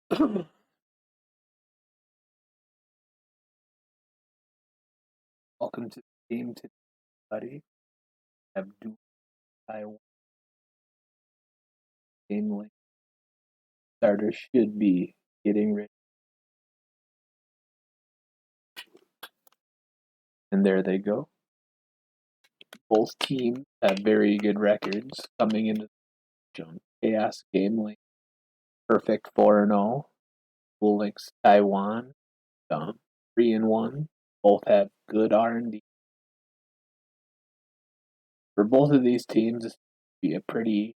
Welcome to the game today, buddy. Have Duel Taiwan game link. Starters should be getting ready. And there they go. Both teams have very good records coming into the Chaos game link. Perfect 4-0. Duel Links Taiwan 3-1. Both have good R&D. For both of these teams, this will be a pretty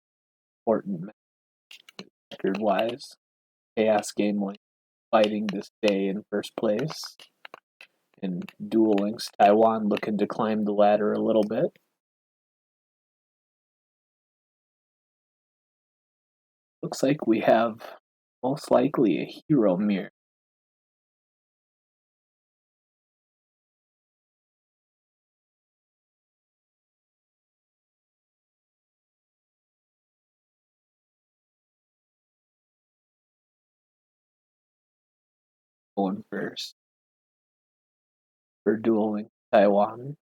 important match record-wise. Chaos game link fighting to stay in first place. And Duel Links Taiwan looking to climb the ladder a little bit. Looks like we have most likely a hero mirror. Going first for Duel Links Taiwan.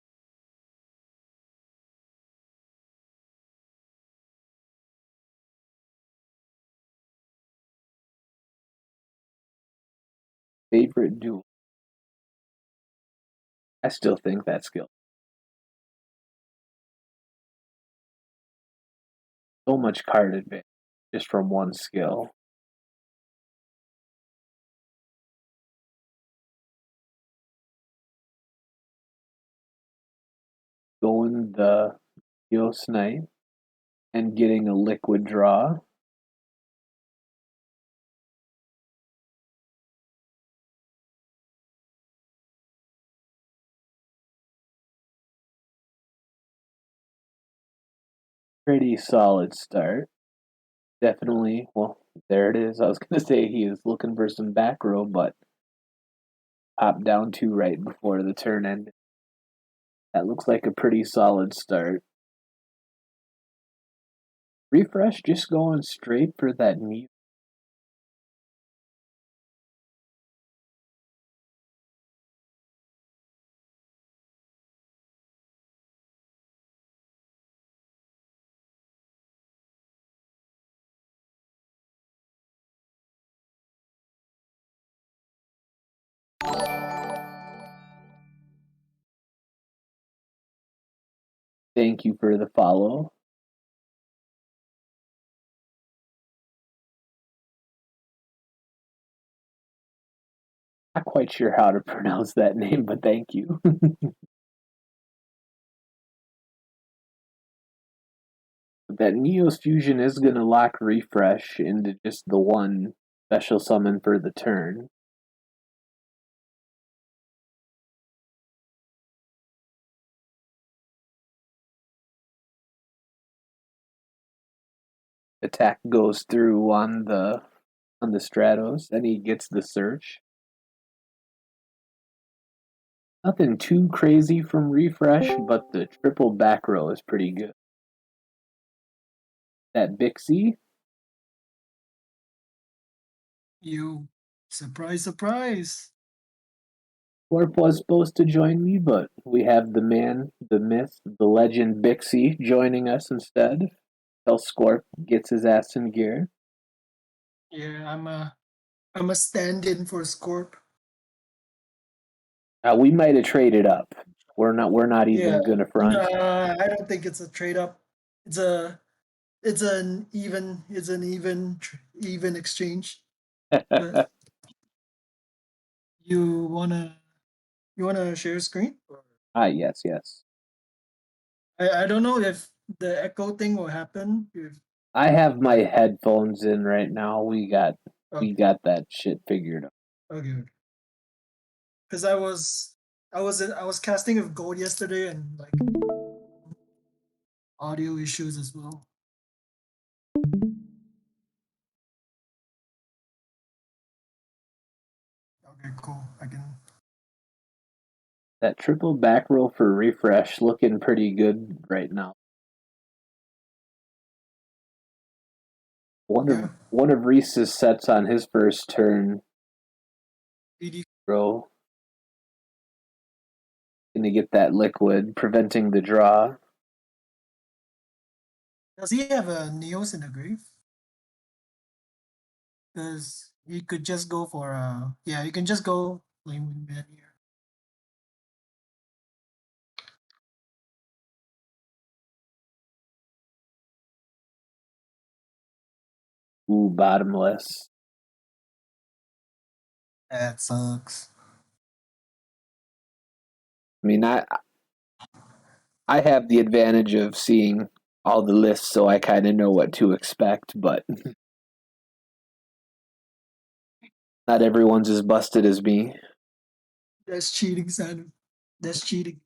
Favorite duel? I still think that skill. So much card advantage just from one skill. Going the Yo Snipe and getting a liquid draw. Pretty solid start. Definitely, well, there it is. I was going to say he is looking for some back row, but popped down 2 right before the turn ended. That looks like a pretty solid start. Refresh just going straight for that mute. Thank you for the follow. Not quite sure how to pronounce that name, but thank you. That Neos Fusion is going to lock Refresh into just the one special summon for the turn. Attack goes through on the Stratos, and he gets the search. Nothing too crazy from Refresh, but the triple back row is pretty good. That Bixie. You surprise, surprise. Scorp was supposed to join me, but we have the man, the myth, the legend Bixie joining us instead. Till Scorp gets his ass in gear. Yeah, I'm a stand-in for Scorp. We might have traded up. We're not even Yeah, gonna front. I don't think it's a trade up. It's a even exchange. But you wanna share screen? Yes, yes. I don't know if the echo thing will happen. If I have my headphones in right now. We got okay, that shit figured out. okay. Because I was casting with gold yesterday and like audio issues as well. Okay, cool. I can. That triple back roll for Refresh looking pretty good right now. One Yeah. of one of Reese's sets on his first turn, AD. bro. Gonna get that liquid, preventing the draw. Does he have a Neos in the grave? Because he could just go for yeah, you can just go flame wingman here. Ooh, bottomless. That sucks. I mean, I have the advantage of seeing all the lists, so I kind of know what to expect. But not everyone's as busted as me. That's cheating, Sanu. That's cheating.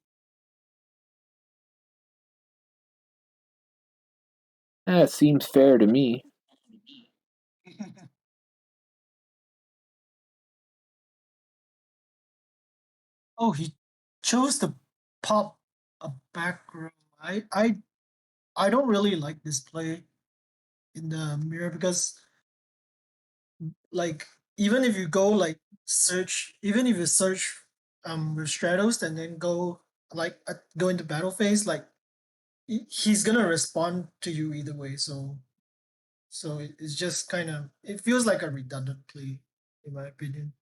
It seems fair to me. Oh, he chose to pop a back row. I don't really like this play in the mirror because like even if you go like search, even if you search with Stratos and then go like go into battle phase, like he's gonna respond to you either way. So it's just kind of, it feels like a redundant play in my opinion.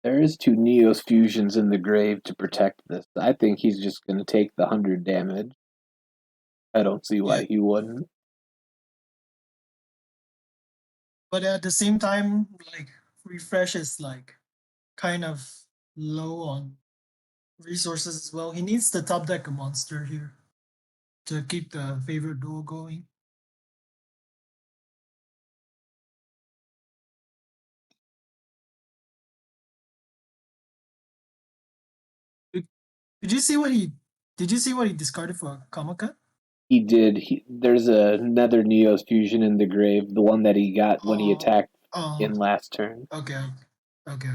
There is two Neos fusions in the grave to protect this. I think he's just going to take the 100 damage. I don't see Yeah, why he wouldn't. but at the same time, like refresh is like kind of low on resources as well. He needs to top deck a monster here to keep the favorite duel going. Did did you see what he did you see what he discarded for Kamaka? He did. There's another Neos fusion in the grave, the one that he got when he Oh, attacked oh, in last turn. okay, okay.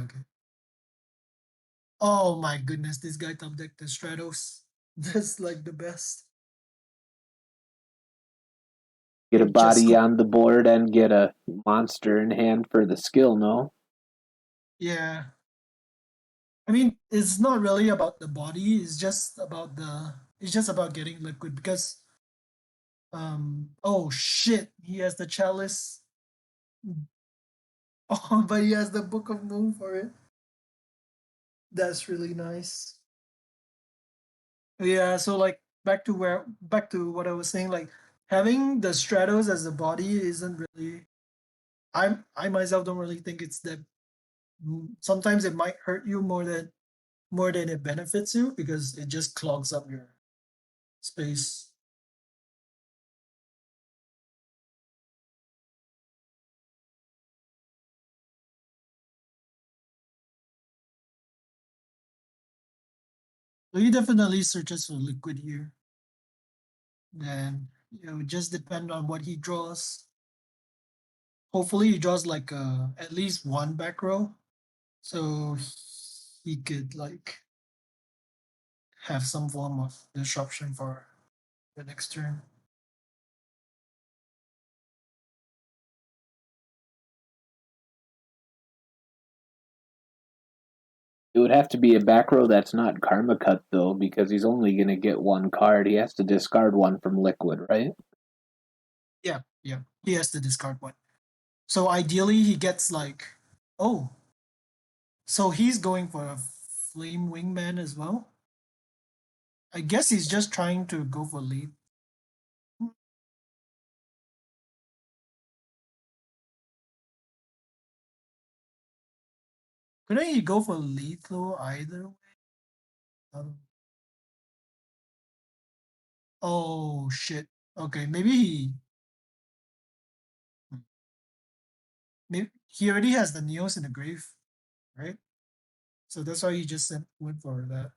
Oh my goodness, this guy top decked the Stratos. That's like the best. Get a And just body go. on the board and get a monster in hand for the skill, no? Yeah. I mean, it's not really about the body, it's just about getting liquid because oh shit, he has the chalice. Oh, but he has the Book of Moon for it. That's really nice. Yeah, so like back to what I was saying, like having the Stratos as a body isn't really, I myself don't really think it's that, sometimes it might hurt you more than it benefits you because it just clogs up your space. So he definitely searches for liquid here. Then it would just depend on what he draws. Hopefully he draws like at least one back row. So he could like have some form of disruption for the next turn. It would have to be a back row that's not Karma Cut, though, because he's only going to get one card. He has to discard one from Liquid, right? Yeah, yeah. He has to discard one. So ideally he gets like, oh, so he's going for a flame wingman as well. I guess he's just trying to go for lead. Couldn't he go for lethal either way? Um, oh shit. Okay, hmm, maybe he already has the Neos in the grave, right? So that's why he just went for that.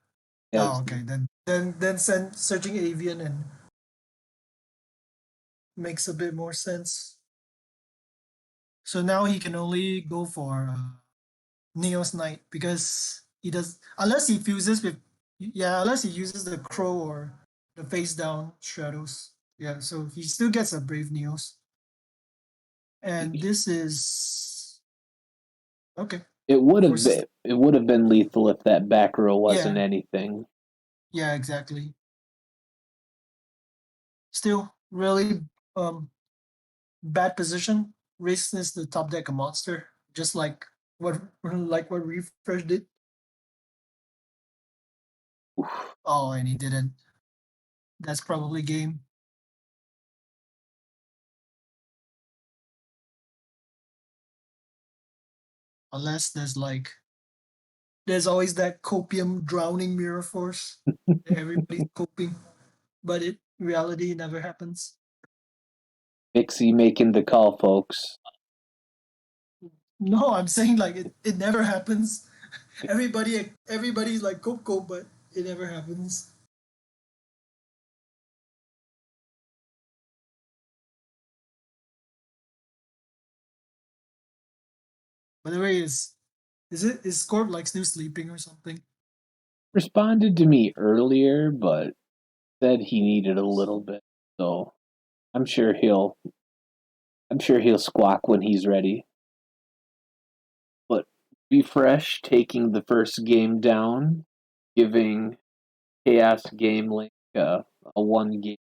Oh, Yes. okay. Then send searching avian and makes a bit more sense. So now he can only go for Neos Knight because He does unless he fuses with unless he uses the crow or the face down shadows. Yeah, so he still gets a brave neos. And this is okay. Forces It would have been lethal if that back row wasn't yeah, anything. yeah, exactly. Still really bad position. Racist the top deck a monster. Just like what refresh did. Oof. Oh, and he didn't. That's probably game. Unless there's always that copium drowning mirror force. Everybody's coping, but it reality never happens. Mixie making the call, folks. No, I'm saying like it never happens. Everybody's like cope, but it never happens. By the way, is Scorp like still sleeping or something? Responded to me earlier, but said he needed a little bit. So I'm sure he'll I'm sure he'll squawk when he's ready. But Refresh taking the first game down, giving Chaos Game Link a one game.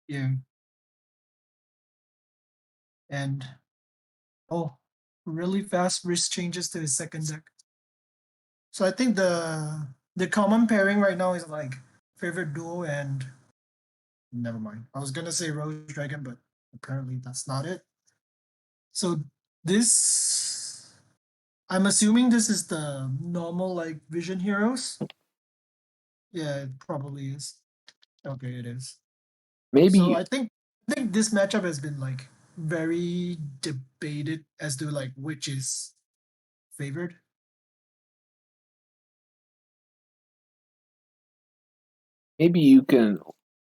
Yeah, and oh, really fast wrist changes to his second deck. So I think the common pairing right now is like favorite duo and never mind. I was gonna say Rose Dragon, but apparently that's not it. So this I'm assuming this is the normal like vision heroes. Yeah, it probably is. Okay, it is. So Maybe I think this matchup has been like very debated as to like which is favored. maybe you can.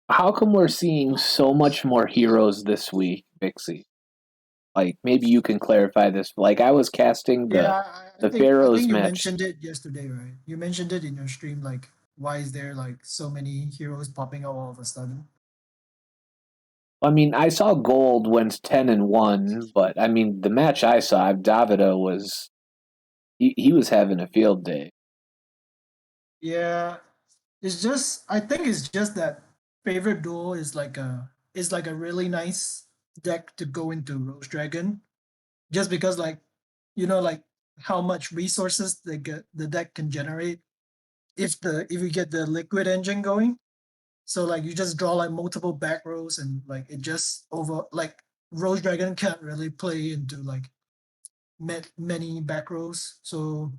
How come we're seeing so much more heroes this week, Vixie? Like maybe you can clarify this. Like I was casting Yeah, I the think I Pharaohs think you match. mentioned it yesterday, right? You mentioned it in your stream. Like, why is there like so many heroes popping out all of a sudden? I mean, I saw Gold went 10-1, but I mean the match I saw, Davida was he was having a field day. Yeah, it's just I think it's just that favorite duel is like a really nice deck to go into Rose Dragon. Just because like like how much resources the deck can generate if you get the liquid engine going. So like you just draw like multiple back rows and like it just over like Rose Dragon can't really play into like many back rows. So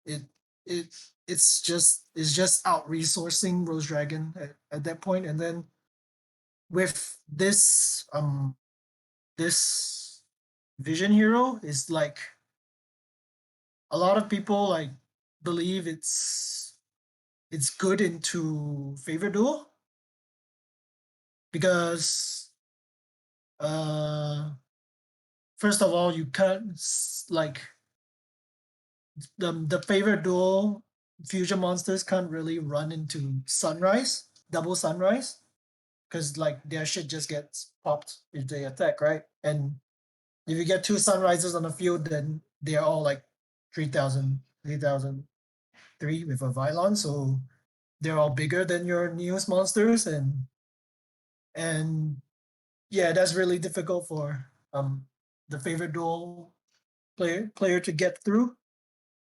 it it it's just out resourcing Rose Dragon at that point. And then with this vision hero is like a lot of people like believe it's good into favor duel because uh first of all you can't like the favorite duel fusion monsters can't really run into sunrise double sunrise because like their shit just gets popped if they attack, right? And if you get two sunrises on the field, then they're all like 3,000, 3,003 with a Vylon, so they're all bigger than your Neos monsters, and yeah, that's really difficult for the favorite duel player to get through.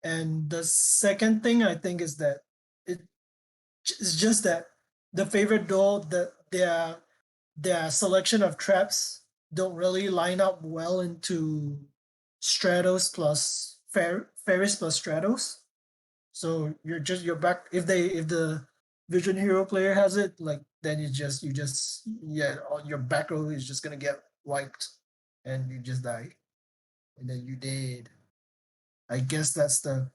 And the second thing I think is that it's just that the favorite duel that their selection of traps don't really line up well into Stratos plus Ferris plus Stratos. So you're back if the Vision Hero player has it, like then you just yeah, your back row is just gonna get wiped and you just die. And then you dead. I guess that's the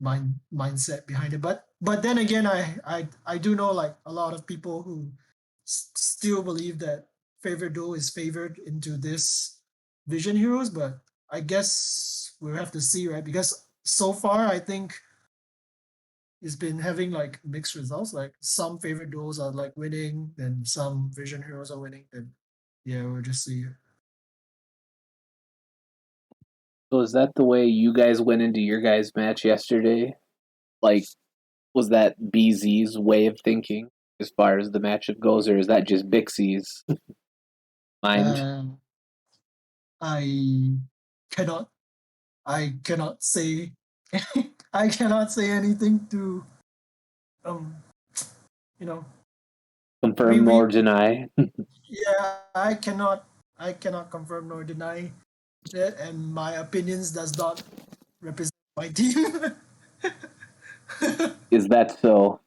mindset behind it. But then again I do know like a lot of people who still believe that favorite duel is favored into this Vision Heroes, but I guess we'll have to see, right? Because so far, I think it's been having like mixed results. Like some favorite duels are like winning, then some Vision Heroes are winning. Then yeah, we'll just see. So is that the way you guys went into your guys' match yesterday? Like, was that BZ's way of thinking as far as the matchup goes, or is that just Bixie's mind? Um, I cannot, I cannot say, I cannot say anything to, um, you know, I Confirm mean, nor deny. yeah, I cannot confirm nor deny that, and my opinions does not represent my team. Is that so?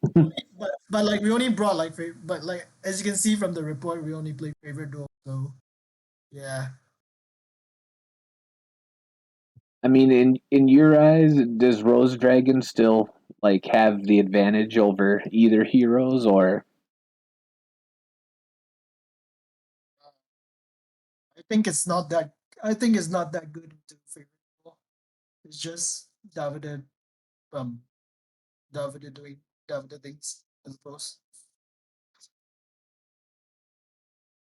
but like we only brought like but like as you can see from the report, we only played favorite duel. So yeah, I mean, in your eyes, does Rose Dragon still like have the advantage over either heroes, or I think it's not that. I think it's not that good into favorite duel. It's just Davide, um, Davide doing Davide things. I suppose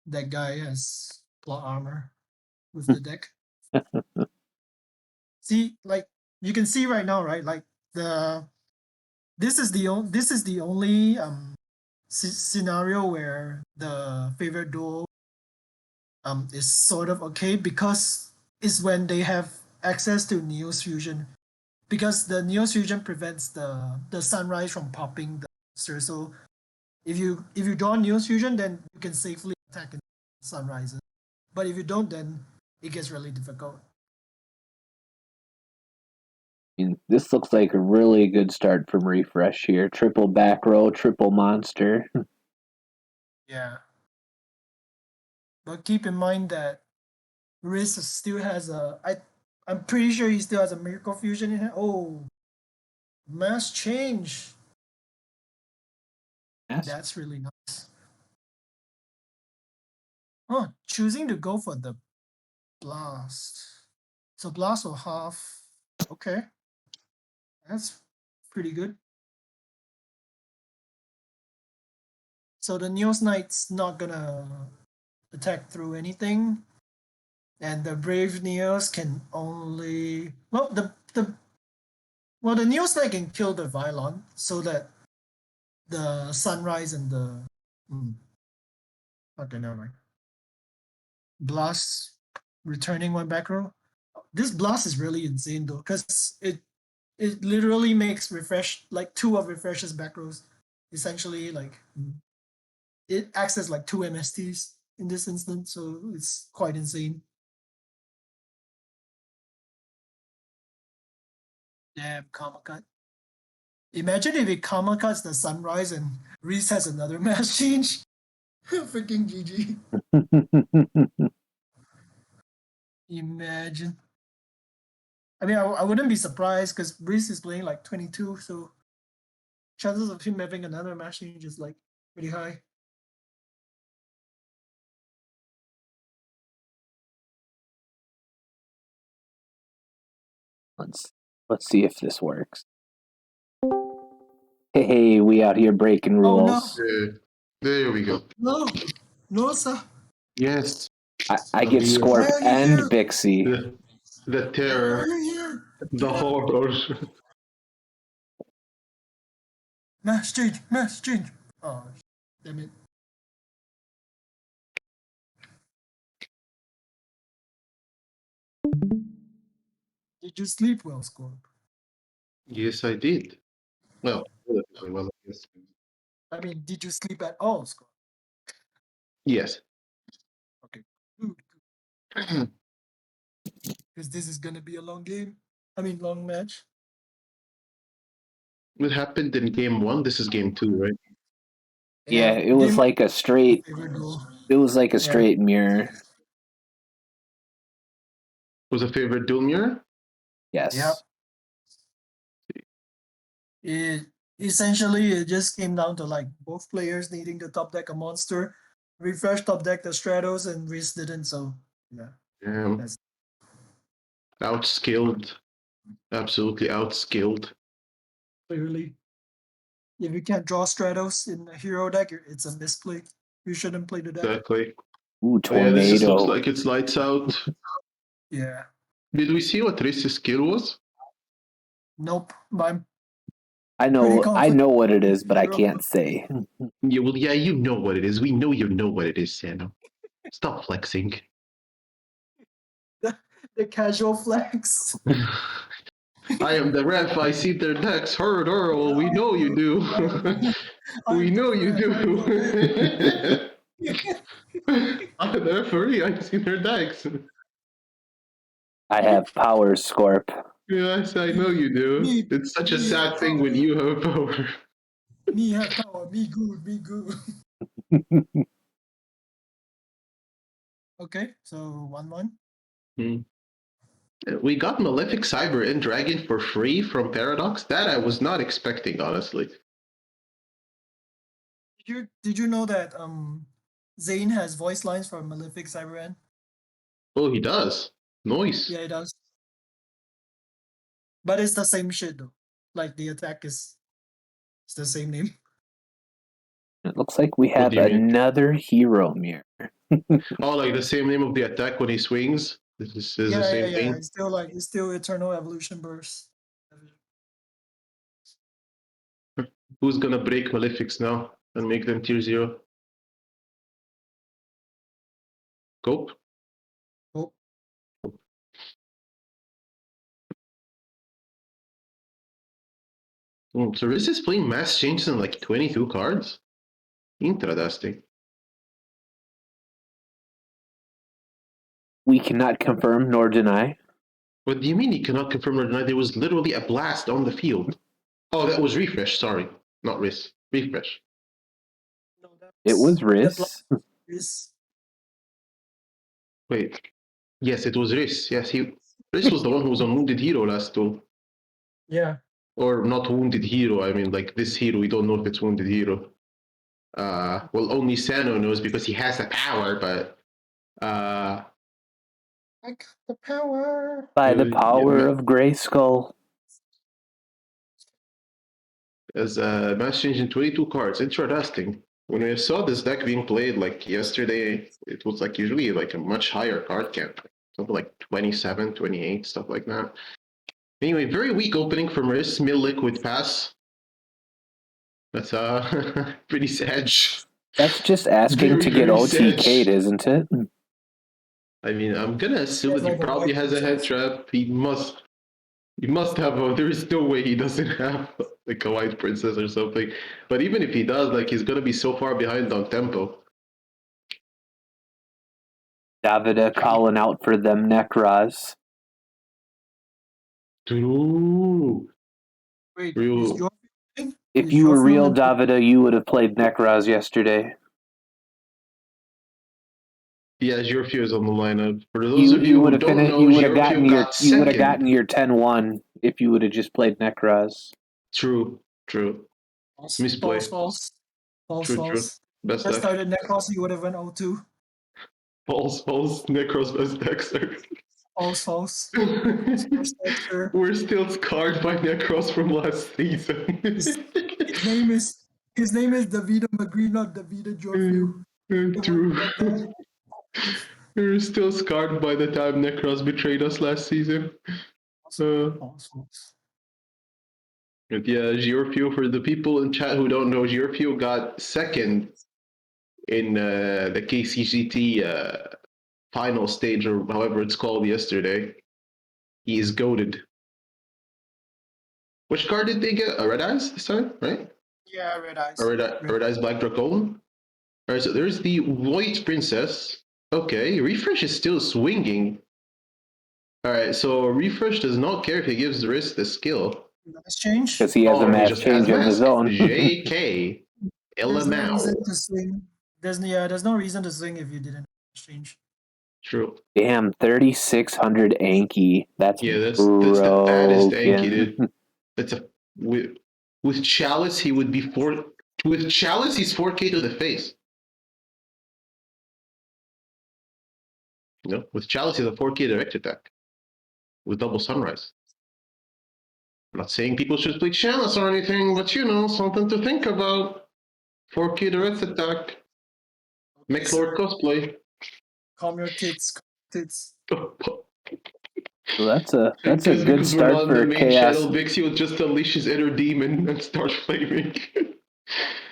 that guy has plot armor with the deck. See, like you can see right now, right? Like the this is the only scenario where the favorite duel is sort of okay because it's when they have access to Neos Fusion, because the Neos Fusion prevents the sunrise from popping the monster. So if you draw Neos Fusion, then you can safely attack in sunrises. But if you don't, then it gets really difficult. I mean, this looks like a really good start from Refresh here. Triple back row, triple monster. Yeah. But keep in mind that Riz still has I'm pretty sure he still has a Miracle Fusion in him. Oh, mass change. Yes. That's really nice. Oh, choosing to go for the blast. So blast will half. Okay, that's pretty good. So the Neos Knight's not gonna attack through anything, and the Brave Neos can only the Neos Knight can kill the Vylon so that the Sunrise and the okay, never mind. Blast returning one back row. This blast is really insane though, because it literally makes refresh like two of refresh's back rows. Essentially, like it acts as like two MSTs in this instance, so it's quite insane. Damn, Karma Cut. Imagine if it Karma Cuts the Sunrise and Reese has another mass change. Freaking GG. Imagine. I mean, I wouldn't be surprised because Reese is playing like 22, so chances of him having another mass change is like pretty high. let's let's see if this works. Hey, we out here breaking Oh no, rules. There we go. no, no, sir. Yes. I get The, Scorp Why are you and here? Bixie. the Why terror, are you here? the horror. Mass change, mass change. Oh, damn it. Did you sleep well, Scorp? Yes, I did. Well, relatively well, I guess. I mean, did you sleep at all, Scorp? Yes. Okay, good, because this is gonna be a long game. I mean, long match. What happened in game one? This is game two, right? Yeah, Yeah, it was game like a straight. favorite duel. It was like a Yeah, straight mirror. Was a favorite dual mirror? yeah. Yes. It essentially it just came down to like both players needing to top deck a monster, refresh top deck the Stratos and Reese didn't, so yeah. That's Outskilled. Absolutely outskilled. clearly. If you can't draw Stratos in a hero deck, it's a misplay. You shouldn't play the deck. Exactly. Ooh, Oh, yeah, this just looks tornado. like it's lights out. Yeah. Did we see what Rice's skill was? Nope. But I'm I pretty know confident. what it is, but I Hero. can't say. Yeah, well, yeah, you know what it is. We know you know what it is, Sano. Stop flexing. The casual flex. I am the ref. I see their decks. Heard, Earl. We know you do. We I'm know the you ref, I know. do. I'm the referee. I see their decks. I have powers, Scorp. Yes, I know you do. It's such a me have sad thing when power. you have power. Me have power. Me good. Me good. Okay, so 1-1. Hmm. We got Malefic Cyber and Dragon for free from Paradox. That I was not expecting, honestly. Did you know that Zane has voice lines for Malefic Cyberman? Oh, he does. Nice. Yeah, he does. But it's the same shit though. Like the attack is it's the same name. It looks like we What have do you mean? another hero mirror. Oh, like the same name of the attack when he swings? This is the same Yeah. thing? It's still Eternal Evolution Burst. Who's gonna break Malefics now and make them tier 0? Cope? Oh, So this is playing mass changes in like 22 cards? Interesting. We cannot confirm nor deny. What do you mean he cannot confirm or deny? There was literally a blast on the field. Oh, that was refresh, sorry. Not risk. Refresh. no, It was the Riss. is Wait. Yes, it was Riss. Yes, Riss was the one who was on Wounded Hero last duel. yeah. Or not Wounded Hero, I mean like this hero, we don't know if it's Wounded Hero. Well, only Sano knows because he has the power, but I got the power. By the power yeah, of Grayskull. as mass change in 22 cards. Interesting. When I saw this deck being played like yesterday, it was like usually like a much higher card count, something like 27, 28, stuff like that. Anyway, very weak opening from Riss, mill liquid pass. That's pretty sad. That's just asking Very, to get very sad. OTK'd, isn't it? I mean, I'm gonna assume Has that he like a probably white has a head princess. trap. He must have a. There is no way he doesn't have like a white princess or something. But even if he does, like he's gonna be so far behind on tempo. Davida calling out for them Necros. True. Wait, is Real. your If is you your were real film Davida, you would have played Necros yesterday. Yeah, Giorfio is on the lineup. For those of You you would who have don't finished. know, Giorfio got You would have gotten second. your 10-1 if you would have just played Necros. True. false, Misplay. True. false. Best Just deck. started Necros, you would have went 0-2. False. Necros best deck, sir. False. Necros first texture. We're still scarred by Necros from last season. His, his name is Davida McGree, not Davida Jorfiu. It wouldn't True. get that. We're still scarred by the time Necros betrayed us last season. False. But yeah, Giorfio, for the people in chat who don't know, Giorfio got second in the KCGT final stage, or however it's called, yesterday. He is goaded. Which card did they get? A Red Eyes this time, right? Yeah, red eyes. A Red Eyes Black Dracon? Alright, so there's the White Princess. Okay, Refresh is still swinging. Alright, so Refresh does not care if he gives the wrist the skill. Mass change. Because he has a He mass just has change of his mask. own. JK. There's no reason LMAO. to swing. There's no reason to swing if you didn't mass change. True. Damn, 3,600 Anki. That's That's the baddest Anki, broken. dude. That's a with Chalice he would be with Chalice he's 4K to the face. With Chalice is a 4K direct attack with double Sunrise. I'm not saying people should play Chalice or anything, but something to think about. 4K direct attack. Make Lord cosplay. Calm your tits. So that's a Just good because we're not start on the for main chaos. channel, Vixie will just unleash his inner demon and start flaming.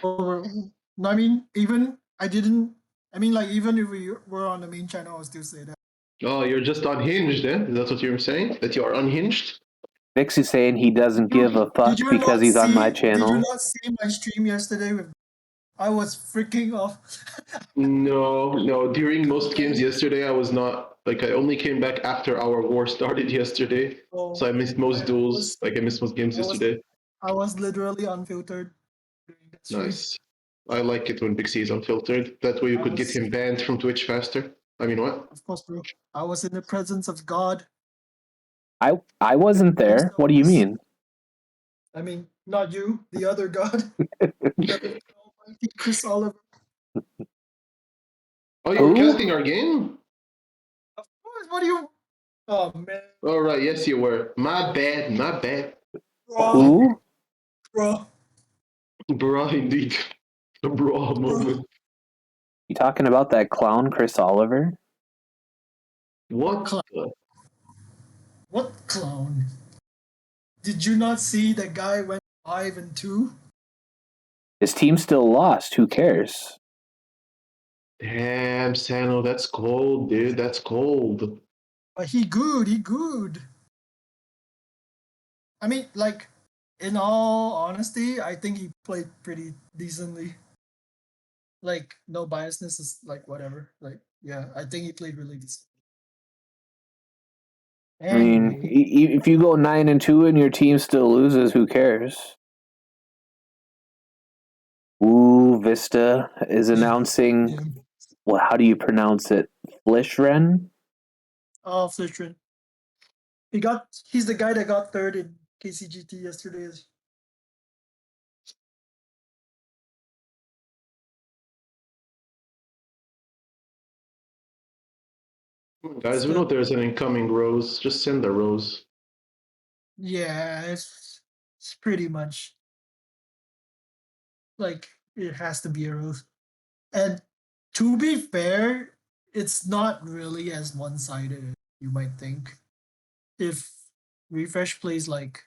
I mean, even even if we were on the main channel, I would still say that. Oh, you're just unhinged, eh? That's what you're saying? That you are unhinged? Vix is saying he doesn't give a fuck Did you because not he's on my see? Did you channel. not see my stream yesterday? I was freaking off. No. During most games yesterday, I was not. Like, I only came back after our war started yesterday. So I missed most duels. I missed most games yesterday. I was literally unfiltered during that stream. Nice. I like it when Vixie is unfiltered. That way you could get him banned from Twitch faster. I mean, what? Of course, bro. I was in the presence of God. I wasn't there. What do you mean? I mean, not you, the other God. The almighty Chris Oliver. Oh, you were casting our game? Of course, what do you... Oh, man. All right, yes, you were. My bad. Who? Bro. Bro, indeed. The bra moment. You talking about that clown Chris Oliver? What? What clown? Did you not see that guy went 5-2? His team still lost. Who cares? Damn, Sano, that's cold, dude. That's cold. But he good. I mean, like, in all honesty, I think he played pretty decently. Like, no biasness is like whatever. Like, yeah, I think he played really decent. I mean, if you go 9-2 and your team still loses, who cares? Ooh, Vista is announcing. Well, how do you pronounce it? Flishren? Oh, Flishren. He's the guy that got third in KCGT yesterday. Guys, we know there's an incoming Rose. Just send the Rose. Yeah, it's pretty much like it has to be a Rose. And to be fair, it's not really as one-sided as you might think. If Refresh plays like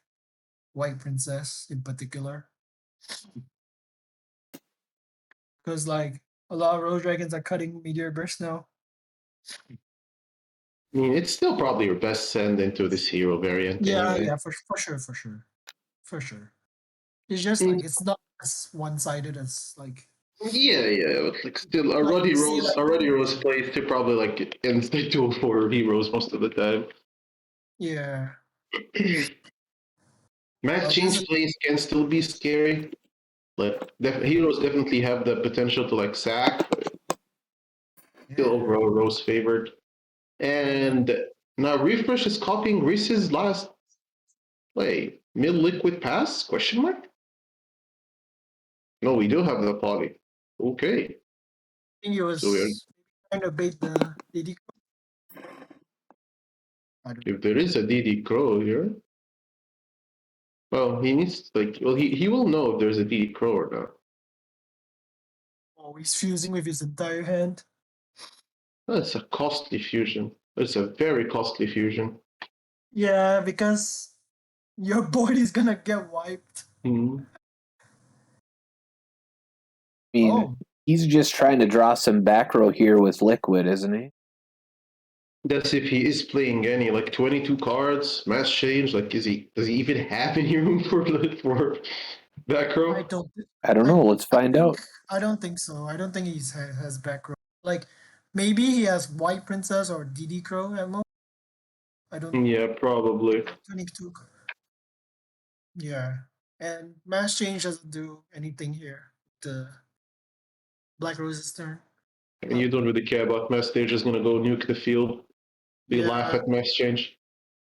White Princess in particular, because like a lot of Rose Dragons are cutting Meteor Burst now. I mean, it's still probably your best send into this hero variant. Yeah, anyway. yeah, for sure. It's just like it's not as one-sided as like. Yeah, but like still, a Like, Ruddy you see, Rose plays to probably like instant duel for heroes most of the time. Yeah. Mass change plays can still be scary. Like heroes definitely have the potential to like sack. Still overall Rose favored. And now Refresh is copying Reese's last play. Mid liquid pass? Question mark? No, we do have the poly. Okay. I think he was trying to bait the DD. If there is a DD Crow here. Well, he needs he will know if there's a DD Crow or not. Oh, he's fusing with his entire hand. That's a costly fusion. It's a very costly fusion. Yeah, because your board is gonna get wiped. Mm-hmm. I mean, he's just trying to draw some back row here with Liquid, isn't he? That's if he is playing any 22 cards, mass change. Like, does he even have any room for back row? I don't know. Let's find out. I don't think so. I don't think he has back row. Like maybe he has White Princess or DD Crow at most. I don't. Yeah, probably. 22. Yeah, and mass change doesn't do anything here. The Black Rose's turn. And you don't really care about mass. They're just gonna go nuke the field. They laugh at mass change.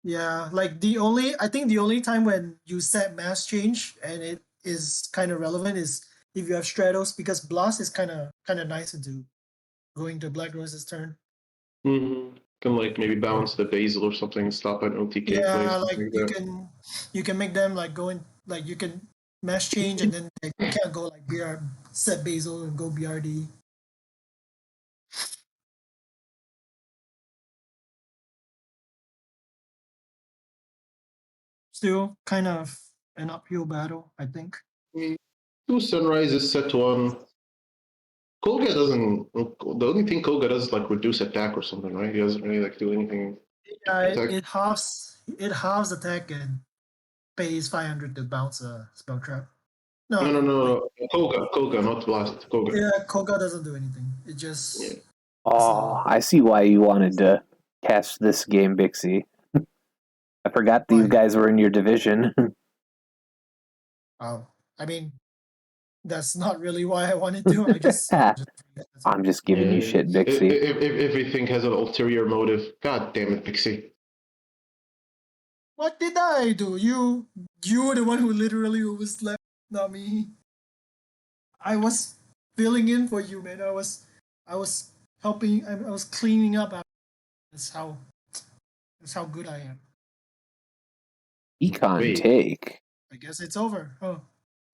Yeah, like I think the only time when you set mass change and it is kind of relevant is if you have Stratos, because Blast is kind of nice to do going to Black Rose's turn. Mm-hmm. Can like maybe balance the basil or something and stop an OTK play, Yeah, something like like that. you can make them like go in, like you can mash change and then they can't go like set basil and go BRD. Still kind of an uphill battle, I think. I mean, two sunrises set one. Koga doesn't. The only thing Koga does is like reduce attack or something, right? He doesn't really like do anything Yeah, attack. it halves attack and pays 500 to bounce a spell trap. No, No, no, no, wait. no. Koga, not blast. Koga. Yeah, Koga doesn't do anything. It Yeah. just is Oh, I see why you wanted to cast this game, Bixie. I forgot these why. guys were in your division. Oh, I mean, that's not really why I wanted to. I just that's I'm all. just giving you shit, Bixie. If everything has an ulterior motive, god damn it, Pixie. What did I do? You were the one who literally overslept, not me. I was filling in for you, man. I was helping. I was cleaning up. That's how that's how good I am. Econ Wait, take. I guess it's over. Oh,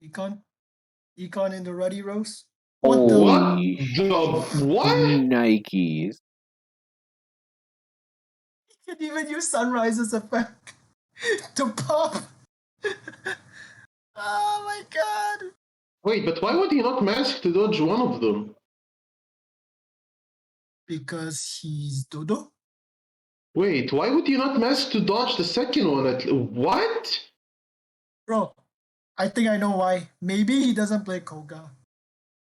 econ in the ruddy rose. What the? what Holy the what? Nikes. You can even use sunrise's effect to pop. Oh my god! Wait, but why would he not mask to dodge one of them? Because he's Dodo. Wait, why would you not mask to dodge the second one? What? Bro, I think I know why. Maybe he doesn't play Koga.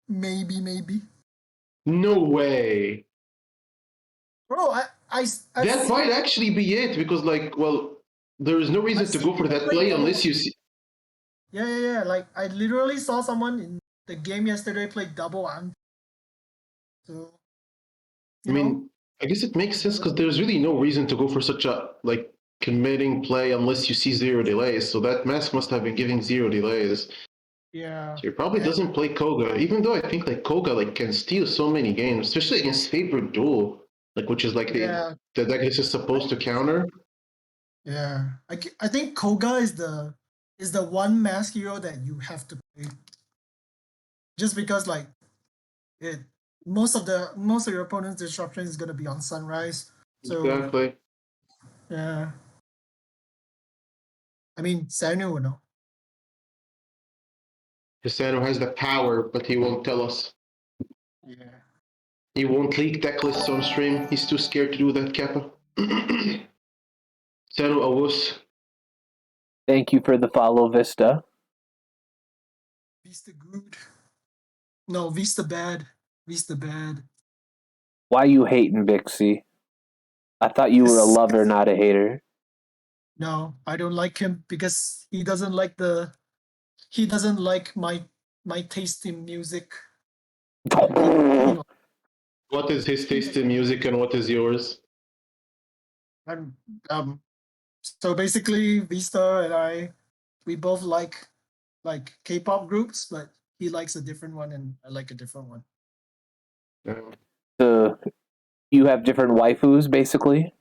Maybe. No way. Bro, I've That seen might actually be it because, like, well, there is no I've reason to seen go for people that play play double. unless you see. Yeah. Like I literally saw someone in the game yesterday play double and so I you know mean, I guess it makes you sense never because know. there's really no reason to go for such a like committing play unless you see zero delays. So that mask must have been giving zero delays. Yeah. So he probably And doesn't play Koga, even though I think like Koga like can steal so many games, especially against favorite duel, like which is like yeah, the deck this is I, supposed to counter. I think Koga is the one mask hero that you have to play just because like it most of your opponent's disruption is gonna be on Sunrise. So Exactly. yeah. I mean Sanu would know. Hisano has the power, but he won't tell us. Yeah. He won't leak deck lists on stream. He's too scared to do that, Kappa. Sano Awus. Thank you for the follow, Vista. Vista good. No, Vista bad. Vista bad. Why you hating, Bixie? I thought you were a Yes. lover, not a hater. No, I don't like him because he doesn't like my taste in music. And he What is his he taste doesn't in music and what is yours? I'm so basically Vista and we both like K-pop groups, but he likes a different one and I like a different one. So you have different waifus, basically.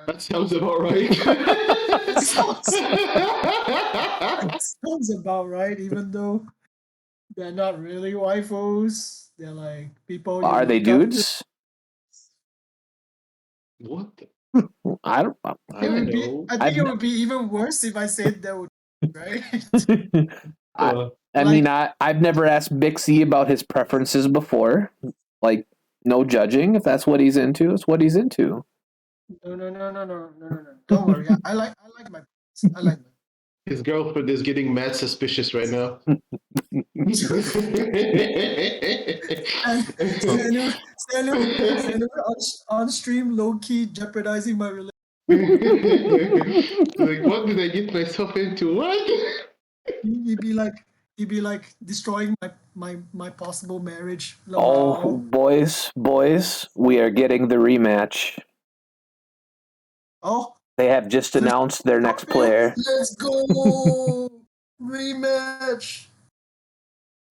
That sounds about right. That sounds about right, even though they're not really waifus. They're like people you Are they look up to. dudes? What? The? I don't. I don't know. I think I've. it would be even worse if I said that would right. I. Uh, I mean, Like I've never asked Bixie about his preferences before. Like, no judging. If that's what he's into, it's what he's into. no. Don't worry. I like my I like my his girlfriend is getting mad suspicious right now. and Sanu, Sanu on stream low key jeopardizing my relationship. like, what did I get myself into? What? He'd be like destroying my possible marriage. Oh, Lol. boys, we are getting the rematch. Oh, They have just announced their next player. let's go rematch.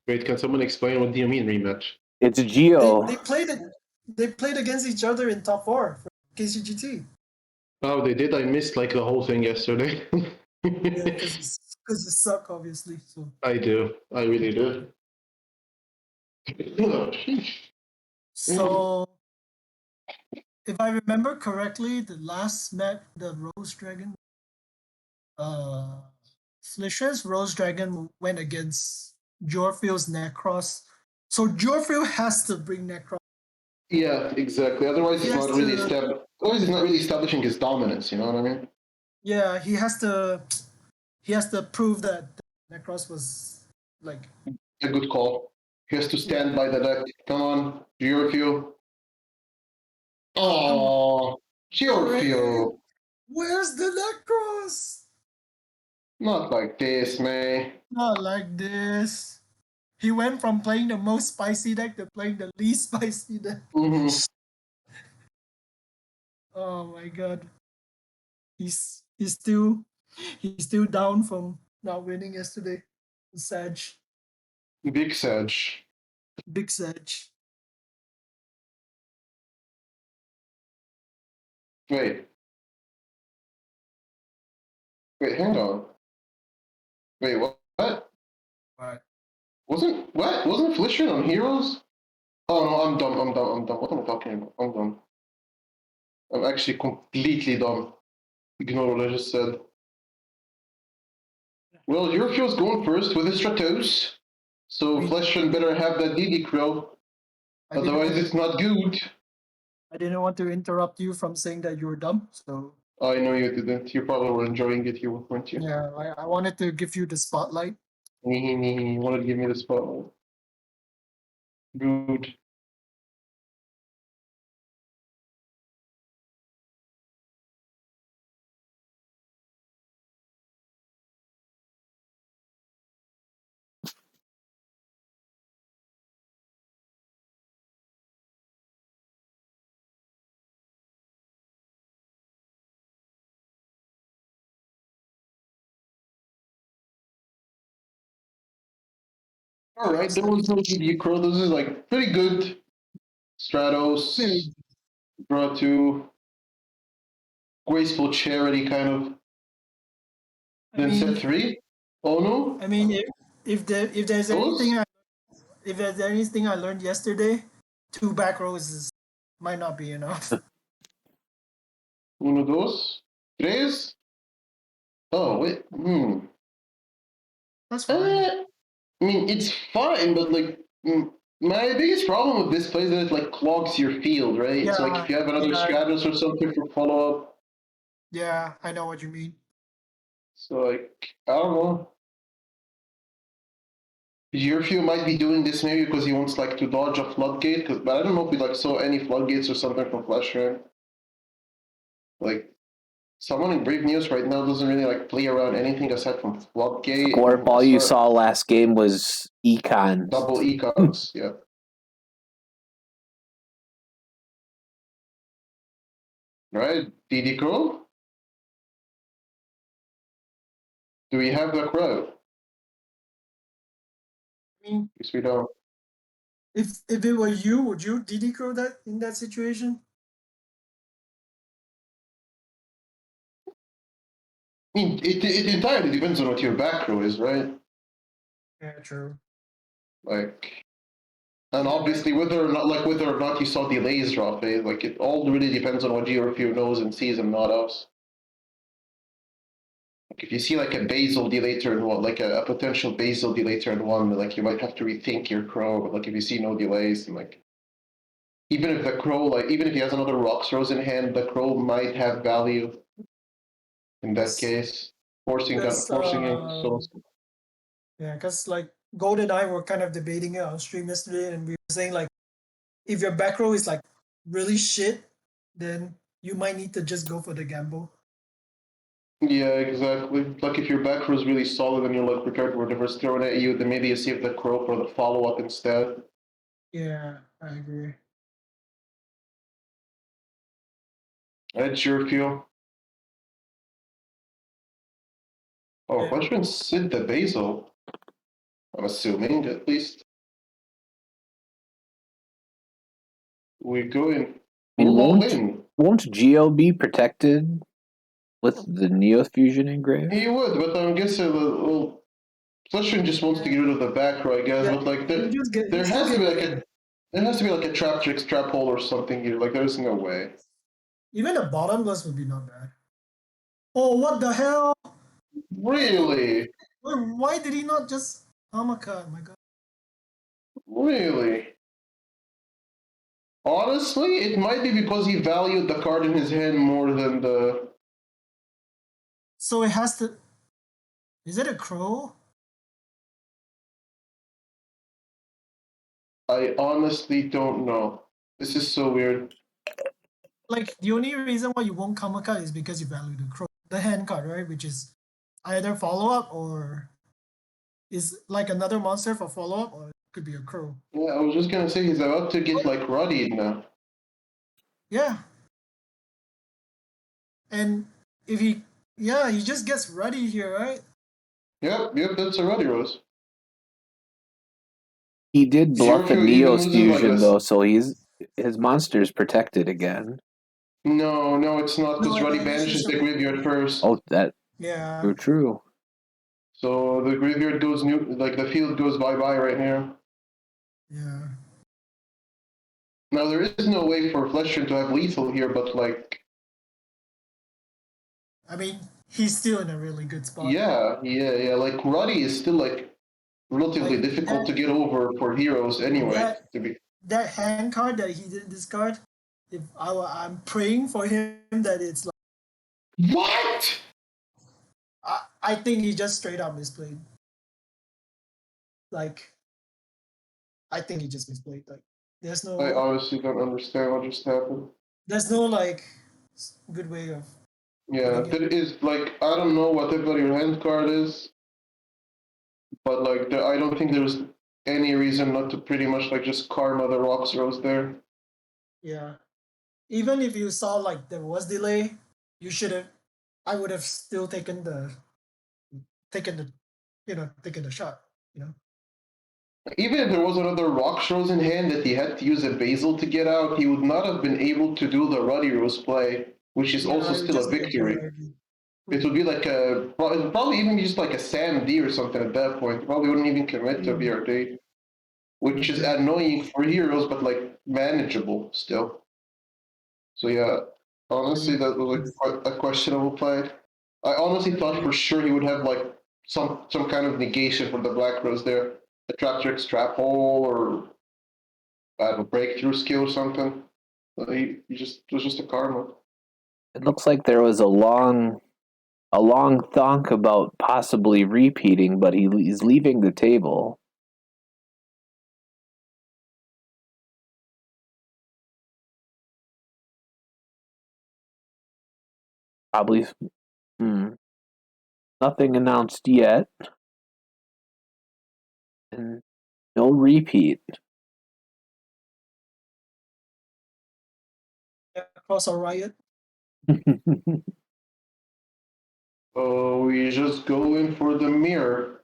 Wait, can someone explain what do you mean rematch? It's Geo. They played it. They played against each other in top 4 for KCGT. Oh, they did. I missed like the whole thing yesterday. Yeah, because you suck, obviously. So I do. I really do. so if I remember correctly, the last met the Rose Dragon, uh, Flisher's Rose Dragon went against Jorfield's Necros. So Jorfield has to bring Necros. Yeah, exactly. Otherwise, He he's has not really to, Otherwise, he's not really establishing his dominance. You know what I mean? yeah, he has to prove that Necros was like, A good call. He has to yeah, stand by the deck. Come on, Giorgio. come on, Oh, Ray, Giorgio. where's the Necros? Not like this, man. Not like this. He went from playing the most spicy deck to playing the least spicy deck. Mm-hmm. Oh my god. He's still down from not winning yesterday. Sag. Big Sage. Big Sag. Wait, wait, hang on. Wait, what? What? Right. Wasn't Flisher on Heroes? Oh no, I'm dumb. I'm dumb. I'm dumb. What am I talking about? I'm dumb. I'm actually completely dumb. Ignore what I just said. Well, Eurofield's going first with his Stratos. So We Fleshman better have that DD Crow. I didn't Otherwise, want to it's not good. I didn't want to interrupt you from saying that you were dumb. So I know you didn't. You probably were enjoying it, you weren't you? yeah, I wanted to give you the spotlight. You wanted to give me the spotlight. Good. All right, there was no DD Crow. This is like pretty good. Stratos, draw two, graceful charity kind of. I Then set mean three. Oh no, I mean if there's those anything I learned yesterday, 2 back rows might not be enough. uno dos tres. Oh wait, That's fine. I mean, it's fine, but like, my biggest problem with this play is that it like clogs your field, right? So like, Yeah, if you have another yeah, Stratus or something for follow up, yeah, I know what you mean. so like, I don't know. Your field might be doing this maybe because he wants like to dodge a floodgate, but I don't know if we like saw any floodgates or something from Flash Run. Like, someone in Brave News right now doesn't really like play around anything aside from floodgate Scorp, and all you start saw last game was econs. double econs, yeah. Right, DD Crow? Do we have the crow? I mean, Yes, we don't. if it were you, would you DD Crow that in that situation? I mean, it entirely depends on what your back row is, right? Yeah, true. Like, and Yeah, like obviously whether or not you saw delays drop, like it all really depends on what GeoReview knows and sees and not us. Like if you see like a basal delay turn one, like a potential basal delay turn one, like you might have to rethink your crow. But like if you see no delays, and like even if the crow, like even if he has another rocks rose in hand, the crow might have value in that case, because forcing him. So yeah, because like Gold and I were kind of debating it on stream yesterday, and we were saying like if your back row is like really shit, then you might need to just go for the gamble. yeah, exactly. Like if your back row is really solid and you're like prepared for whatever's thrown at you, then maybe you save the crow for the follow up instead. Yeah, I agree. That's your feel. Oh, Yeah, Fleshman Sid the Basil. I'm assuming at least. We go in. I mean, Who will win? won't Geo be protected with the Neo Fusion engraved? He would, but I'm guessing well, Fleshman just wants to get rid of the back row, I guess. Yeah, But like you just get there you still has to get be like a there has to be like a trap tricks trap hole or something here. Like there's no way. even a bottomless would be not bad. Oh, what the hell? Really? Why did he not just Hamaka? My God. Really? Honestly, it might be because he valued the card in his hand more than the. So it has to. Is it a crow? I honestly don't know. This is so weird. Like the only reason why you won't Kamaka is because you value the crow, the hand card, right? Which is either follow up or is like another monster for follow up, or it could be a crow. Yeah, I was just gonna say he's about to get like ruddied now. Yeah. And if he, yeah, he just gets ready here, right? Yep, that's a ruddy rose. He did Zero bluff a Q even Neo's loses like fusion this. though, so his monster's protected again. No, it's not because No, Ruddy it banishes banishes the the- graveyard first. Oh, that Yeah. true. So the graveyard goes new, like the field goes bye bye right here. Yeah. Now there is no way for Fleshrin to have lethal here, but like, I mean, he's still in a really good spot. yeah. Like Ruddy is still like relatively Like difficult to get over for heroes anyway. To be that hand card that he didn't discard, if I'm praying for him that it's like what? I think he just straight up misplayed. Like I think he just misplayed. Like there's I no honestly don't understand what just happened. like good way of Yeah, putting it. there is like I don't know whatever your hand card is, but like I don't think there's any reason not to pretty much like just karma the rocks rose there. Yeah. Even if you saw like there was delay, you should have I would have still taken the taken the shot, you know. Even if there was another rock rose in hand that he had to use a basil to get out, he would not have been able to do the Ruddy Rose play, which is also Yeah, it would still a just be a victory. very It would be like it would probably even be just like a Sam D or something at that point. Probably wouldn't even commit to BRD, which is annoying for heroes, but like manageable still. So yeah, honestly, that was like a questionable play. I honestly thought for sure he would have like some kind of negation for the Black Rose there, a trap trick, trap hole, or I don't know, breakthrough skill or something. He just it was just a karma. It looks like there was a long thonk about possibly repeating, but he's leaving the table. Probably nothing announced yet. And no repeat. cross or riot. Oh, we just go in for the mirror.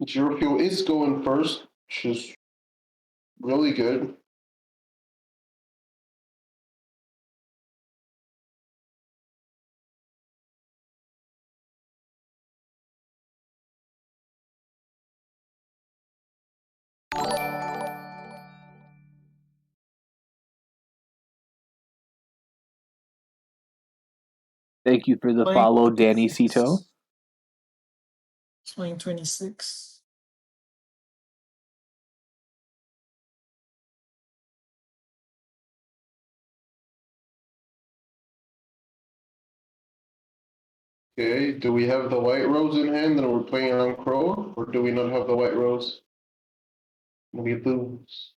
Fuel is going first, which is really good. Thank you for the Playing follow, Danny 26. Cito. Playing 26. Okay, do we have the white rose in hand and we're playing around Crow, or do we not have the white rose? We lose.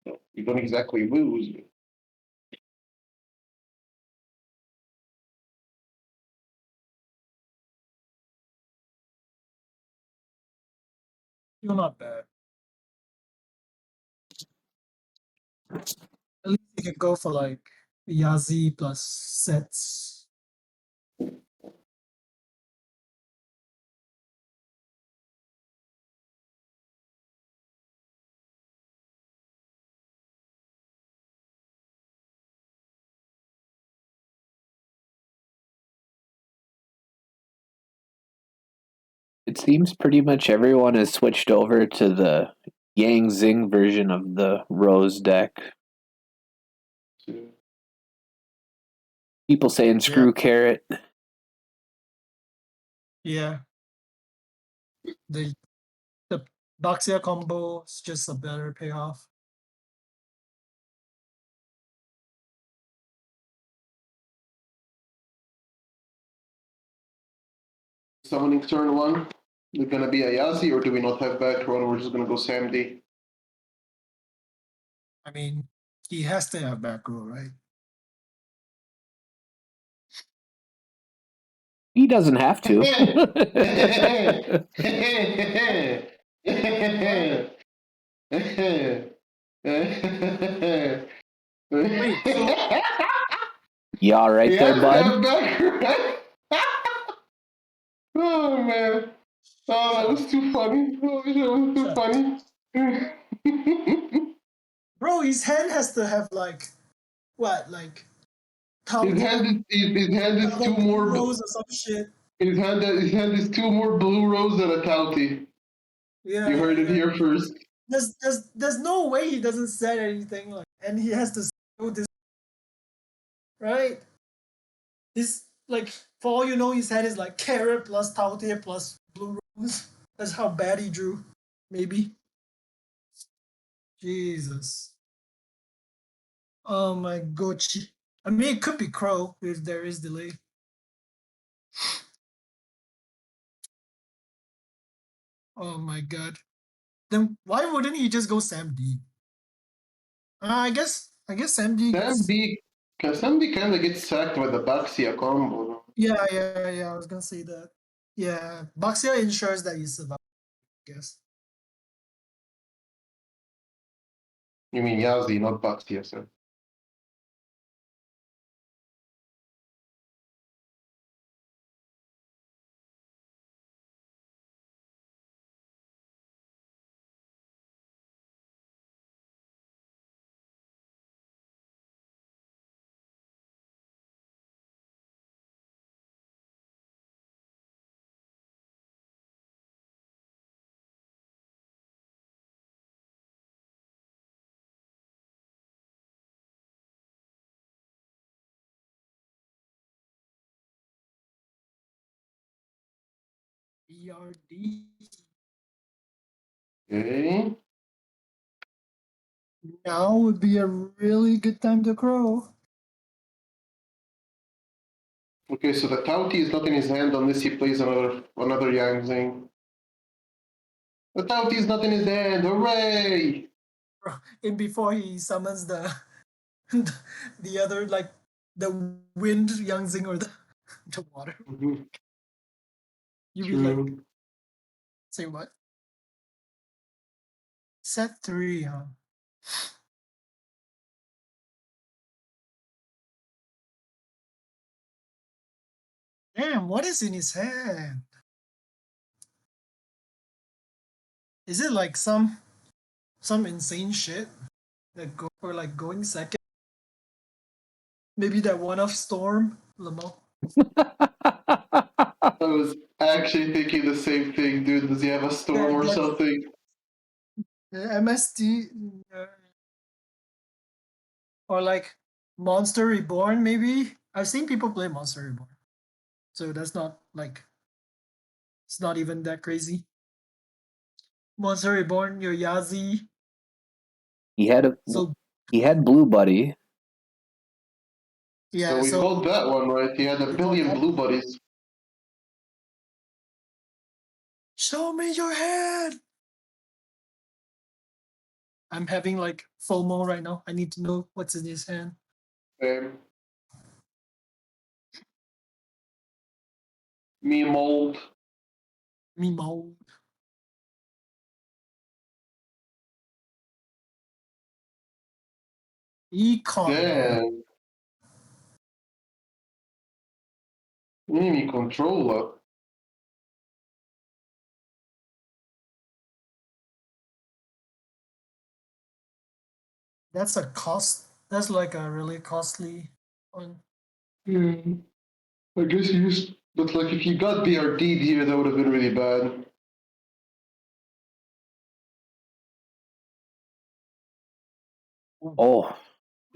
No, we don't exactly lose. You're not bad. At least you can go for like Yazi plus sets. It seems pretty much everyone has switched over to the Yang Zing version of the Rose deck. People saying screw Carrot. Yeah. The Baxia combo is just a better payoff. Summoning turn 1. Is it gonna be a Yazi or do we not have back row? We're just gonna go Sam D. I mean, he has to have back row, right? He doesn't have to. Wait, so You all right there, bud? Oh man. Oh, that was too funny. Oh, that was too funny. bro, his hand has to have like what, like His hand is two more rows or some shit. His hand is two more blue rows than a Tauti. Yeah, You heard it here first. There's no way he doesn't set anything like, and he has to show this, right? His like, for all you know, his hand is like Carrot plus Taute plus blue rose. That's how bad he drew. Maybe. Jesus. Oh my gochi. I mean, it could be Crow if there is delay. Oh my god. Then why wouldn't he just go Sam D? I guess Sam D. Sam D kind of gets sacked with the Baxia combo. Yeah. I was gonna say that. Yeah, Baxia ensures that you survive, I guess. You mean Yazi, not Baxia, sir. BRD. Okay. Now would be a really good time to crow. Okay, so the Tauti is not in his hand unless he plays another Yang Zing. The Tauti is not in his hand. Hooray! And before he summons the the other, like the wind Yangzing or the water. Mm-hmm. You be like, say what? Set 3, huh? Damn, what is in his hand? Is it like some insane shit that go for like going second? Maybe that one-off Storm, Lamont. I was actually thinking the same thing, dude. Does he have a storm or something? MST, or like Monster Reborn, maybe. I've seen people play Monster Reborn, so that's not like, it's not even that crazy. Monster Reborn, your Yazi. He had Blue Buddy. Yeah, So we called that one, right? He had a billion that. blue buddies. Show me your hand. I'm having like FOMO right now. I need to know what's in his hand. Me mold. Me mold. Econ. Damn. Me controller. That's a cost. That's like a really costly one. Yeah. I guess he used But like, if you got BRD'd here, that would have been really bad. Oh,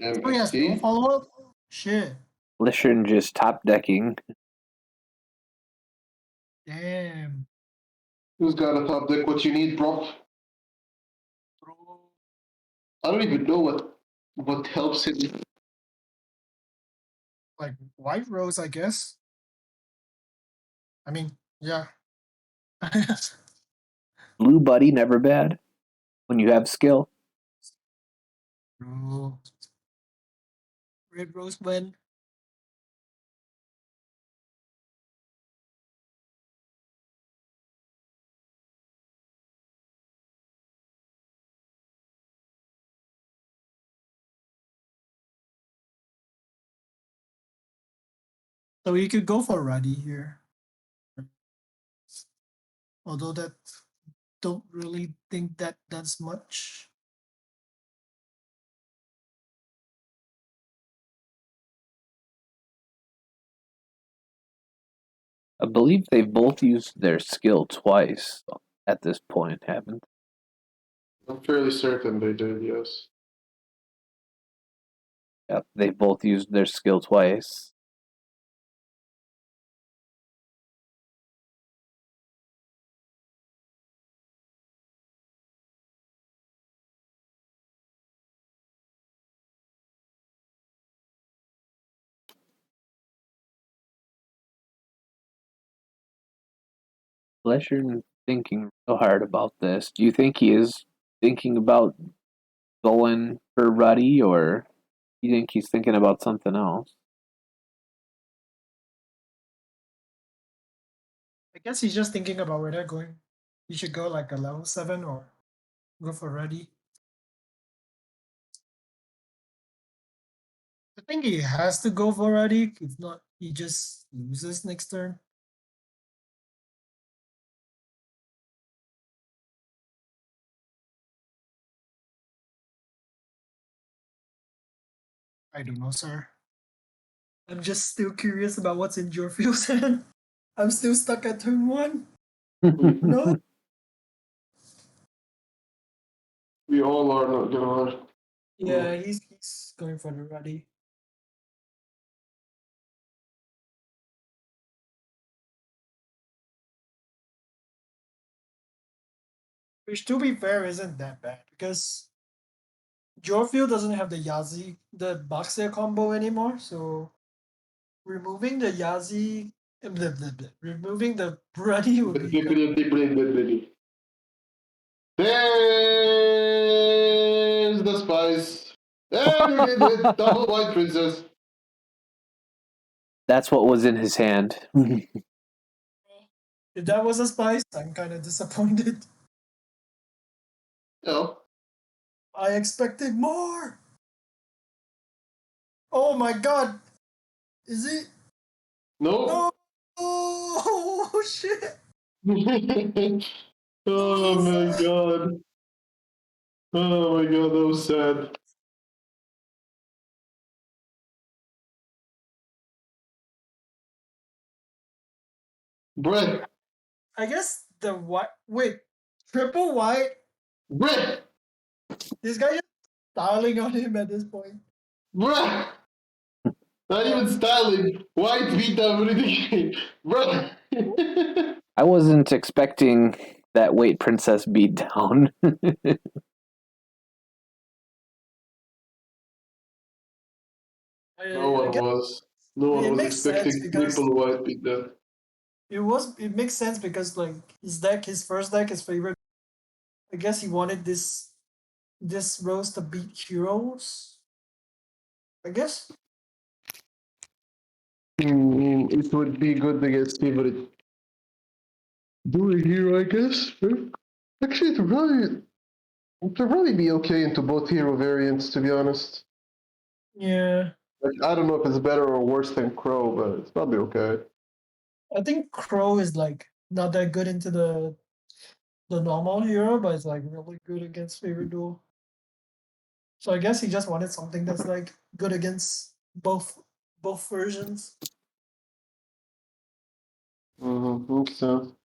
Oh yes, no MST. follow up. Shit. Lishern just top decking. Damn. Who's got a top deck? What you need, bro? Bro. I don't even know what helps him. Like white rose, I guess. I mean, yeah. Blue buddy, never bad. When you have skill. Bro. Red rose win. So you could go for Ruddy here. Although that don't really think that does much. I believe they've both used their skill twice at this point, haven't I'm fairly certain they did, yes. they? Yep, they've both used their skill twice. Lishern thinking real hard about this. Do you think he is thinking about going for Ruddy, or do you think he's thinking about something else? I guess he's just thinking about whether going. He should go like a level 7 or go for Ruddy. I think he has to go for Ruddy. If not, he just loses next turn. I don't know, sir. I'm just still curious about what's in Jorfield's hand. I'm still stuck at turn 1. No. We all are not gonna lie. Yeah, he's going for the Ruddy. Which, to be fair, isn't that bad because Jorfield doesn't have the Yazi, the Boxer combo anymore. So removing the Yazi, removing the Ruddy would be good. There's the spice. And we did it. Double white princess. That's what was in his hand. If that was a spice, I'm kind of disappointed. No. I expected more. Oh my god! Is it? No. No! Oh shit! Oh my god. Oh my god, that was sad. Brett. I guess the white. Wait, triple white. Brett. This guy is styling on him at this point. Brett. Not even styling. White beat down everything. Brett. I wasn't expecting that weight princess beat down. No I one guess was. No one it was makes sense expecting because triple white beat down. it makes sense because like his first deck, his favorite. I guess he wanted this rose to beat heroes. I guess. It would be good to get favorite doing hero, I guess. Actually, it would probably be okay into both hero variants, to be honest. Yeah, Like, I don't know if it's better or worse than Crow, but it's probably okay. I think Crow is like not that good into the normal hero, but it's like really good against favorite duel. So I guess he just wanted something that's like good against both versions. think so.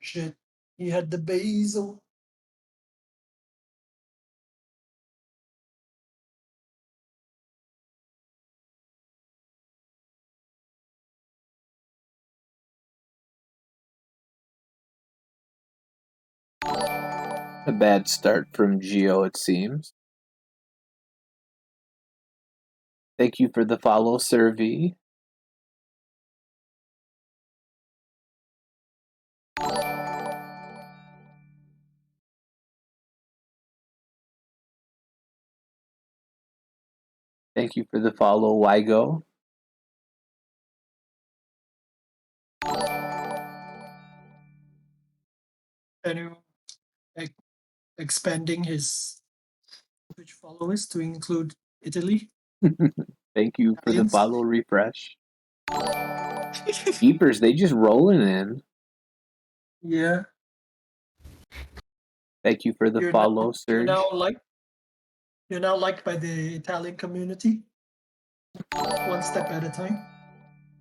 Shit. He had the basil. A bad start from Geo, it seems. Thank you for the follow, Sir V. Thank you for the follow, Wygo. And expanding his Twitch followers to include Italy. Thank you for the Italians. follow, refresh. Keepers, they just rolling in. Yeah. Thank you for the You're follow, now, Surge. you're now liked by the Italian community. One step at a time.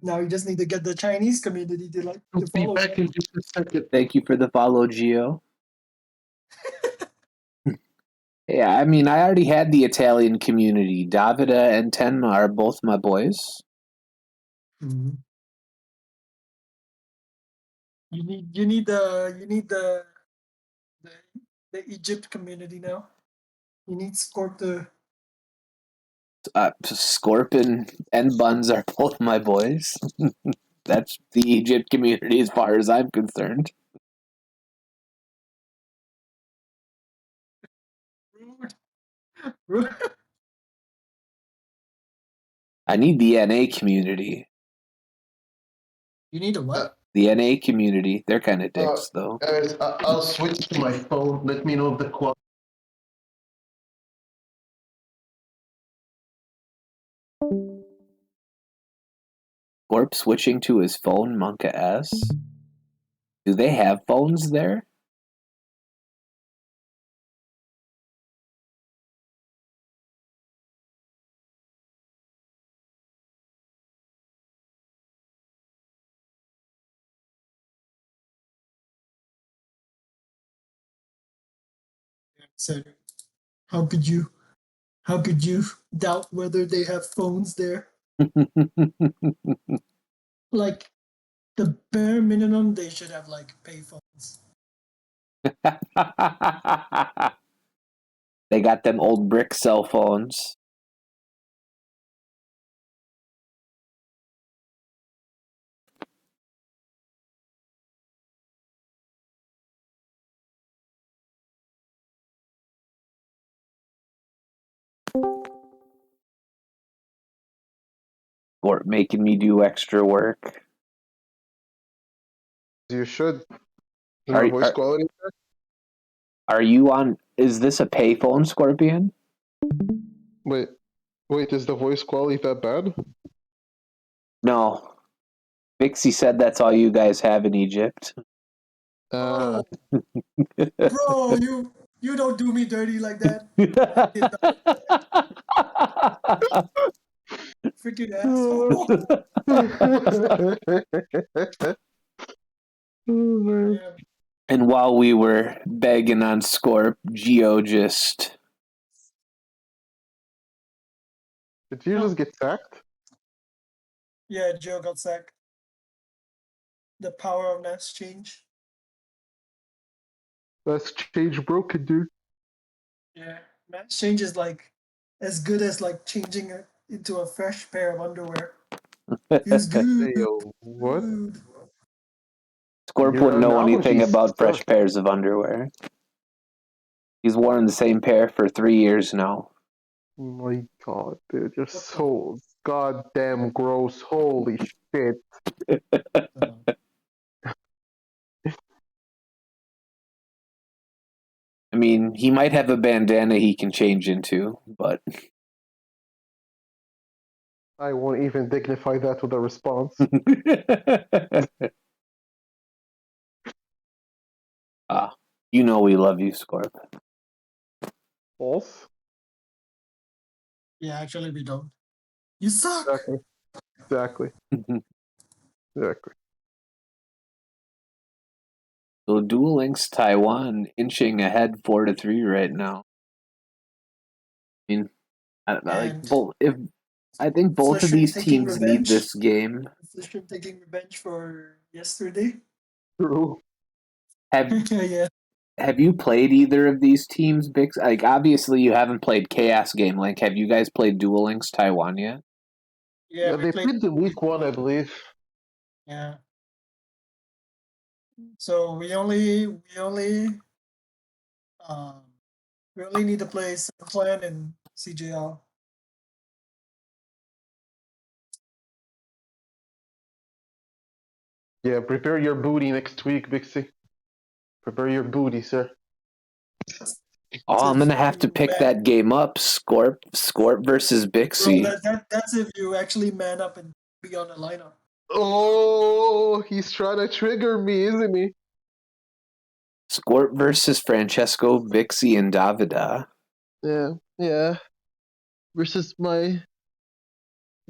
Now you just need to get the Chinese community to like I'll to be follow. back in just a second. Thank you for the follow, Geo. Yeah, I mean, I already had the Italian community. Davida and Tenma are both my boys. Mm-hmm. You need the the Egypt community now. You need Scorp to Skorpian and Buns are both my boys. That's the Egypt community as far as I'm concerned. rude. I need the NA community. You need a what? The NA community. They're kind of dicks, though. Guys, I'll switch to my phone. Let me know if the quality. Skorp switching to his phone, Monka S. Do they have phones there? So how could you doubt whether they have phones there? Like the bare minimum they should have like pay phones. They got them old brick cell phones. Or making me do extra work. You should. Is Are, my voice are, quality? are you on? Is this a payphone, Skorpian? Wait, is the voice quality that bad? No. Vixie said that's all you guys have in Egypt. Oh, bro, you don't do me dirty like that. Freaking asshole. Yeah. And while we were begging on Scorp, Geo just... Did you just get sacked? Yeah, Joe got sacked. The power of mass change. That's change broken, dude. Yeah, mass change is like as good as like changing it into a fresh pair of underwear. Feels good. Hey, yo, what? Scorp Your wouldn't know anything analogies about fresh suck. pairs of underwear. He's worn the same pair for 3 years now. Oh my god, dude, you're What the- so goddamn gross. Holy shit. mean, he might have a bandana he can change into, but I won't even dignify that with a response. you know we love you, Scorp. False. Yeah, actually, we don't. You suck. Exactly. Exactly. So Duel Links Taiwan inching ahead 4-3 right now. I mean, I like And both. If I think both of Flushing these taking teams need revenge. this game. Flushing taking revenge for yesterday. True. Yeah. Have you played either of these teams, Bix? Like, obviously you haven't played Chaos Game Link. Have you guys played Duel Links Taiwan yet? Yeah, They played the week one, I believe. Yeah. So we only need to play Clan and CJL. Yeah, prepare your booty next week, Bixie. Prepare your booty, sir. Oh, I'm gonna have to pick that game up. Scorp versus Bixie. Bro, that's if you actually man up and be on the lineup. Oh, he's trying to trigger me, isn't he? Scorp versus Francesco, Bixie, and Davida. Yeah. Versus my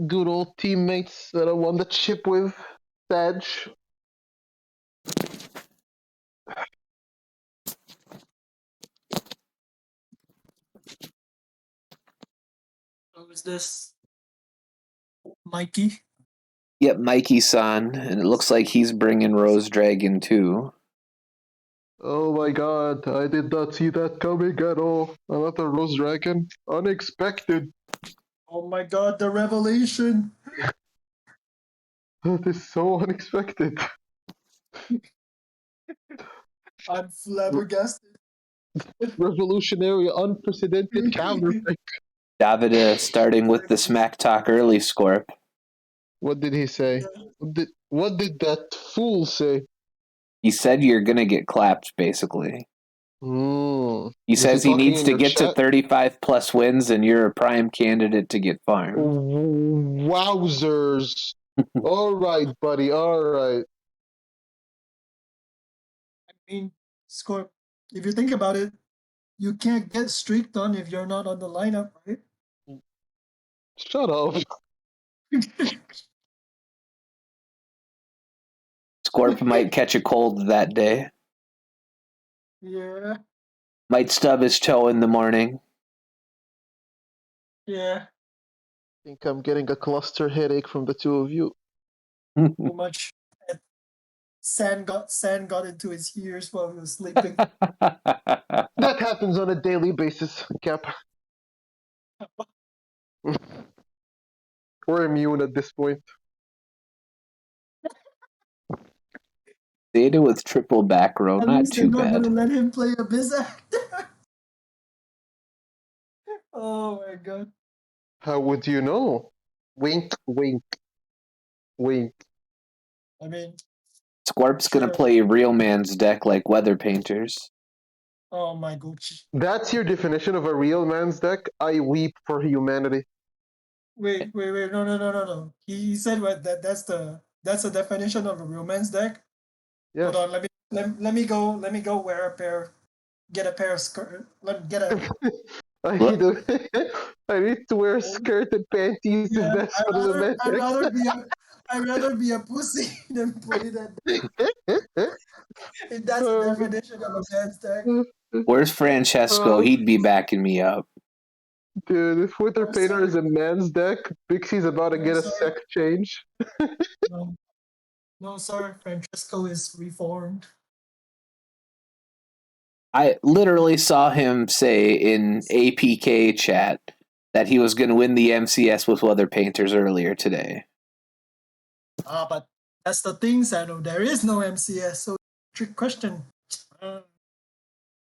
good old teammates that I won the chip with, Saj. Who is this? Mikey? Yep, Mikey-san, and it looks like he's bringing Rose Dragon too. Oh my god, I did not see that coming at all. Another Rose Dragon. Unexpected. Oh my god, the revelation! That is so unexpected. I'm flabbergasted. Revolutionary, unprecedented counter pick. Davida starting with the smack talk early, Scorp. What did he say? What did that fool say? He said you're gonna get clapped, basically. He says he needs to get to 35 plus wins, and you're a prime candidate to get farmed. Wowzers. All right, buddy, all right. I mean, Scorp, if you think about it, you can't get streaked on if you're not on the lineup, right? Shut up. Scorp might catch a cold that day. Yeah. Might stub his toe in the morning. Yeah. I think I'm getting a cluster headache from the two of you. Too much sand got into his ears while he was sleeping. That happens on a daily basis, Cap. We're immune at this point. Zeta with triple back row, At not least they're too not bad. gonna let him play a Bizak. Oh my god. How would you know? Wink, wink, wink. I mean, Scorp's gonna sure. play real man's deck like weather painters. Oh my Gucci. That's your definition of a real man's deck? I weep for humanity. Wait, no. He said what that's the definition of a romance deck. Yes. Hold on, let me go wear a pair, get a pair of skirt. Let me get a. I need to wear a skirt and panties if that's what it meant. I'd rather be a pussy than play that deck. If that's the definition of a man's deck. Where's Francesco? He'd be backing me up. Dude, if Winter Oh, Painter sorry. is a man's deck, Pixie's about to Oh, get a sorry. sex change. No, sir. Francesco is reformed. I literally saw him say in APK chat that he was going to win the MCS with weather painters earlier today. But that's the thing, Sano. There is no MCS, so trick question.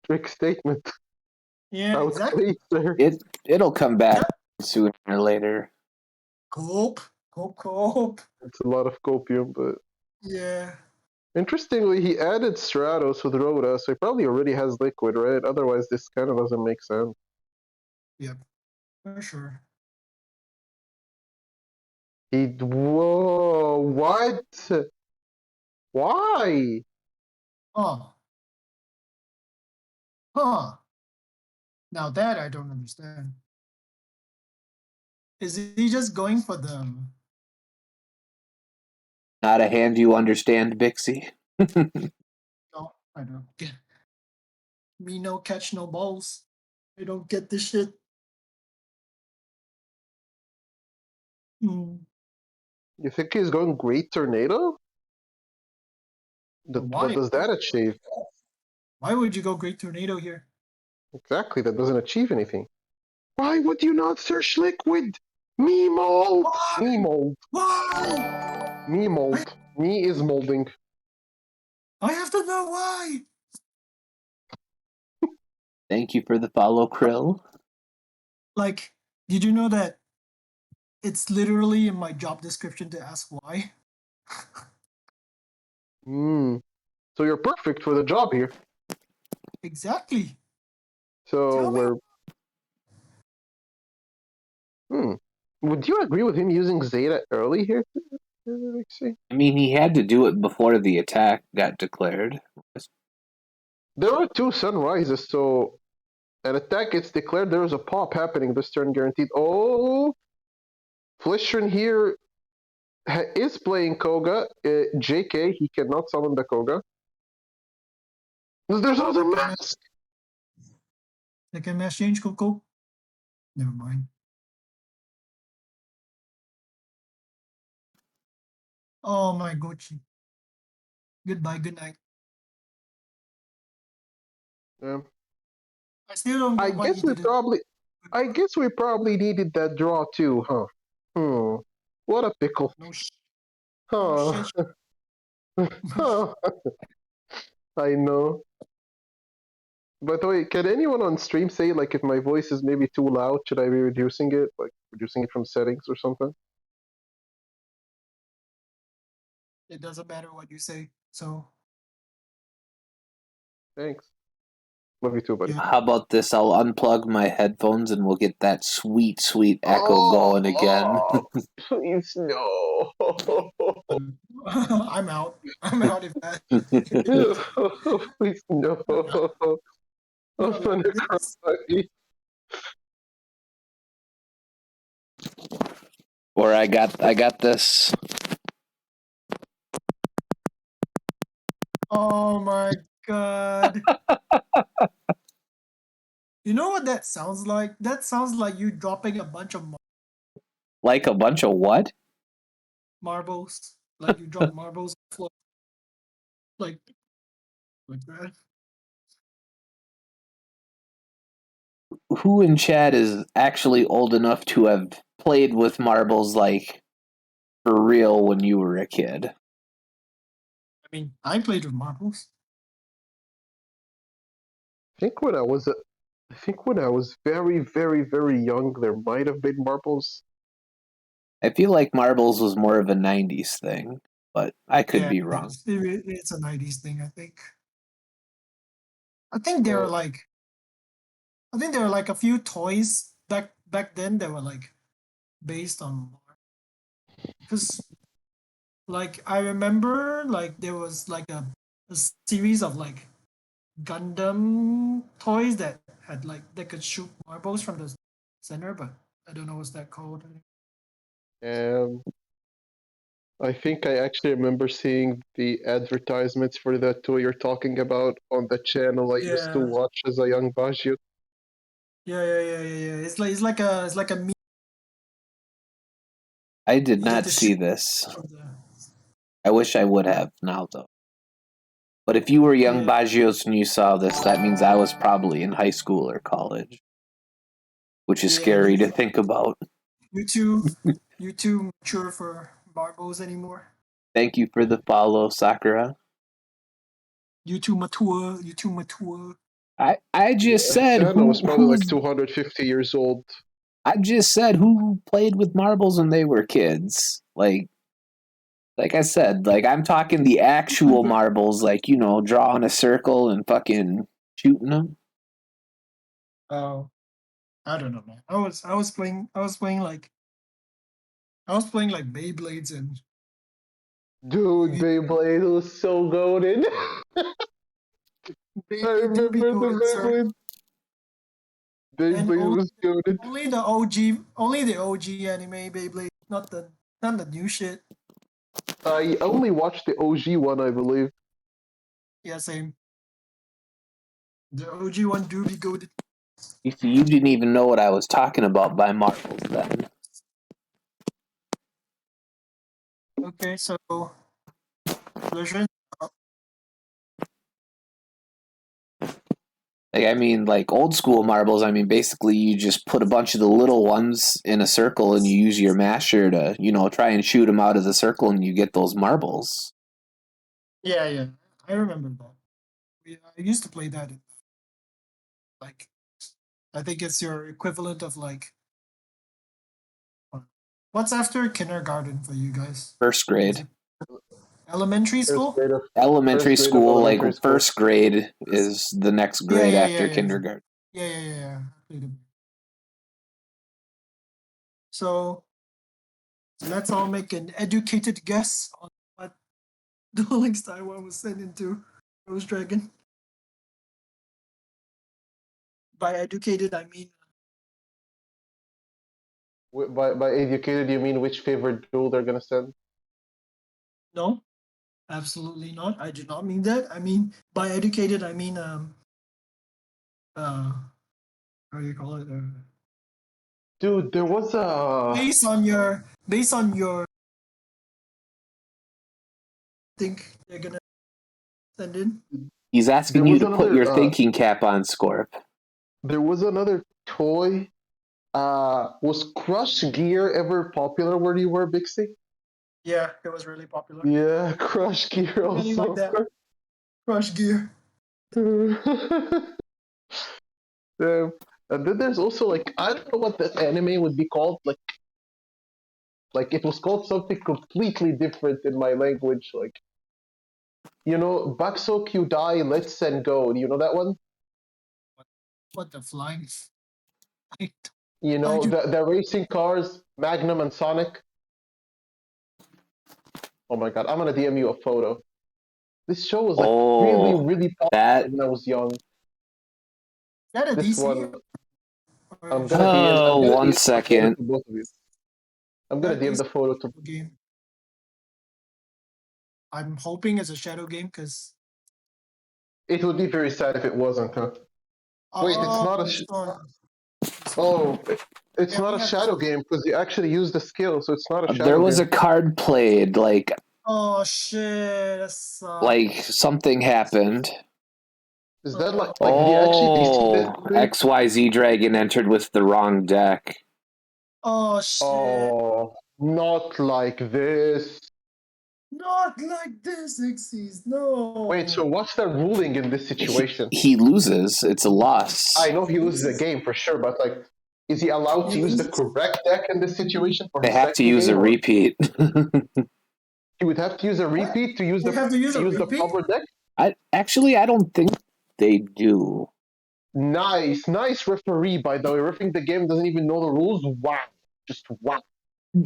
Trick statement. Yeah, exactly. Sir. It'll come back sooner or later. Cope. It's a lot of copium, but Yeah. Interestingly, he added Stratos with Rhoda, so he probably already has Liquid, right? Otherwise, this kind of doesn't make sense. Yep, for sure. Whoa, what? Why? Oh, huh. Now that I don't understand. Is he just going for the? Not a hand you understand, Bixie. No, I don't get. Me no catch no balls. I don't get this shit. Hmm. You think he's going Great Tornado? What Why? does that achieve? Why would you go Great Tornado here? Exactly, that doesn't achieve anything. Why would you not search Liquid? Me mold! Why? Me mold. Why? Me mold. Me is molding. I have to know why. Thank you for the follow, Krill. Like, did you know that it's literally in my job description to ask why? So you're perfect for the job here. Exactly. So Tell me. Would you agree with him using Zeta early here? Let's see. I mean, he had to do it before the attack got declared. There are two sunrises, so an attack gets declared. There is a pop happening this turn, guaranteed. Oh, Flishrin here is playing Koga. JK, he cannot summon the Koga. There's other mask. Second mass change, Coco. Never mind. Oh my Gucci. Goodbye, good night. I still don't I get why he guess we did it. probably, I guess we probably needed that draw too, huh? What a pickle. No shit. Huh. No shit. Huh. I know. By the way, can anyone on stream say like if my voice is maybe too loud, should I be reducing it? Like reducing it from settings or something? It doesn't matter what you say. So Thanks. Love you too, buddy. yeah. How about this? I'll unplug my headphones and we'll get that sweet, sweet echo Oh, going again. please no. I'm out. I'm out if that. Please no. I'm gonna cry. Or I got this. Oh my god. You know what that sounds like? That sounds like you dropping a bunch of Like a bunch of what? marbles. Like you drop marbles on the floor. Like that. Who in chat is actually old enough to have played with marbles like for real when you were a kid? I mean, I played with marbles. I think when I was very, very, very young, there might have been marbles. I feel like marbles was more of a 90s thing, but I could be wrong. It's a 90s thing, I think. I think there are like a few toys back then that were like based on, because like I remember like there was like a series of like Gundam toys that had like they could shoot marbles from the center, but I don't know what's that called. Um, I think I actually remember seeing the advertisements for that toy you're talking about on the channel I used to Yeah, watch as a young Bajio. yeah. It's like a me. I did You get not to see shoot this. from the I wish I would have now, though. But if you were young yeah. Bagios and you saw this, that means I was probably in high school or college, which is Yeah, scary to think about. you too mature for marbles anymore. Thank you for the follow, Sakura. You too mature. You too mature. I just said Thanos was probably like who's 250 years old. I just said who played with marbles when they were kids. Like Like I said, like I'm talking the actual marbles, like drawing a circle and fucking shooting them. Oh, I don't know, man. I was playing like Beyblades and Dude, Beyblade was so goated. I Beyblade do be remember the good, sir. Beyblade. And Beyblade was goated. only the OG anime Beyblade, not the new shit. I only watched the OG one, I believe. Yeah, same. The OG one do be good. You didn't even know what I was talking about by marbles then. Okay, so Legend. Like I mean, like old school marbles. I mean, basically you just put a bunch of the little ones in a circle and you use your masher to try and shoot them out of the circle and you get those marbles. Yeah, I remember that. I used to play that. Like, I think it's your equivalent of like, what's after kindergarten for you guys? First grade. Elementary school? Elementary First grade of school, like elementary school. first grade is the next grade after kindergarten. Yeah. So let's all make an educated guess on what Duel Links Taiwan was sent into Rose Dragon. By educated, I mean By educated, you mean which favorite duel they're gonna send? no, absolutely not. I do not mean that. I mean by educated, I mean how do you call it? Dude, there was a. Based on your think they're gonna send in. He's asking There you was to put another, your thinking cap on, Scorp. There was another toy. Was Crush Gear ever popular where you were, Bixie? Yeah, it was really popular. Yeah, Crush Gear Really like also. that. Crush Gear. Damn. And then there's also like I don't know what that anime would be called. Like it was called something completely different in my language. Like Bakso Kyudai Let's and Go. Do you know that one? What the flying? The racing cars, Magnum and Sonic. Oh my god, I'm gonna DM you a photo. This show was like really, really popular when I was young. Is that a This DC? one. I'm Or gonna DM. I'm gonna One DM the photo second. to both of you. I'm gonna That DM is the photo to. game. I'm hoping it's a shadow game because It would be very sad if it wasn't, huh? Wait, it's not a. It's not a shadow game because you actually use the skill, so it's not a shadow There was game. a card played, like oh shit, that's something happened. Is that like do you actually see this? XYZ Dragon entered with the wrong deck. Oh shit. Oh, not like this. Not like this, Xyz. No. Wait, so what's the ruling in this situation? He loses. It's a loss. I know he loses a game for sure, but like, is he allowed to use the correct deck in this situation? For they have to use a repeat. He would have to use a repeat to use the proper deck. I don't think they do. Nice referee, by the way. Riffing the game doesn't even know the rules. Wow, just wow.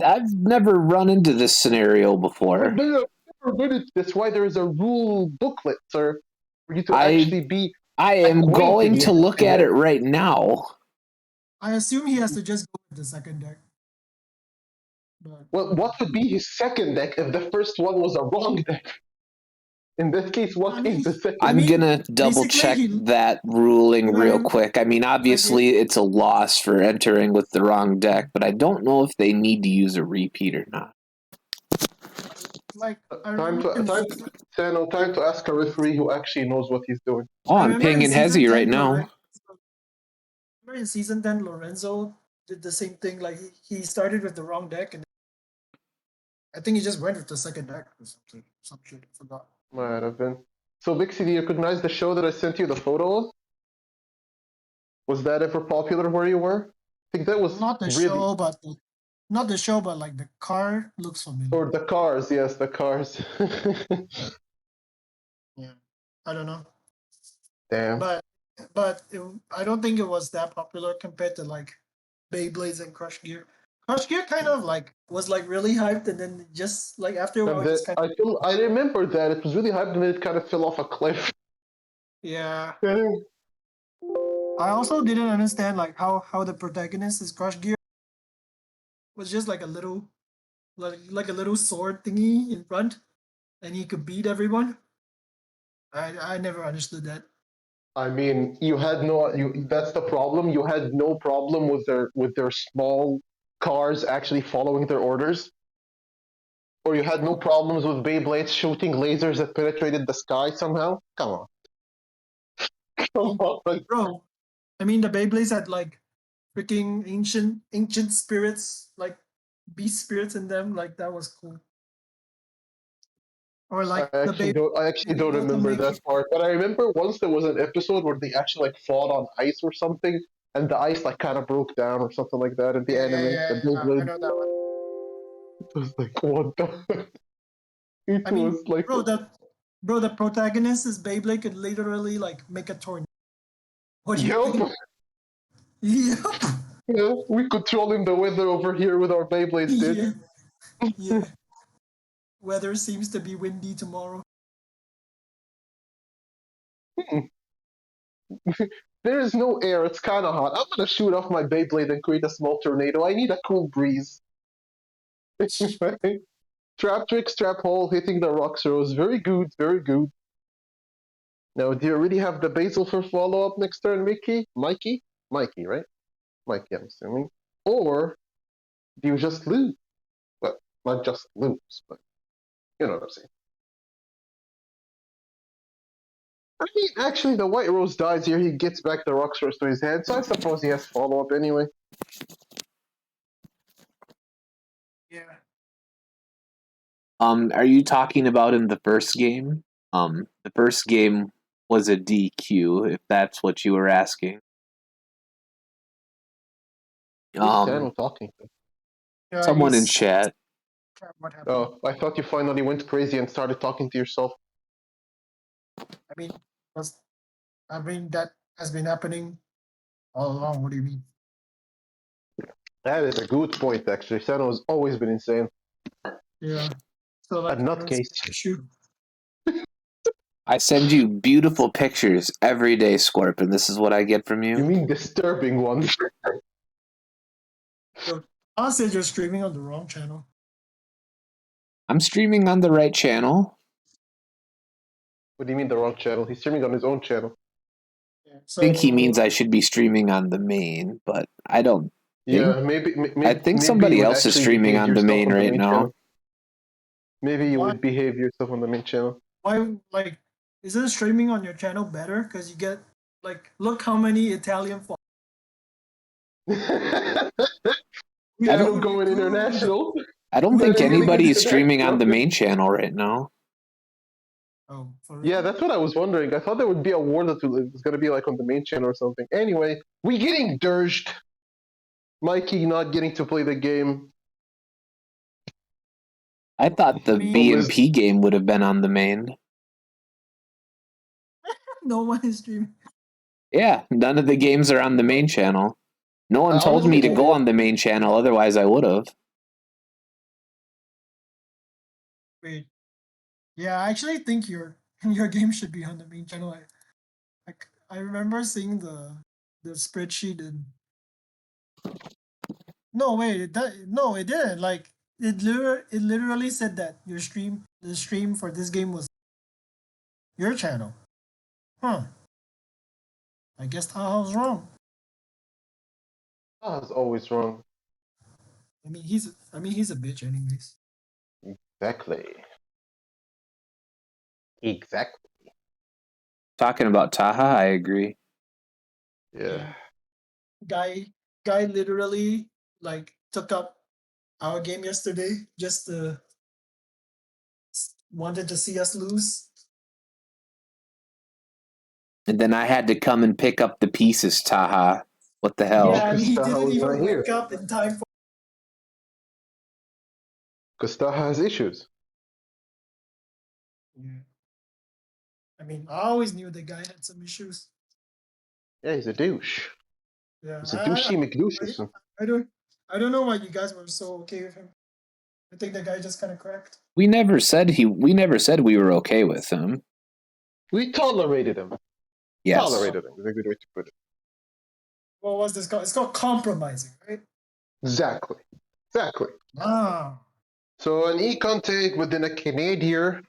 I've never run into this scenario before. That's why there is a rule booklet, sir, for you to actually be. I am going to look at it right now. I assume he has to just go with the second deck. But well, what would be his second deck if the first one was a wrong deck? In this case, what is the second? I'm gonna double check that ruling real quick. I mean, obviously, it's a loss for entering with the wrong deck, but I don't know if they need to use a repeat or not. Time to ask a referee who actually knows what he's doing. Oh, I'm pinging Hezzy right now. Remember in season 10, Lorenzo did the same thing. Like he started with the wrong deck, and I think he just went with the second deck or something. Some shit, I forgot. Might have been. So, Vixie, do you recognize the show that I sent you the photo of? Was that ever popular where you were? I think that was not the show, but not the show, but like the car looks familiar. Or the cars, yes, the cars. Yeah, I don't know, Damn. but I don't think it was that popular compared to like Beyblades and Crush Gear. Crush Gear kind of like was like really hyped, and then just like after a while, And it then just kind of I remember that it was really hyped and then it kind of fell off a cliff. yeah. I also didn't understand like how the protagonist is Crush Gear was just like a little like a little sword thingy in front, and he could beat everyone. I never understood that. I mean, you had no. That's the problem. You had no problem with their small cars actually following their orders, or you had no problems with Beyblades shooting lasers that penetrated the sky somehow. Come on, come on. Like, Bro, I mean the Beyblades had like freaking ancient spirits, like beast spirits in them. Like that was cool. Or like the Beyblade I actually don't able to remember make that part, but I remember once there was an episode where they actually like fought on ice or something, and the ice like kind of broke down or something like that in the anime. The I Beyblade. know that one. It was like what the. It I mean, was like. bro, the protagonist is Beyblade could literally like make a tornado. What do you Yup. think? Yep. Yeah, we controlling the weather over here with our Beyblades, dude. Yeah. Yeah. Weather seems to be windy tomorrow. There is no air. It's kind of hot. I'm gonna shoot off my Beyblade and create a small tornado. I need a cool breeze. Trap trick, strap hole, hitting the rock throws. Very good, very good. Now, do you already have the basil for follow up next turn, Mickey? Mikey, right? Mikey, I'm assuming. Or do you just lose? Well, not just lose, but you know what I'm saying. I mean, actually, the White Rose dies here. He gets back the rock source to his hand, so I suppose he has follow up anyway. Yeah. Are you talking about in the first game? The first game was a DQ, if that's what you were asking. Who's Sano talking to? Someone in chat. What happened? Oh, I thought you finally went crazy and started talking to yourself. I mean, that has been happening all along. What do you mean? That is a good point, actually. Sano has always been insane. Yeah. So A like nutcase. issue. I send you beautiful pictures every day, Skorpian. This is what I get from You you. mean disturbing ones? Yo, I said you're streaming on the wrong channel. I'm streaming on the right channel. What do you mean the wrong channel? He's streaming on his own channel. Yeah. I think he means I should be streaming on the main, but I don't Yeah, think. maybe. I think maybe somebody you would else is actually streaming behave on the yourself main on the right main now. channel. Maybe you Why? would behave yourself on the main channel. Why like isn't streaming on your channel better? Because you get like look how many Italian I Still don't. going international. I don't think Really anybody is streaming on the international. main channel right now. Oh, for real? Yeah, that's what I was wondering. I thought there would be a war that was going to be like on the main channel or something. Anyway, we getting dirged. Mikey not getting to play the game. I thought the Me- BMP game would have been on the main. No one is streaming. Yeah, none of the games are on the main channel. No one told me to go on the main channel, otherwise I would have. Wait. Yeah, I actually think your game should be on the main channel. I remember seeing the spreadsheet and no wait no it didn't like it literally said that the stream for this game was your channel. Huh. I guess I was wrong. I was always wrong. I mean he's a bitch anyways. Exactly. Exactly. Talking about Taha, I agree. Yeah. Guy literally like took up our game yesterday just to wanted to see us lose. And then I had to come and pick up the pieces, Taha. What the hell? Yeah, and he Taha didn't was even not here. wake up in time for Because Taha has issues. Yeah. I mean, I always knew the guy had some issues. Yeah, he's a douche. Yeah, He's a douchey McDouches. I don't know why you guys were so okay with him. I think the guy just kind of cracked. We never said we were okay with him. We tolerated him. Yes. Tolerated him is a good way to put it. What was this called? It's called compromising, right? Exactly. Ah. So an econ take within a Canadian.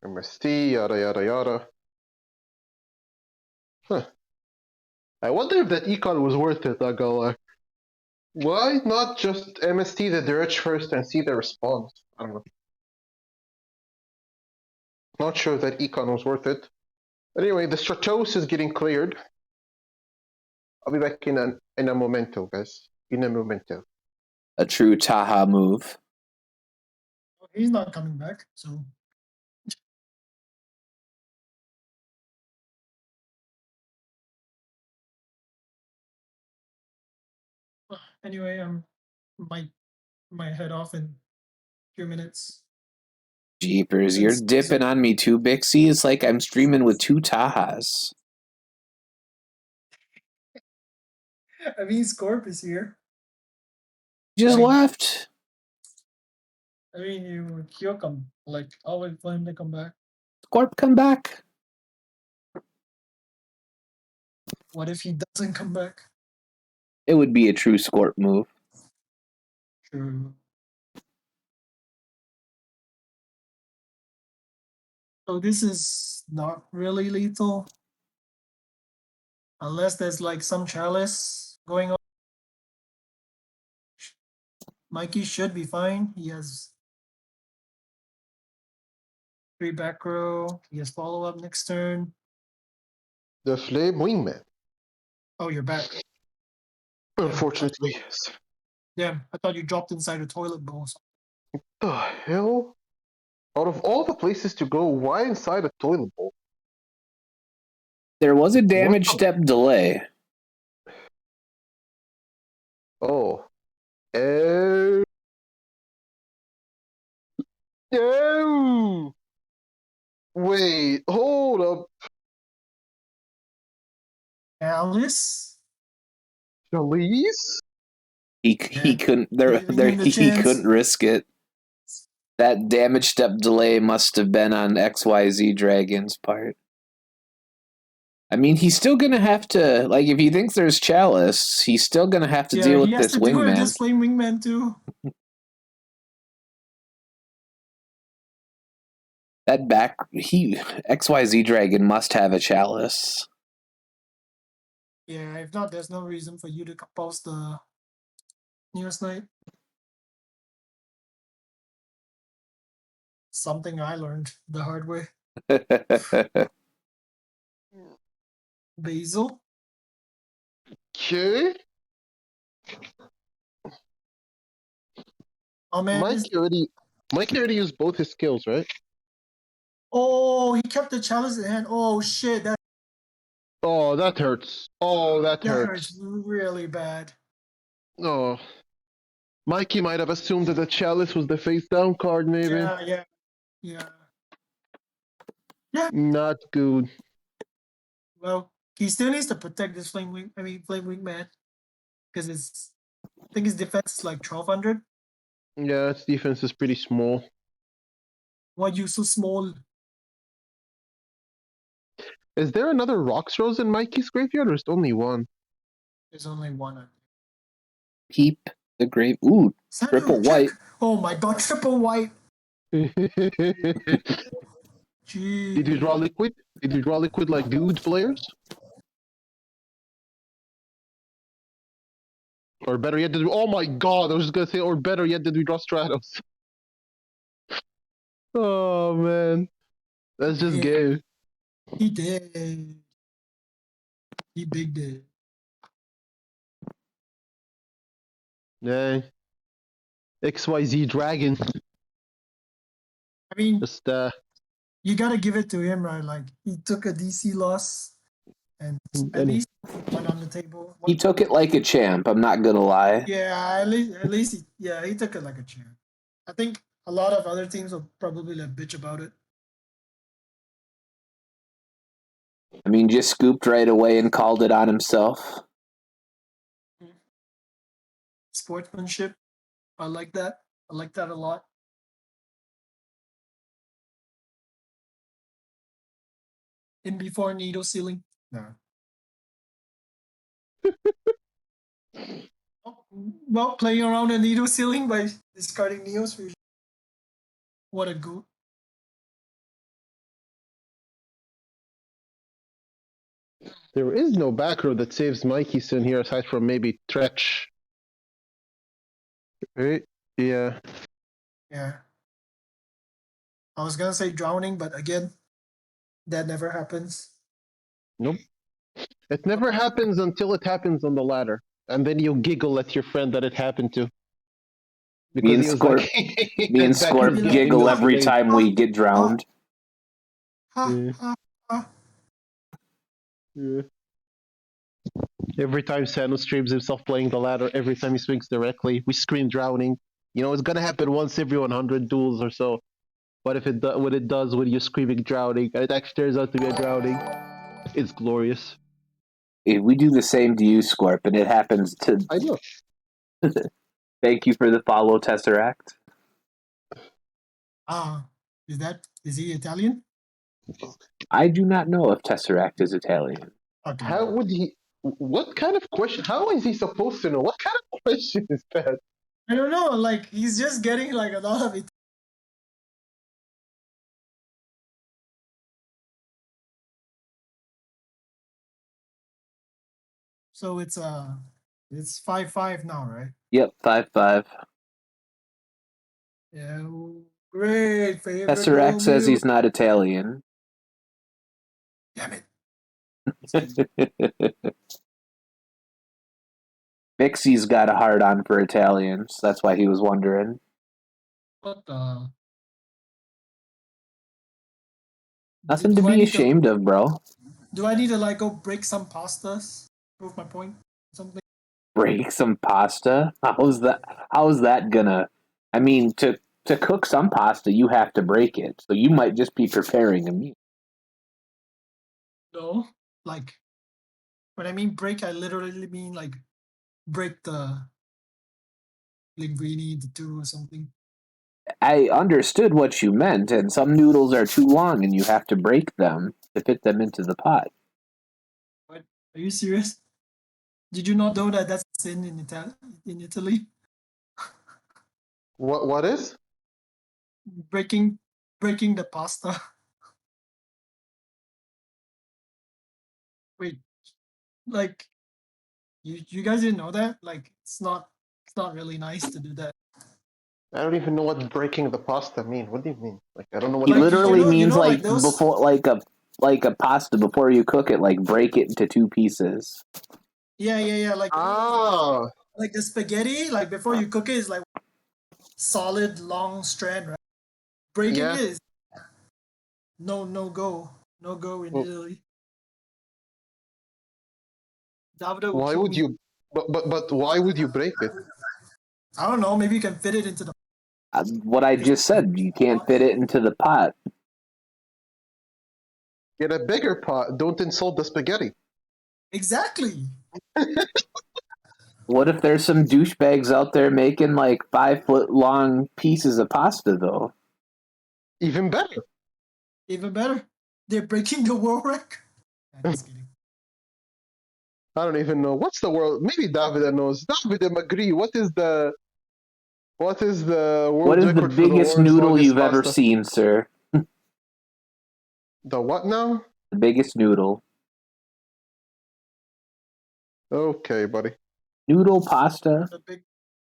MST, yada yada yada. Huh. I wonder if that econ was worth it, not gonna lie. Why not just MST the dirge first and see the response? I don't know. Not sure if that econ was worth it. Anyway, the Stratos is getting cleared. I'll be back in a momento, guys. In a momento. A true Taha move. He's not coming back, so. Anyway, might head off in a few minutes. Jeepers, you're dipping on me too, Bixie. It's like I'm streaming with two Tahas. I mean, Scorp is here. Just left. I mean, he'll come. Like, I'll wait for him to come back. Scorp, come back. What if he doesn't come back? It would be a true Scorp move. True. So this is not really lethal. Unless there's like some chalice going on. Mikey should be fine. He has 3 back row. He has follow-up next turn. The Flame Wingman. Oh, you're back. Unfortunately, yes. Damn, I thought you dropped inside a toilet bowl. The hell? Out of all the places to go, why inside a toilet bowl? There was a damage step delay. Oh. No! Wait, hold up. Alice? Chalice? He couldn't he couldn't risk it. That damage step delay must have been on XYZ Dragon's part. I mean, he's still gonna have to, like, if he thinks there's chalice, he's still gonna have to deal with this wingman. This flame wingman too. That XYZ Dragon must have a chalice. Yeah, if not, there's no reason for you to compose the nearest night. Something I learned the hard way. Basil. Okay. Oh man, Mikey already used both his skills, right? Oh, he kept the chalice in hand. Oh shit, that hurts. Oh, that hurts. Really bad. Oh. Mikey might have assumed that the chalice was the face down card, maybe. Yeah. Not good. Well, he still needs to protect this flame wingman. Because I think his defense is like 1200. Yeah, its defense is pretty small. Why you so small? Is there another Rocks Rose in Mikey's graveyard, or is there only one? There's only one. Keep the grave. Ooh, triple white. Oh my god, triple white. Gee. Did you draw liquid? Did you draw liquid like dude players? Or better yet, oh my god, I was just gonna say, or better yet, did we draw Stratos? Oh man. That's just gay. He did. He big did. Yeah. XYZ Dragon. I mean, just you gotta give it to him, right? Like, he took a DC loss and at And least one on the table. He took it like a champ. I'm not gonna lie. Yeah, at least he took it like a champ. I think a lot of other teams will probably like bitch about it. I mean, just scooped right away and called it on himself. Sportsmanship, I like that. I like that a lot. In before needle sealing. No. Well, playing around the needle sealing by discarding neos. What a goat. there is no back row that saves Mikey Sin here aside from maybe Tretch. Right? Yeah. Yeah. I was gonna say drowning, but again, that never happens. Nope. It never happens until it happens on the ladder. And then you giggle at your friend that it happened to. Me Because and he was Scorp, like, me and back row Scorp like, getting giggle no every slave. time we get drowned. Ha, Yeah. ha, ha. Yeah. Every time Sanu streams himself playing the ladder, every time he swings directly, we scream drowning. You know, it's gonna happen once every 100 duels or so. But if when it does, when you're screaming drowning, and it actually turns out to be a drowning, it's glorious. We do the same to you, Scorp, and it happens to. I know. Thank you for the follow, Tesseract. Is he Italian? I do not know if Tesseract is Italian. Okay. How would he? What kind of question? How is he supposed to know? What kind of question is that? I don't know. Like he's just getting like a lot of it. So it's 5-5 now, right? Yep, 5-5. Yeah. Great favorite Tesseract says Romeo. he's not Italian. Damn it. Mixie's got a hard on for Italians. That's why he was wondering. What the? Nothing to Do I be need to ashamed of, bro. like go break some pastas? Prove my point. Something. Break some pasta. How's that gonna? I mean, to cook some pasta, you have to break it. So you might just be preparing a meal. No. Like when I mean break, I literally mean like break the linguine into two or something. I understood what you meant, and some noodles are too long, and you have to break them to fit them into the pot. What? Are you serious? Did you not know that that's a sin in Italy? What is? Breaking breaking the pasta. Wait, like you guys didn't know that? Like it's not really nice to do that. I don't even know what breaking the pasta mean. What do you mean? Like I don't know what He that Like means. literally you means know like like those. before, like a pasta before you cook it, like break it into two pieces. Yeah. Like Ah, like the spaghetti, like before you cook it is like solid long strand, right? Breaking it yeah. is no go in Well, Italy. Davida will why kill would me. you? But why would you break it? I don't know. Maybe you can fit it into the. What I just said, you can't fit it into the pot. Get a bigger pot. Don't insult the spaghetti. Exactly. What if there's some douchebags out there making like 5 foot long pieces of pasta though? Even better. Even better. They're breaking the world record. I'm just kidding. I don't even know what's the world. Maybe Davida knows. Davida McGree. What is the What world is the record for the biggest world's noodle longest you've ever pasta? seen, sir? The what now? The biggest noodle. Okay, buddy. Noodle pasta.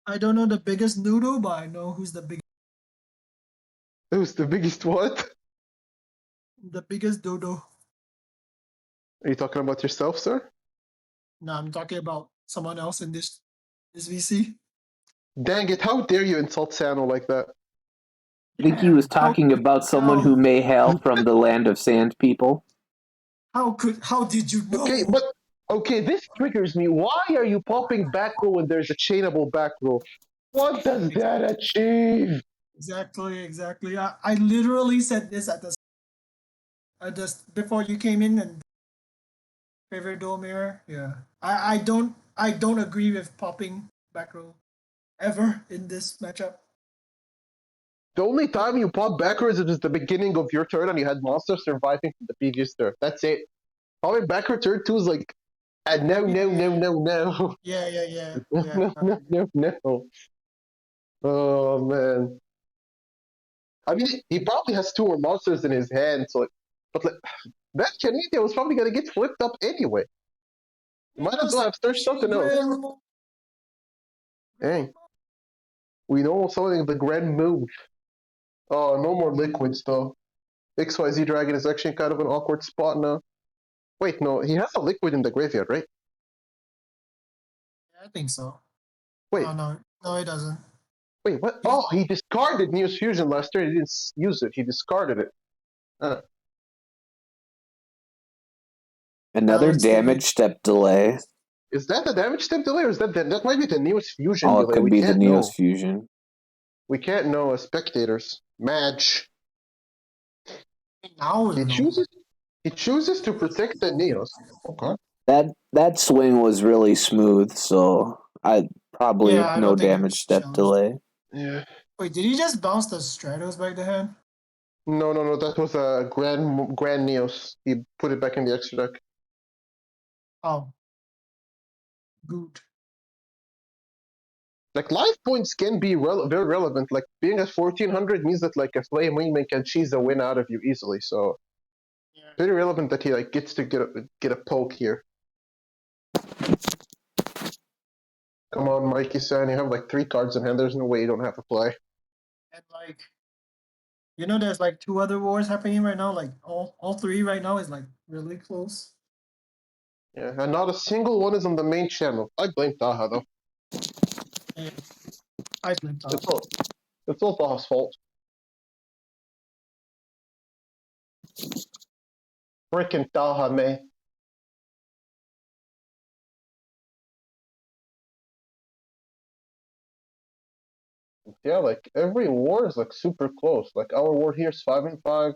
I don't know the biggest noodle, but I know who's Who's the biggest what? the biggest dodo. Are you talking about yourself, sir? No, I'm talking about someone else in this VC. Dang it! How dare you insult Sano like that? I think he was How talking about someone who may hail from the land of sand people. How did you know? Okay, but okay, this triggers me. Why are you popping back row when there's a chainable back row? What does that achieve? Exactly. I literally said this before you came in and favorite dual mirror. Yeah. I don't agree with popping back row ever in this matchup. The only time you pop backwards is the beginning of your turn and you had monsters surviving from the previous turn. That's it. Popping backward turn 2 is like, no. Yeah. No. Oh, man. I mean, he probably has 2 more monsters in his hand, so but like, that Canadian was probably gonna get flipped up anyway. Might as well have searched something else. Dang. We know something of the grand move. Oh, no more liquids though. XYZ Dragon is actually kind of an awkward spot now. Wait, no, he has a liquid in the graveyard, right? I think so. Wait, Oh no, it doesn't. wait, what? Oh, he discarded Neos Fusion last turn. He didn't use it. He discarded it. Another Alex, damage step delay. Is that the damage step delay, or is that that might be the Neos Fusion Oh, it delay? could We be the can't Neos know. Fusion. We can't know as spectators. Madge. now we'll He know. chooses. He chooses to protect the Neos. Okay. That swing was really smooth, so I probably Yeah, I no don't think damage it's step challenged. delay. Yeah. Wait, did he just bounce the Stratos back to him? No. That was a grand Neos. He put it back in the extra deck. Oh, good. Like life points can be very relevant. Like being at 1400 means that like a flame wingman can cheese a win out of you easily. So Yeah. pretty relevant that he like gets to get a poke here. Come on, Mikey-san, you have like 3 cards in hand. There's no way you don't have to play. And like, there's like 2 other wars happening right now. Like all 3 right now is like really close. Yeah, and not a single one is on the main channel. I blame Taha though. Yeah, I blame It's Taha. all Taha's fault. Frickin' Taha, man. Yeah, like every war is like super close. Like our war here is 5 and 5,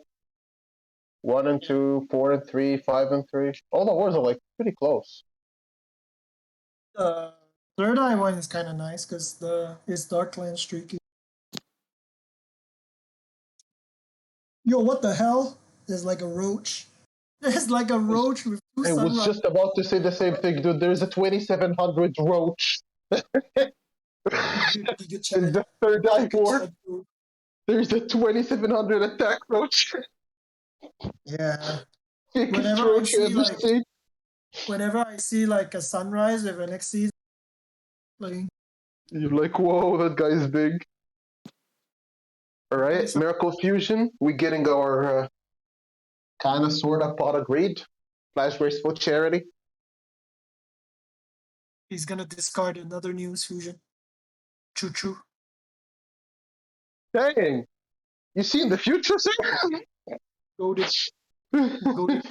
1 and 2, 4 and 3, 5 and 3. All the wars are like pretty close. The third eye one is kind of nice because his Dark Clan streaky. Yo, what the hell? There's like a roach. There's like a roach with 2 I was sunrise. just about to say the same thing, dude. There's a 2700 roach. Giga In Chad. the third eye Giga war, Chad, bro. there's a 2700 attack roach. Yeah. Biggest Whenever I roach you see ever like seen. whenever I see like a sunrise with an XC playing. You're like, whoa, that guy's big. Alright, Miracle Fusion. We getting our kind of sort of pot of greed. Flash Graceful Charity. He's gonna discard another News Fusion. Choo choo. Dang. You see in the future, sir? Goaded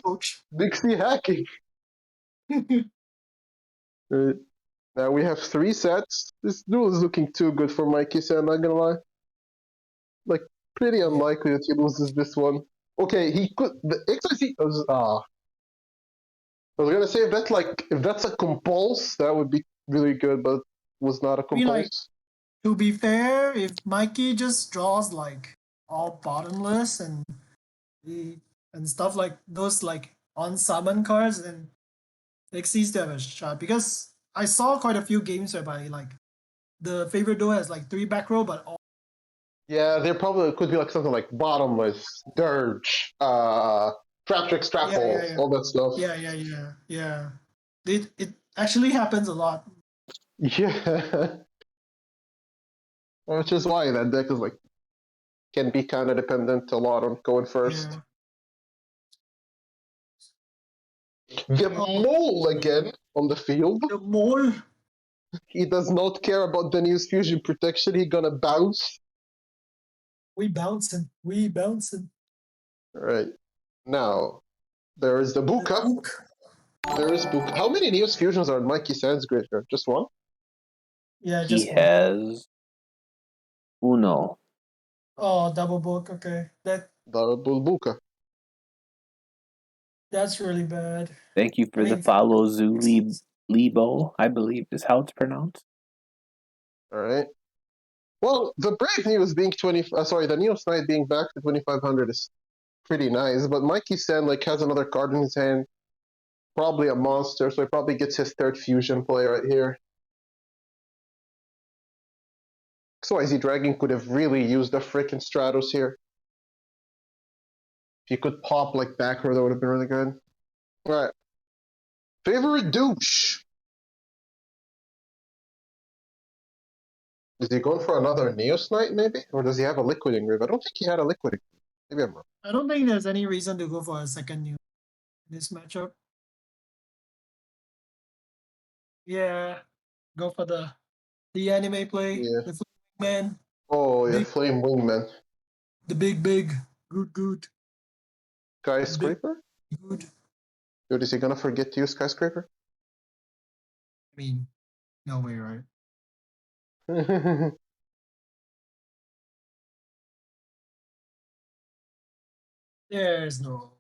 coach. Dixie hacking. Now we have 3 sets. This duel is looking too good for Mikey-san, I'm not gonna lie. Like, pretty unlikely that he loses this one. Okay, he could. The XIC was. I was gonna say if that's a compulse, that would be really good, but was not a I mean, like, compulse. to be fair, if Mikey just draws like all bottomless and stuff like those like on summon cards, then Xyz to have a shot. Because I saw quite a few games whereby like the favorite duo has like 3 back row, but all Yeah, there probably could be like something like bottomless, dirge, trap trick, strap balls, all that stuff. yeah. It actually happens a lot. Yeah. Which is why that deck is like can be kind of dependent a lot on going first. The mole again on the field. The mole. He does not care about the News Fusion protection. He gonna bounce. We bouncing. All right. Now, There is the Buka. Ook. There is Buka. How many Neos fusions are in Mikey Sands graveyard? Just one? Yeah, He just one. has Uno. Oh, double book. Okay, Double Buka. that's really bad. Thank you for the follow, Lebo, I believe is how it's pronounced. Alright. Well, the Brave Neos being the Neos Knight being back to 2500 is pretty nice, but Mikey Sand has another card in his hand. Probably a monster, so he probably gets his third fusion play right here. XYZ Dragon could have really used the frickin' Stratos here. If you could pop back row, that would have been really good. Alright. Favorite douche. Is he going for another Neos Knight, maybe? Or does he have a Liquid Engrave? I don't think he had a Liquid Engrave. Maybe I'm wrong. I don't think there's any reason to go for a second new in this matchup. Yeah, go for the anime play. Yeah. The man. Oh, yeah, Big, Flame Wingman. the big, good. Skyscraper? Good. Dude, is he gonna forget to use Skyscraper? I mean, no way, right? There's no.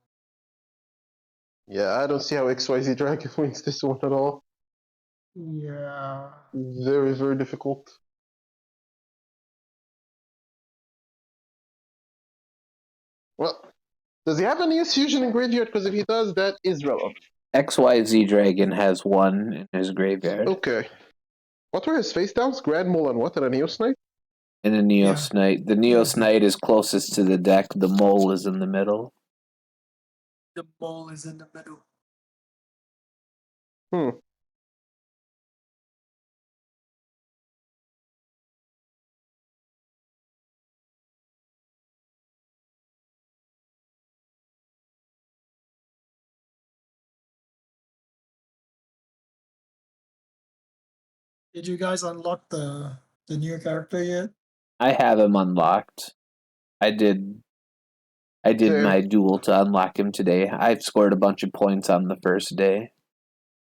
Yeah, I don't see how XYZ Dragon wins this one at all. Yeah. Very, very difficult. Well, does he have a Neos Fusion in graveyard? Because if he does, that is relevant. XYZ Dragon has one in his graveyard. Okay. What were his face downs? Grand Mole and what? And a Neos Knight? And a Neos Knight. The Neos Knight is closest to the deck. The mole is in the middle. The mole is in the middle. Did you guys unlock the new character yet? I have him unlocked. I did my duel to unlock him today. I've scored a bunch of points on the first day.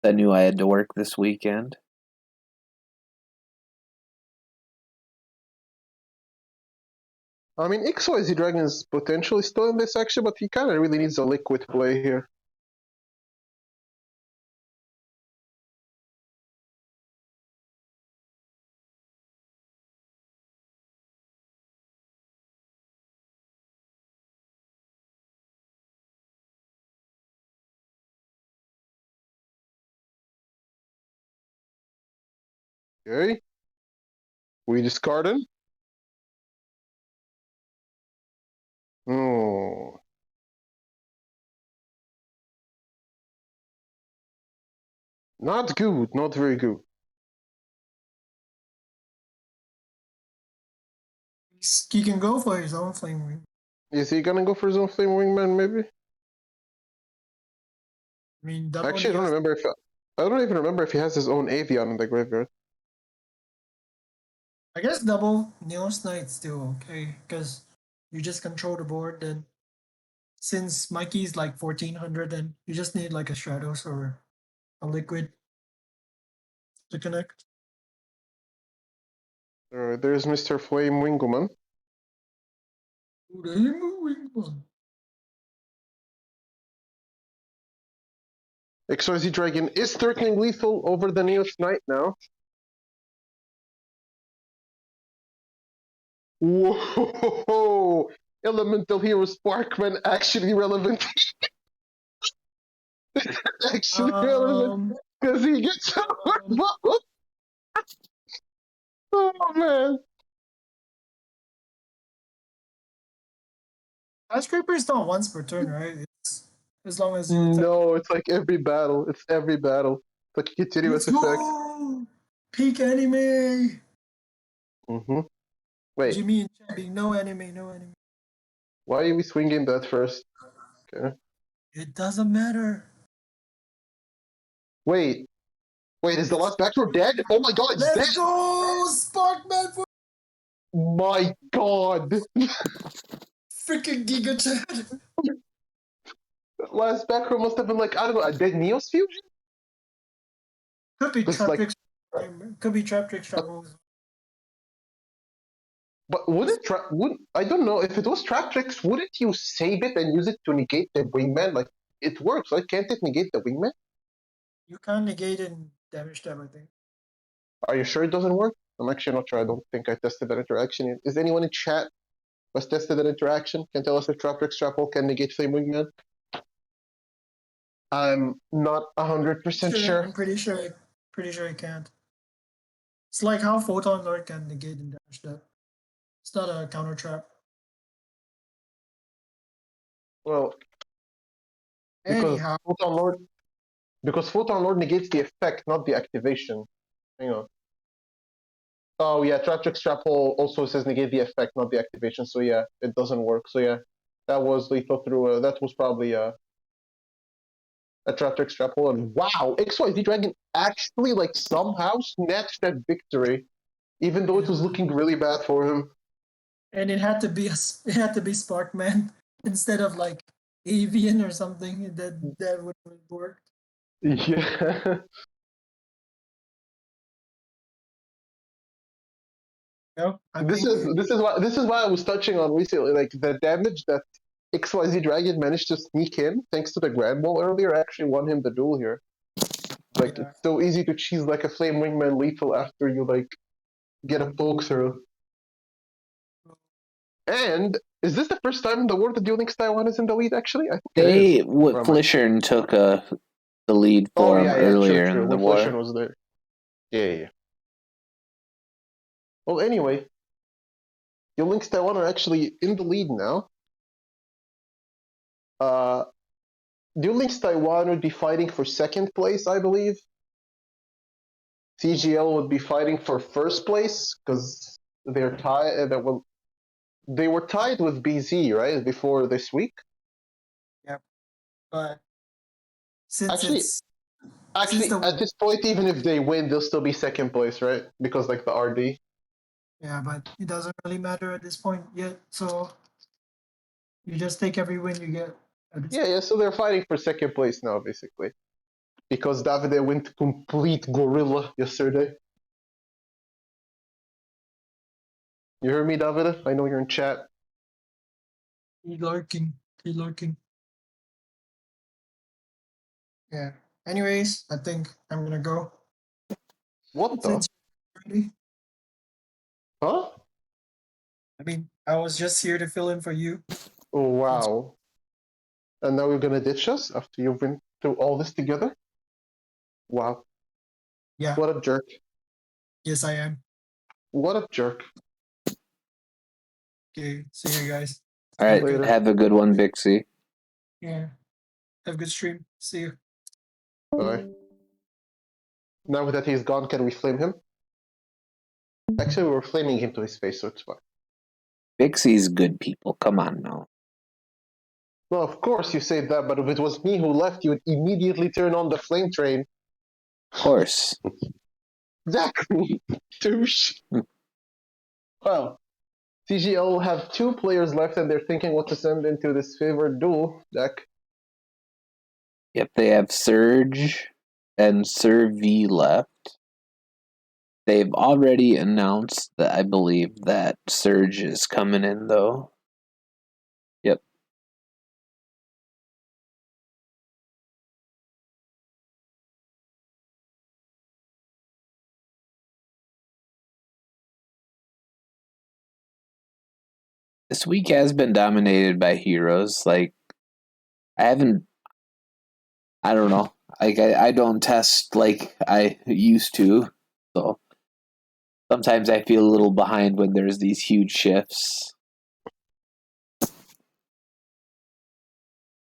I knew I had to work this weekend. I mean, XYZ Dragon is potentially still in this action, but he kind of really needs a liquid play here. Okay. We discard him. Oh. Not good, not very good. He can go for his own flame ring. Is he gonna go for his own Flame Wingman, maybe? I mean, Actually, I don't even remember if he has his own Avian in the graveyard. I guess double Neos Knight's still okay, because you just control the board. Then, since Mikey's 1400, then you just need a Stratos or a Liquid to connect. Alright, there's Mr. Flame Winguman. XYZ Dragon is threatening lethal over the Neos Knight now. Whoa! Elemental Hero Sparkman actually relevant. Actually relevant. Because he gets Oh man. Skyscraper is not once per turn, right? It's as long as you. No, it's every battle. It's every battle. It's like a continuous effect. Peak anime. Wait. Jimmy and Chubby, no anime. Why are we swinging that first? Okay. It doesn't matter. Wait, is the last back row dead? Oh my god, it's dead! Let's go, Sparkman! My god! Freaking Giga Chad! last back row must have been like, I don't know, a dead Neos fusion? Could be Because Trap like, Tricks. Could be Trap Tricks Travel. but would I don't know if it was trap tricks, wouldn't you save it and use it to negate the wingman? Like it works, right? Can't it negate the wingman? You can't negate and damage them, I think. Are you sure it doesn't work? I'm actually not sure. I don't think I tested that interaction yet. Is anyone in chat who has tested that interaction? Can tell us if trap tricks trap hole can negate flame wingman? I'm not 100% sure. I'm pretty sure it can't. It's like how Photon Lord can negate and damage that. It's not a counter trap. Well, because Anyhow, Photon Lord negates the effect, not the activation. Hang on. Oh yeah, trap tricks trap hole also says negate the effect, not the activation. So yeah, it doesn't work. So yeah, that was lethal through. That was probably a trap tricks trap hole. And wow, XYZ Dragon actually like somehow snatched that victory, even though it was looking really bad for him. and it had to be Sparkman instead of like Avian or something. That would have worked. Yeah. No, This is why I was touching on recently, like the damage that XYZ Dragon managed to sneak in thanks to the Grand Ball earlier actually won him the duel here. Like Yeah. it's so easy to cheese like a Flame Wingman lethal after you like get a poke through. And is this the first time in the world that Duel Links Taiwan is in the lead? Actually, I think it is. Flishern took the lead for him earlier true. in the When war. Flishern was there. Yeah. Well, anyway, Duel Links Taiwan are actually in the lead now. Duel Links Taiwan would be fighting for second place, I believe. CGL would be fighting for first place because they're tied. They were tied with BZ right before this week. Yep. But since Actually, at this point, even if they win, they'll still be second place, right? Because like the RD. Yeah, but it doesn't really matter at this point yet. So you just take every win you get. Yeah. So they're fighting for second place now, basically, because Davide went complete gorilla yesterday. You heard me, Davide? I know you're in chat. Keep lurking. Yeah. Anyways, I think I'm gonna go. What the? Ready? Huh? I mean, I was just here to fill in for you. Oh, wow. And now you're gonna ditch us after you've been through all this together? Wow. Yeah. What a jerk. Yes, I am. What a jerk. Okay. See you guys. All right. Later. Have a good one, Bixie. Yeah. Have a good stream. See you. Bye. Now that he's gone, can we flame him? Actually, we were flaming him to his face, so it's fine. Bixie's good people. Come on now. Well, of course you say that, but if it was me who left, you would immediately turn on the flame train. Of course. Exactly. Douche. Well, CGL have 2 players left and they're thinking what to send into this favored duel deck. Yep, they have Surge and Survey left. They've already announced that I believe that Surge is coming in, though. Yep. This week has been dominated by heroes. Like, I don't know. Like, I don't test like I used to. So sometimes I feel a little behind when there's these huge shifts.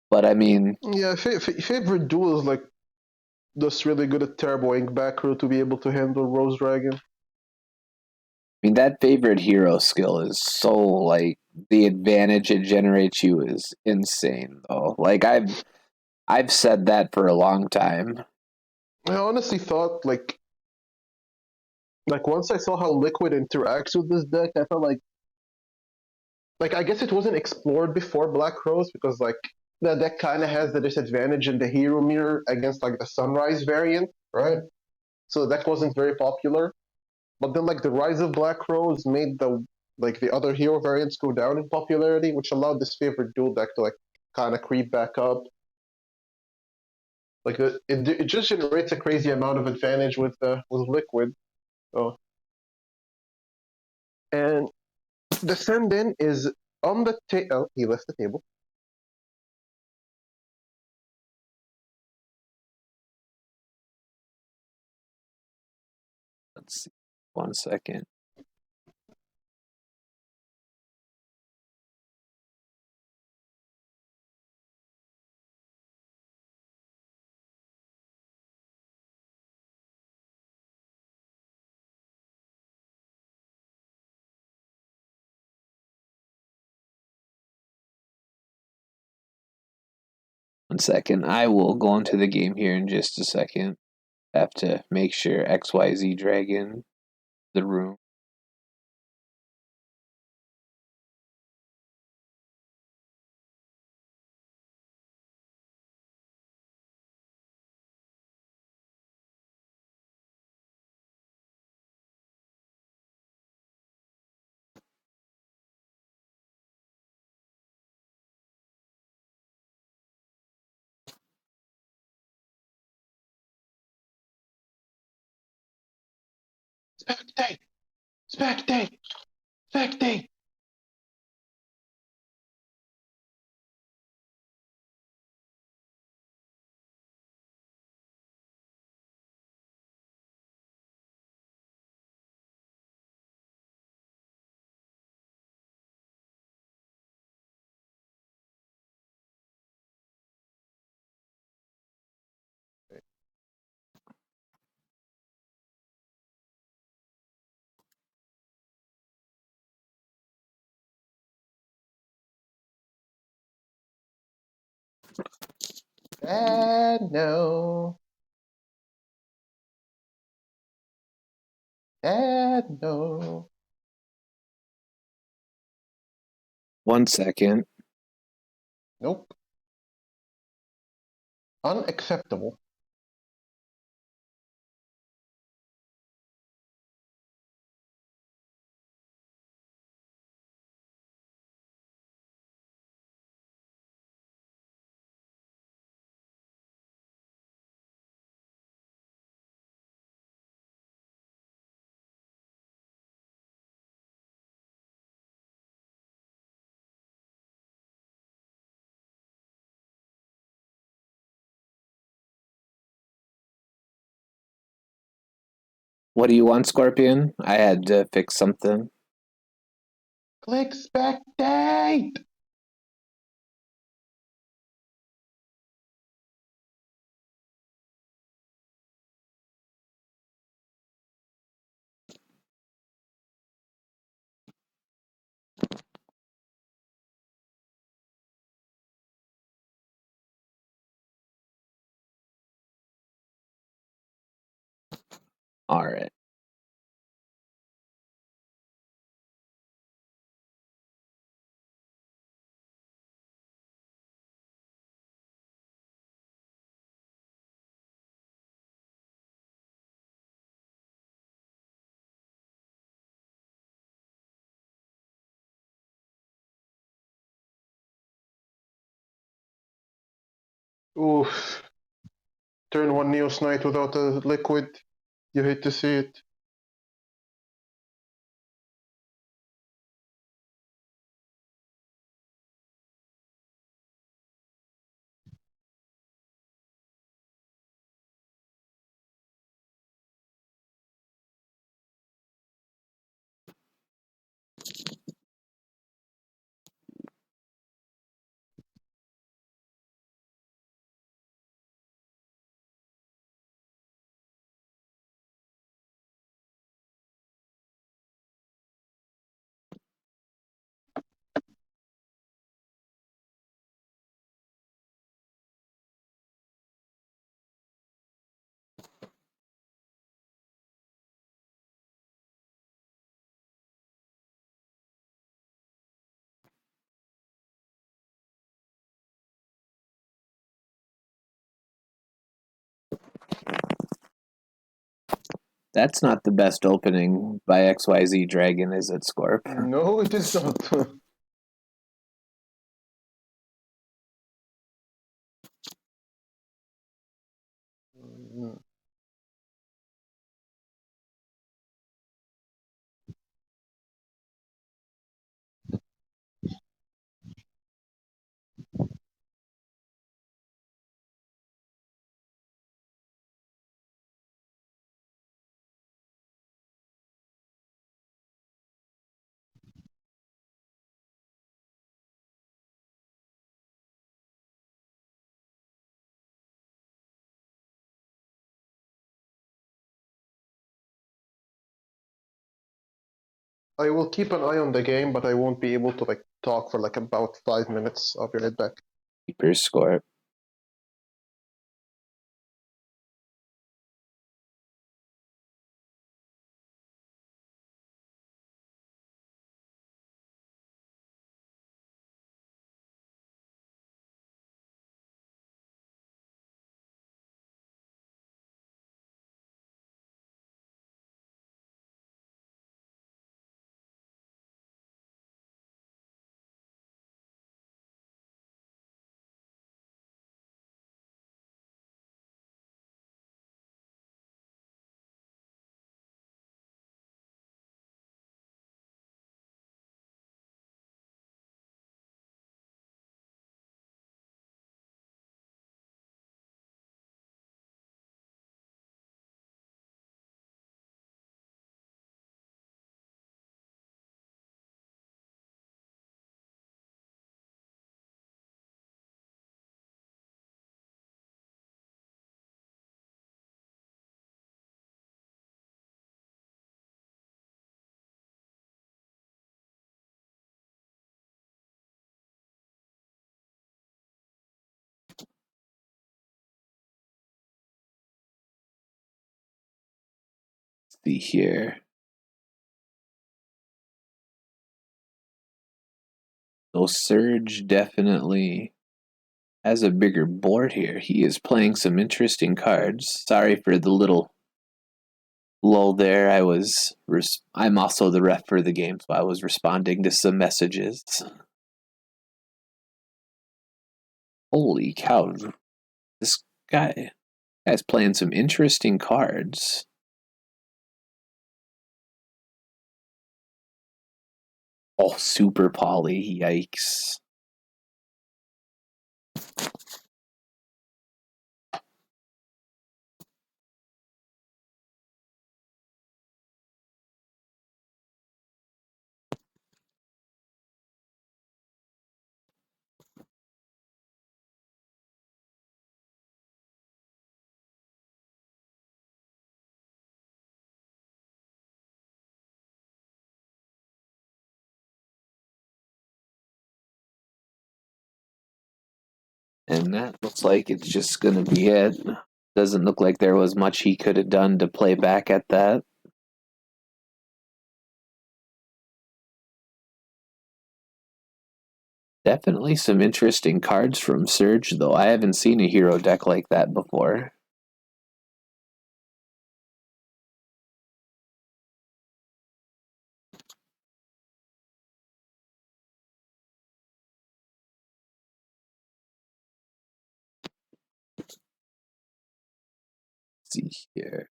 But I mean, Yeah, favorite duel is like just really good at turboing back row to be able to handle Rose Dragon. that favorite hero skill is so like the advantage it generates you is insane though. Like I've said that for a long time. I honestly thought like once I saw how Liquid interacts with this deck, I felt like I guess it wasn't explored before Black Rose because like the deck kind of has the disadvantage in the hero mirror against like the Sunrise variant, right? So the deck wasn't very popular. But then like the Rise of Black Rose made the other hero variants go down in popularity, which allowed this favorite dual deck to like kind of creep back up. Like it just generates a crazy amount of advantage with liquid. So and the send in is on the table. Oh, he left the table. Let's see. 1 second. I will go into the game here in just a second. Have to make sure XYZ Dragon the room. Spectate! Spectate! Spectate! No. No. 1 second. Nope. Unacceptable. What do you want, Skorpion? I had to fix something. Click spectate! All right. Oof. Turn one Neos Knight without a liquid. You hate to see it. That's not the best opening by XYZ Dragon, is it, Scorp? No, it is not. I will keep an eye on the game, but I won't be able to like talk for like about 5 minutes. I'll be right back. Keeper Scorp. See here. So Surge definitely has a bigger board here. He is playing some interesting cards. Sorry for the little lull there. I'm also the ref for the game, so I was responding to some messages. Holy cow. This guy's playing some interesting cards. Oh, super poly. Yikes. And that looks like it's just going to be it. Doesn't look like there was much he could have done to play back at that. Definitely some interesting cards from Surge, though. I haven't seen a hero deck like that before. Let's see here.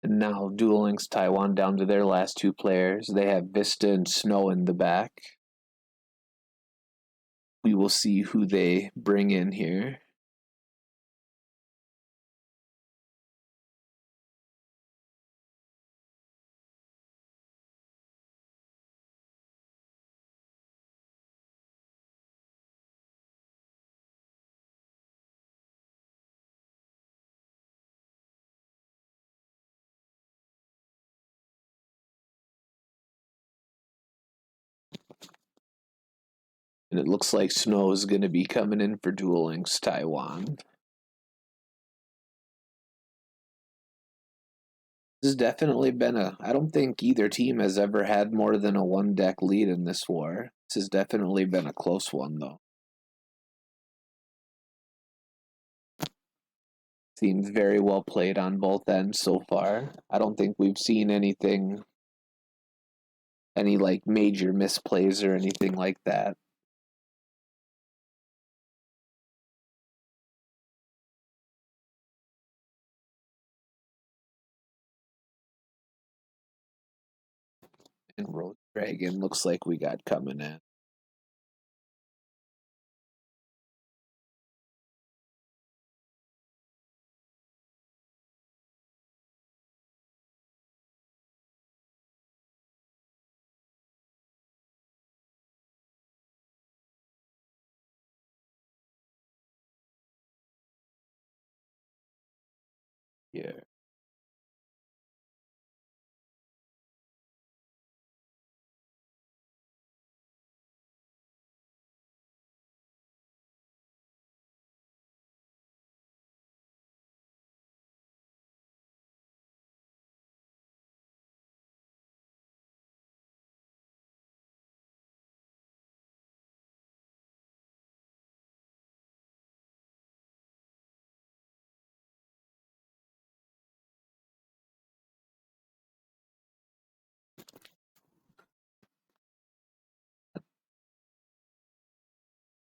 And now Duel Links Taiwan down to their last two players. They have Vista and Snow in the back. We will see who they bring in here. And it looks like Snow is going to be coming in for Duel Links Taiwan. This has definitely been I don't think either team has ever had more than a one deck lead in this war. This has definitely been a close one, though. Seems very well played on both ends so far. I don't think we've seen anything, any like major misplays or anything like that. And Road Dragon looks like we got coming in. Yeah.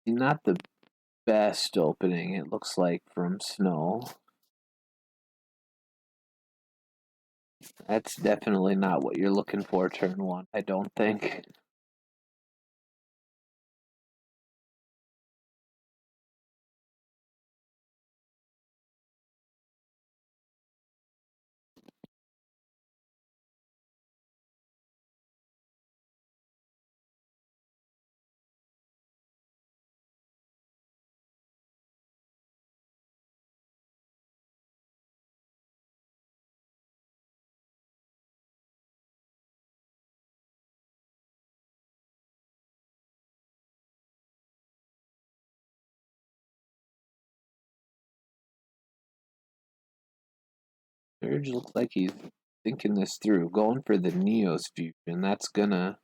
Not the best opening, it looks like, from Snow. That's definitely not what you're looking for turn one, I don't think. Surge looks like he's thinking this through, going for the Neos fusion. That's gonna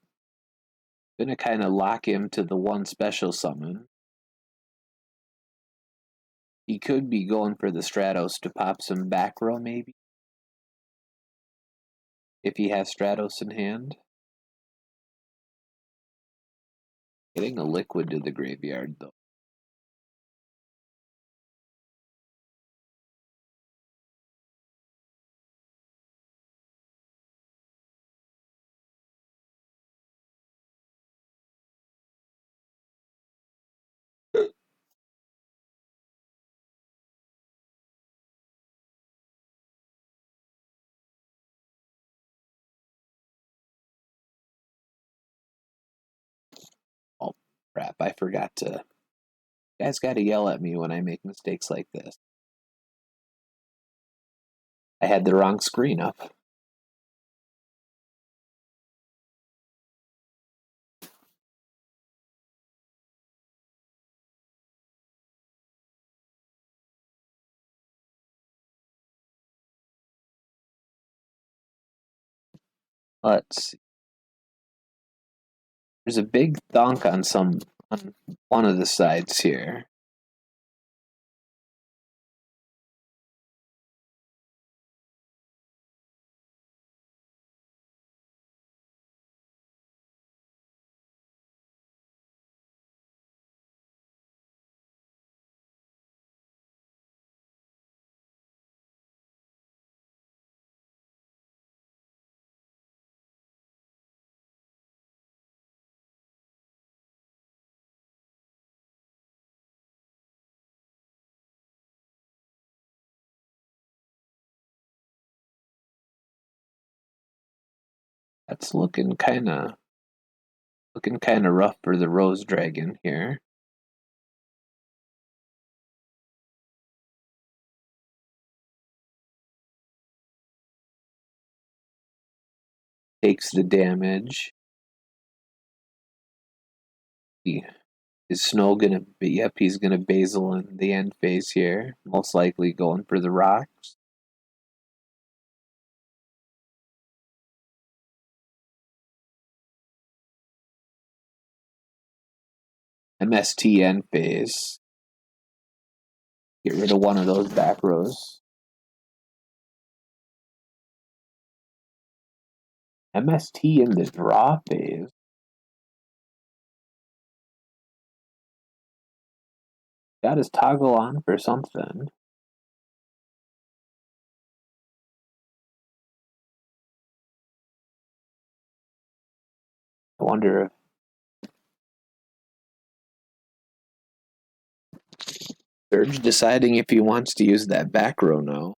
kind of lock him to the one special summon. He could be going for the Stratos to pop some back row, maybe, if he has Stratos in hand. Getting a liquid to the graveyard, though. Oh, crap, I forgot to. You guys gotta yell at me when I make mistakes like this. I had the wrong screen up. Let's see. There's a big thunk on one of the sides here. That's looking kind of rough for the Rose Dragon here. Takes the damage. Is Snow gonna be? Yep, he's gonna Basil in the end phase here. Most likely going for the rocks. MSTN phase. Get rid of one of those back rows. MST in the draw phase. Got his toggle on for something. I wonder if Surge deciding if he wants to use that back row now.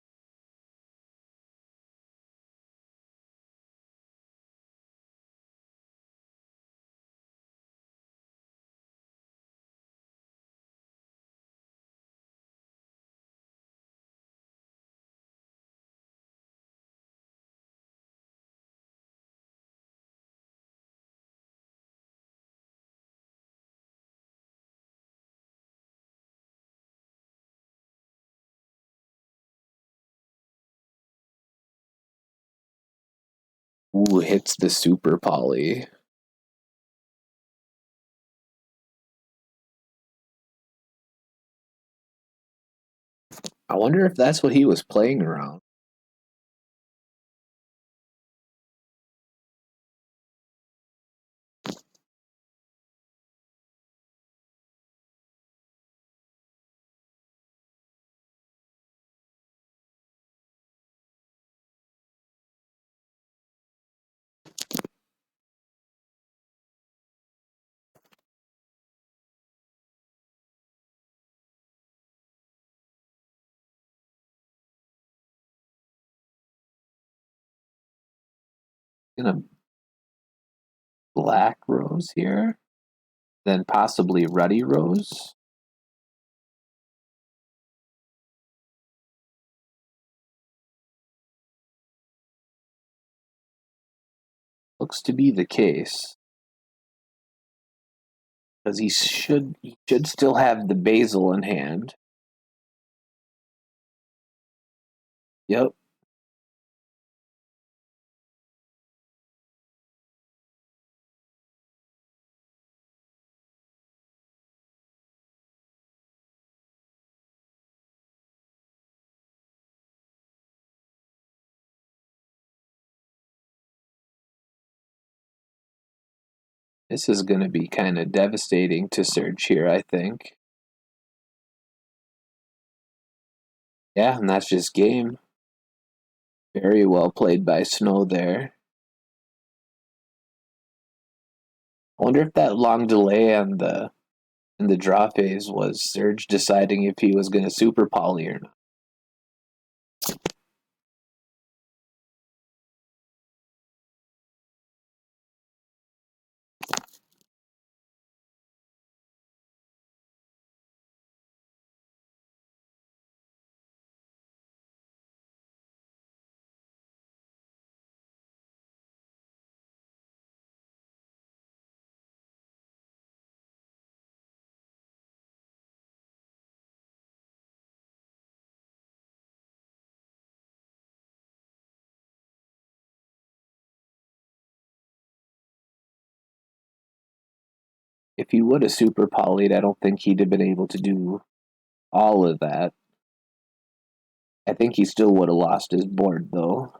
Ooh, hits the super poly. I wonder if that's what he was playing around. Gonna black rose here, then possibly ruddy rose. Looks to be the case. Because he should still have the basil in hand. Yep. This is going to be kind of devastating to Surge here, I think. Yeah, and that's just game. Very well played by Snow there. I wonder if that long delay on in the draw phase was Surge deciding if he was going to super poly or not. If he would have super polyed, I don't think he'd have been able to do all of that. I think he still would have lost his board, though.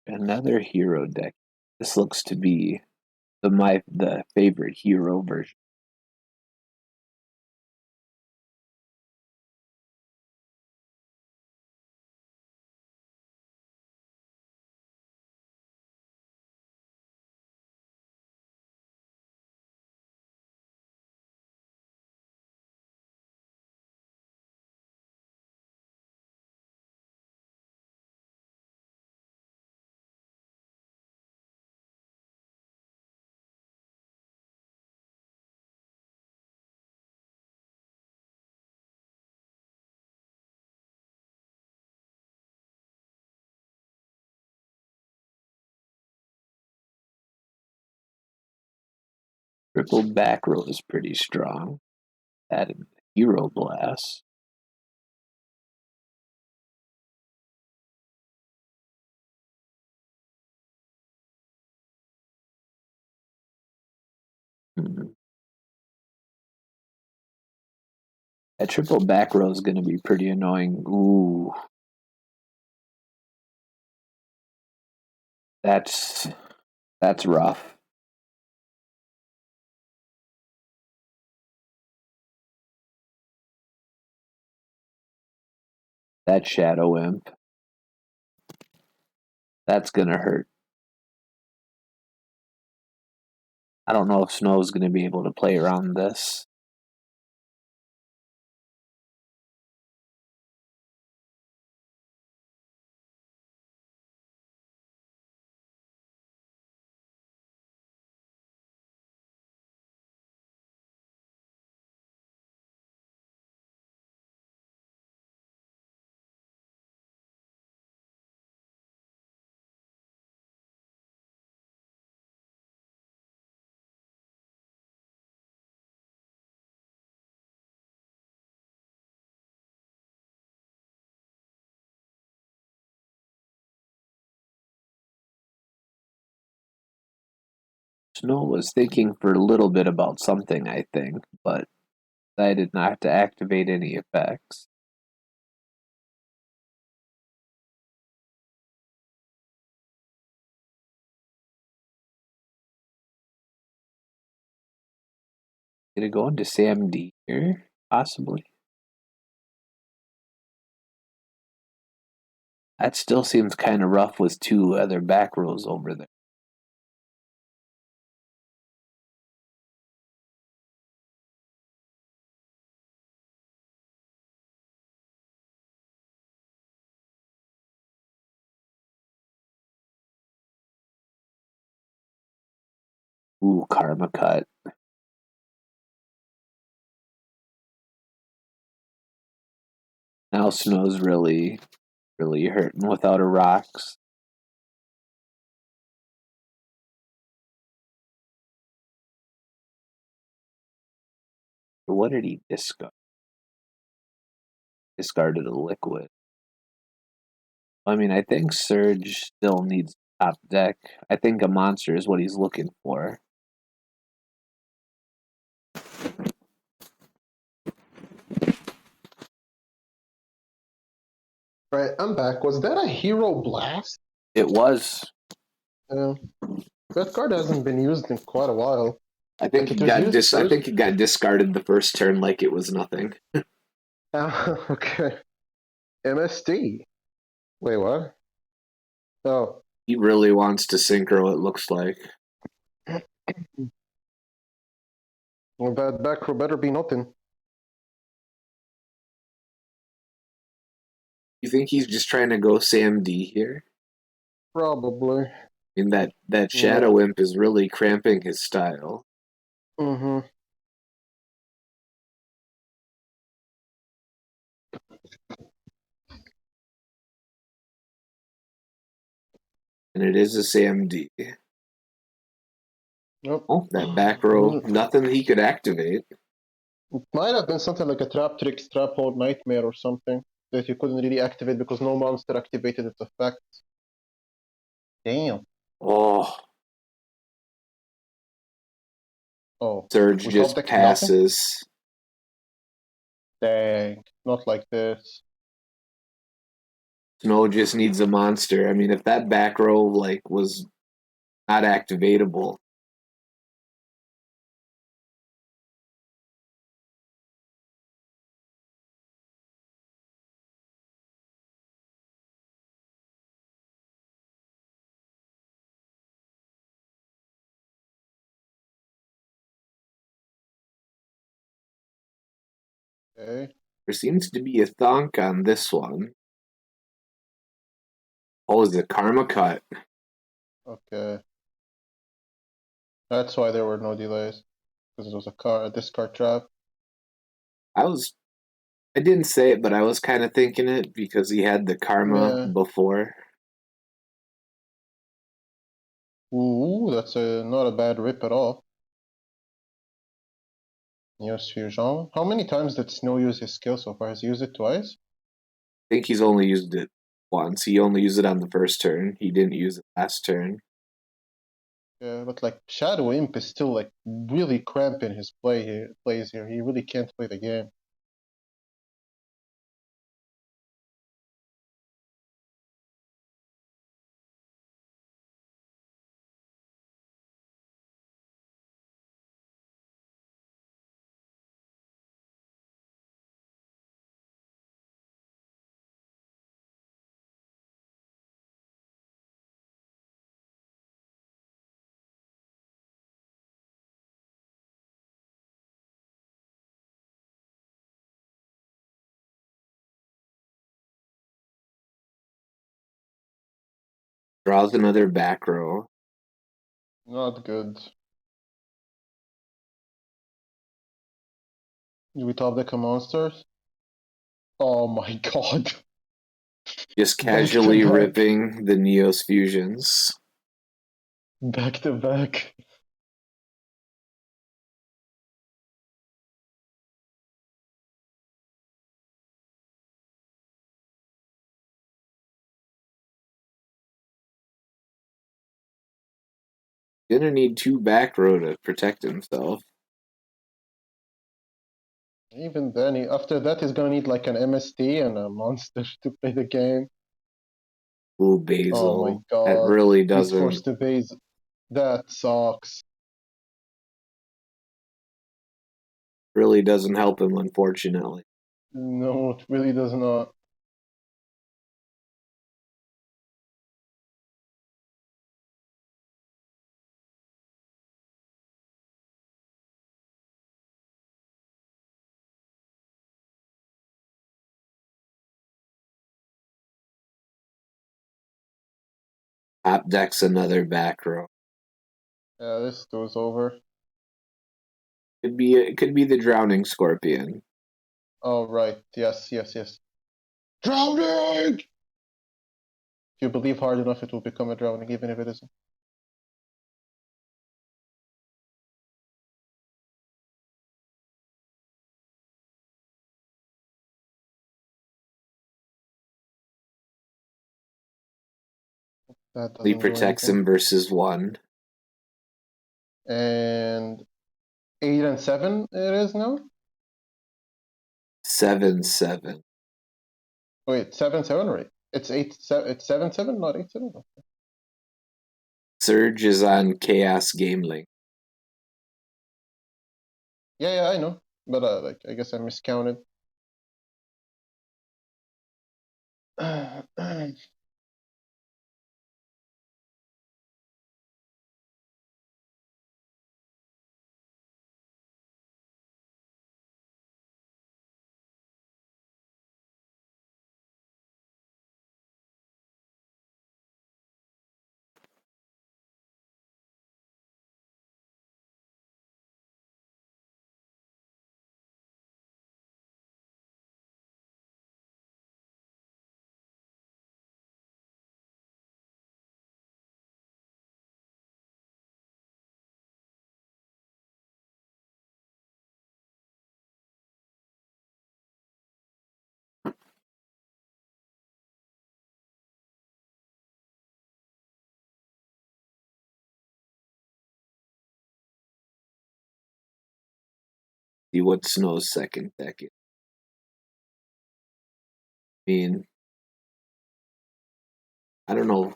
another hero deck. This looks to be the favorite hero version. Triple back row is pretty strong. Added hero blast. That triple back row is going to be pretty annoying. Ooh. That's rough. That Shadow Imp. That's going to hurt. I don't know if Snow's going to be able to play around this. Snow was thinking for a little bit about something, I think, but decided not to activate any effects. Did it go into Sam D here? Possibly. That still seems kind of rough with two other back rows over there. Ooh, Karma Cut. Now Snow's really hurting without her rocks. What did he discard? Discarded a liquid. I mean, I think Surge still needs top deck. I think a monster is what he's looking for. Right, I'm back. Was that a hero blast? It was. That card hasn't been used in quite a while. I think Like, he it was got used I first. think he got discarded the first turn like it was nothing. Okay. MST. Wait, what? Oh. He really wants to synchro, it looks like. Well, that back row better be nothing. You think he's just trying to go Sam D here? Probably. I mean, that Shadow Imp is really cramping his style. Mm-hmm. And it is a Sam D. Yep. Oh, that back row, nothing he could activate. It might have been something like a trap trick, trap hold nightmare or something that you couldn't really activate because no monster activated its effect. Damn. Oh, Oh. Surge We just top deck nothing? passes. Dang. Not like this. Snow just needs a monster. I mean, if that back row was not activatable, Okay. there seems to be a thunk on this one. Oh, is it Karma Cut? Okay. That's why there were no delays. Because it was a discard trap. I didn't say it, but I was kind of thinking it because he had the Karma Yeah. before. Ooh, that's not a bad rip at all. Neos Fusion. How many times did Snow use his skill so far? Has he used it twice? I think he's only used it once. He only used it on the first turn. He didn't use it last turn. Yeah, but like Shadow Imp is still like really cramping his plays here. He really can't play the game. Draws another back row. Not good. Do we top deck a monsters? Oh my god. Just Back to casually back. ripping the Neos fusions. Back to back. Gonna need 2 back row to protect himself. Even then, after that, he's gonna need like an MST and a monster to play the game. Ooh, Oh my Basil. That god. really He's doesn't forced to base. That sucks. help him, unfortunately. No, it really does not. Top decks another back row. Yeah, this goes over. It could be the drowning scorpion. Oh, right. Yes, yes, yes. Drowning! If you believe hard enough, it will become a drowning, even if it isn't. That He doesn't do protects anything. him versus 1. And 8 and 7 it is now? 7/7. Wait, 7 7, right? It's 8 7, it's 7 7, not 8 7. Surge is on Chaos Game Link. Yeah, yeah, I know. But like I guess I miscounted. See what Snow's second deck is. I mean, I don't know.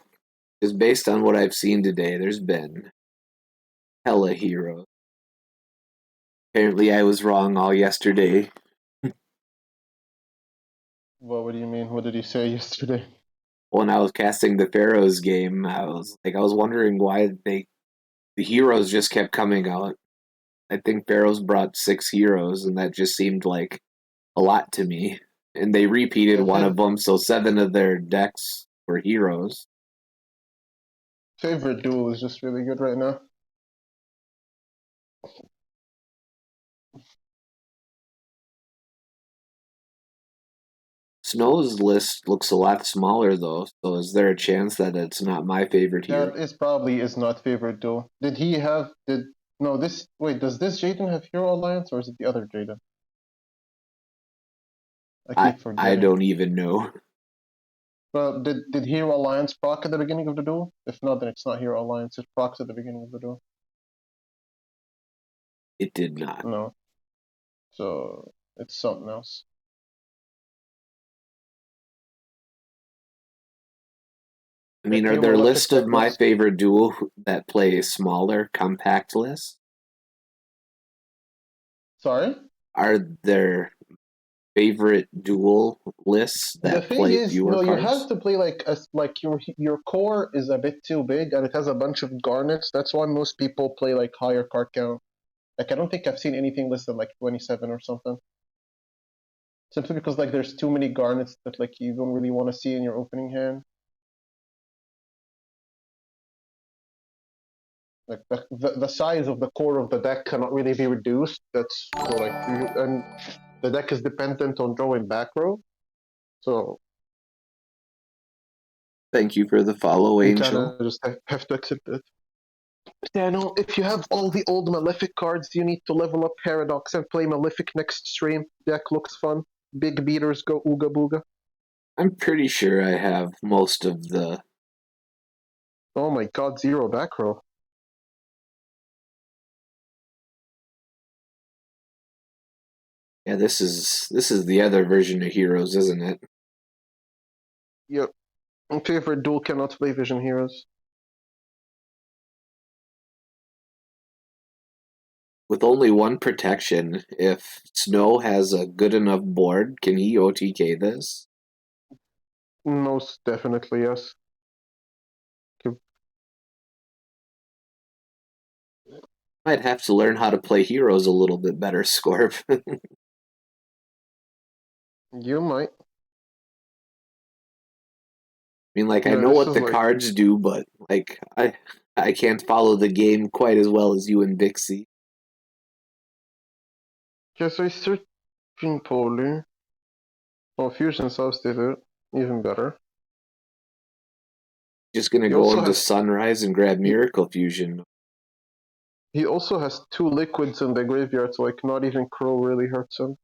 Because based on what I've seen today, there's been hella heroes. Apparently, I was wrong all yesterday. What do you mean? What did he say yesterday? When I was casting the Pharaohs game, I was wondering why the heroes just kept coming out. I think Pharaohs brought 6 heroes, and that just seemed like a lot to me. And they repeated one of them, so 7 of their decks were heroes. Favorite duel is just really good right now. Snow's list looks a lot smaller though, so is there a chance that it's not my favorite hero? That is probably is not favorite duel. Did he have no this wait, does this Jaden have Hero Alliance or is it the other Jaden? I keep I forgetting. don't even know. Well, did Hero Alliance proc at the beginning of the duel? If not, then it's not Hero Alliance, it procs at the beginning of the duel. It did not. No. So it's something else. I mean, are Few there Malefic lists of my lists. favorite duel that play a smaller, compact list? Sorry? Are there favorite duel lists The that thing play is, fewer no, you cards? have to play like your core is a bit too big and it has a bunch of garnets. That's why most people play like higher card count. Like I don't think I've seen anything listed like 27 or something. Simply because like there's too many garnets that like you don't really want to see in your opening hand. Like the size of the core of the deck cannot really be reduced. That's so like and the deck is dependent on drawing back row. So Thank you for the follow, you kind Angel. of just have to accept it. Yeah, no, if you have all the old Malefic cards, you need to level up Paradox and play Malefic next stream. Deck looks fun. Big beaters go ooga booga. I'm pretty sure I have most of the. Oh my god, 0 back row. Yeah, this is the other version of Heroes, isn't it? Yep. My favorite duel cannot play Vision Heroes. With only one protection, if Snow has a good enough board, can he OTK this? Most definitely, yes. Might have to learn how to play Heroes a little bit better, Scorp. I You might. mean, like, I No, know this what is the like. cards do, but like, I can't follow the game quite as well as you and Dixie. Yes, I search poorly. Oh, Fusion Substitute. Even better. Just gonna He go also into has. Sunrise and grab He, Miracle Fusion. he also has 2 liquids in the graveyard, so like not even Crow really hurts him.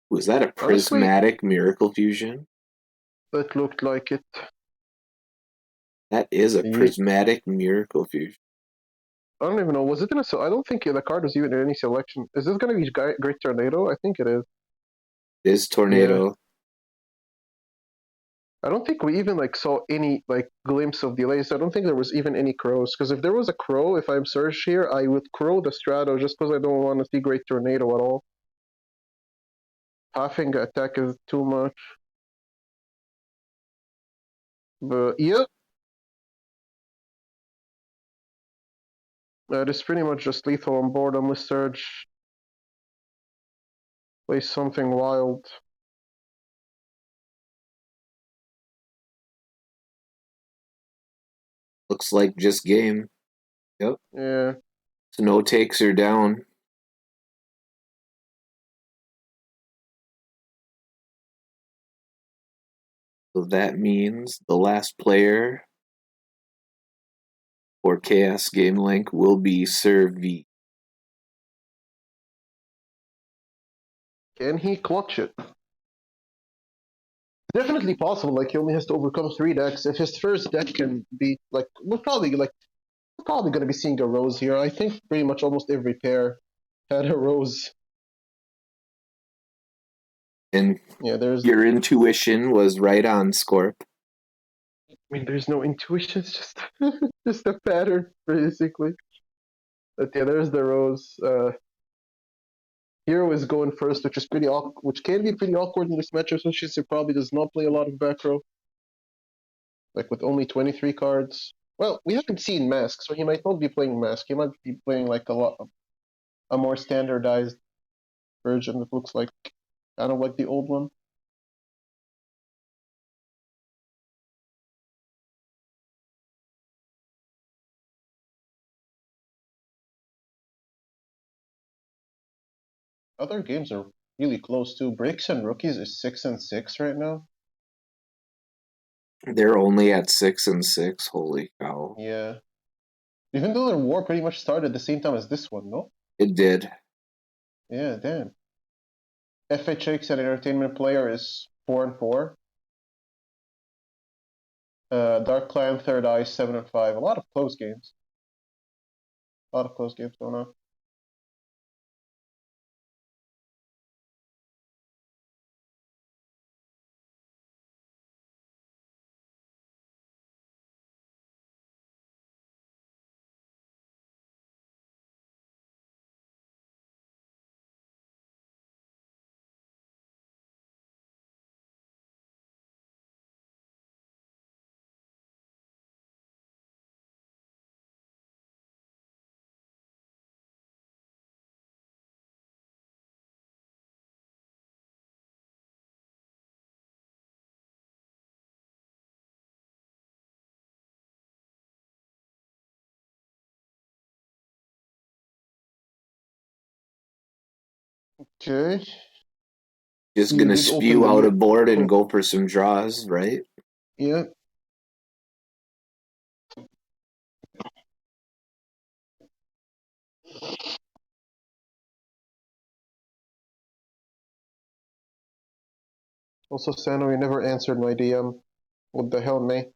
Was that a Honestly, prismatic Miracle Fusion? it looked like it. That is a He, prismatic Miracle Fusion. I don't even know. Was it in a? I don't think the card was even in any selection. Is this gonna be Great Tornado? I think it is. It is Yeah. Tornado. I don't think we even like saw any like glimpse of delays. I don't think there was even any crows. Because if there was a crow, if I'm searched here, I would crow the Strato just because I don't want to see Great Tornado at all. Halving attack is too much. But yeah, it is pretty much just lethal on board unless Surge plays something wild. Looks like just game. Yep. Yeah. Snow takes her down. So that means the last player for Chaos Game Link will be Sir V. Can he clutch it? Definitely possible. Like he only has to overcome 3 decks. If his first deck can beat, like we're probably going to be seeing a Rose here. I think pretty much almost every pair had a Rose. And Yeah, there's. your intuition was right on, Scorp. I mean, there's no intuition. It's just just a pattern, basically. But yeah, there's the rose. Hero is going first, which is which can be pretty awkward in this matchup, since he probably does not play a lot of back row, like with only 23 cards. Well, we haven't seen Mask, so he might not be playing Mask. He might be playing like a more standardized version that looks like kind of like the old one. Other games are really close too. Breaks and Rookies is 6-6 right now. They're only at 6-6. Holy cow! Yeah. Even though their war pretty much started at the same time as this one, no? It did. Yeah, damn. FHX and Entertainment Player is 4-4. Dark Clan, Third Eye, 7-5. A lot of close games. A lot of close games going on. Okay. Just You gonna did open spew the out a new. board and go for some draws, right? Yeah. Also, Sano, you never answered my DM. What the hell, May?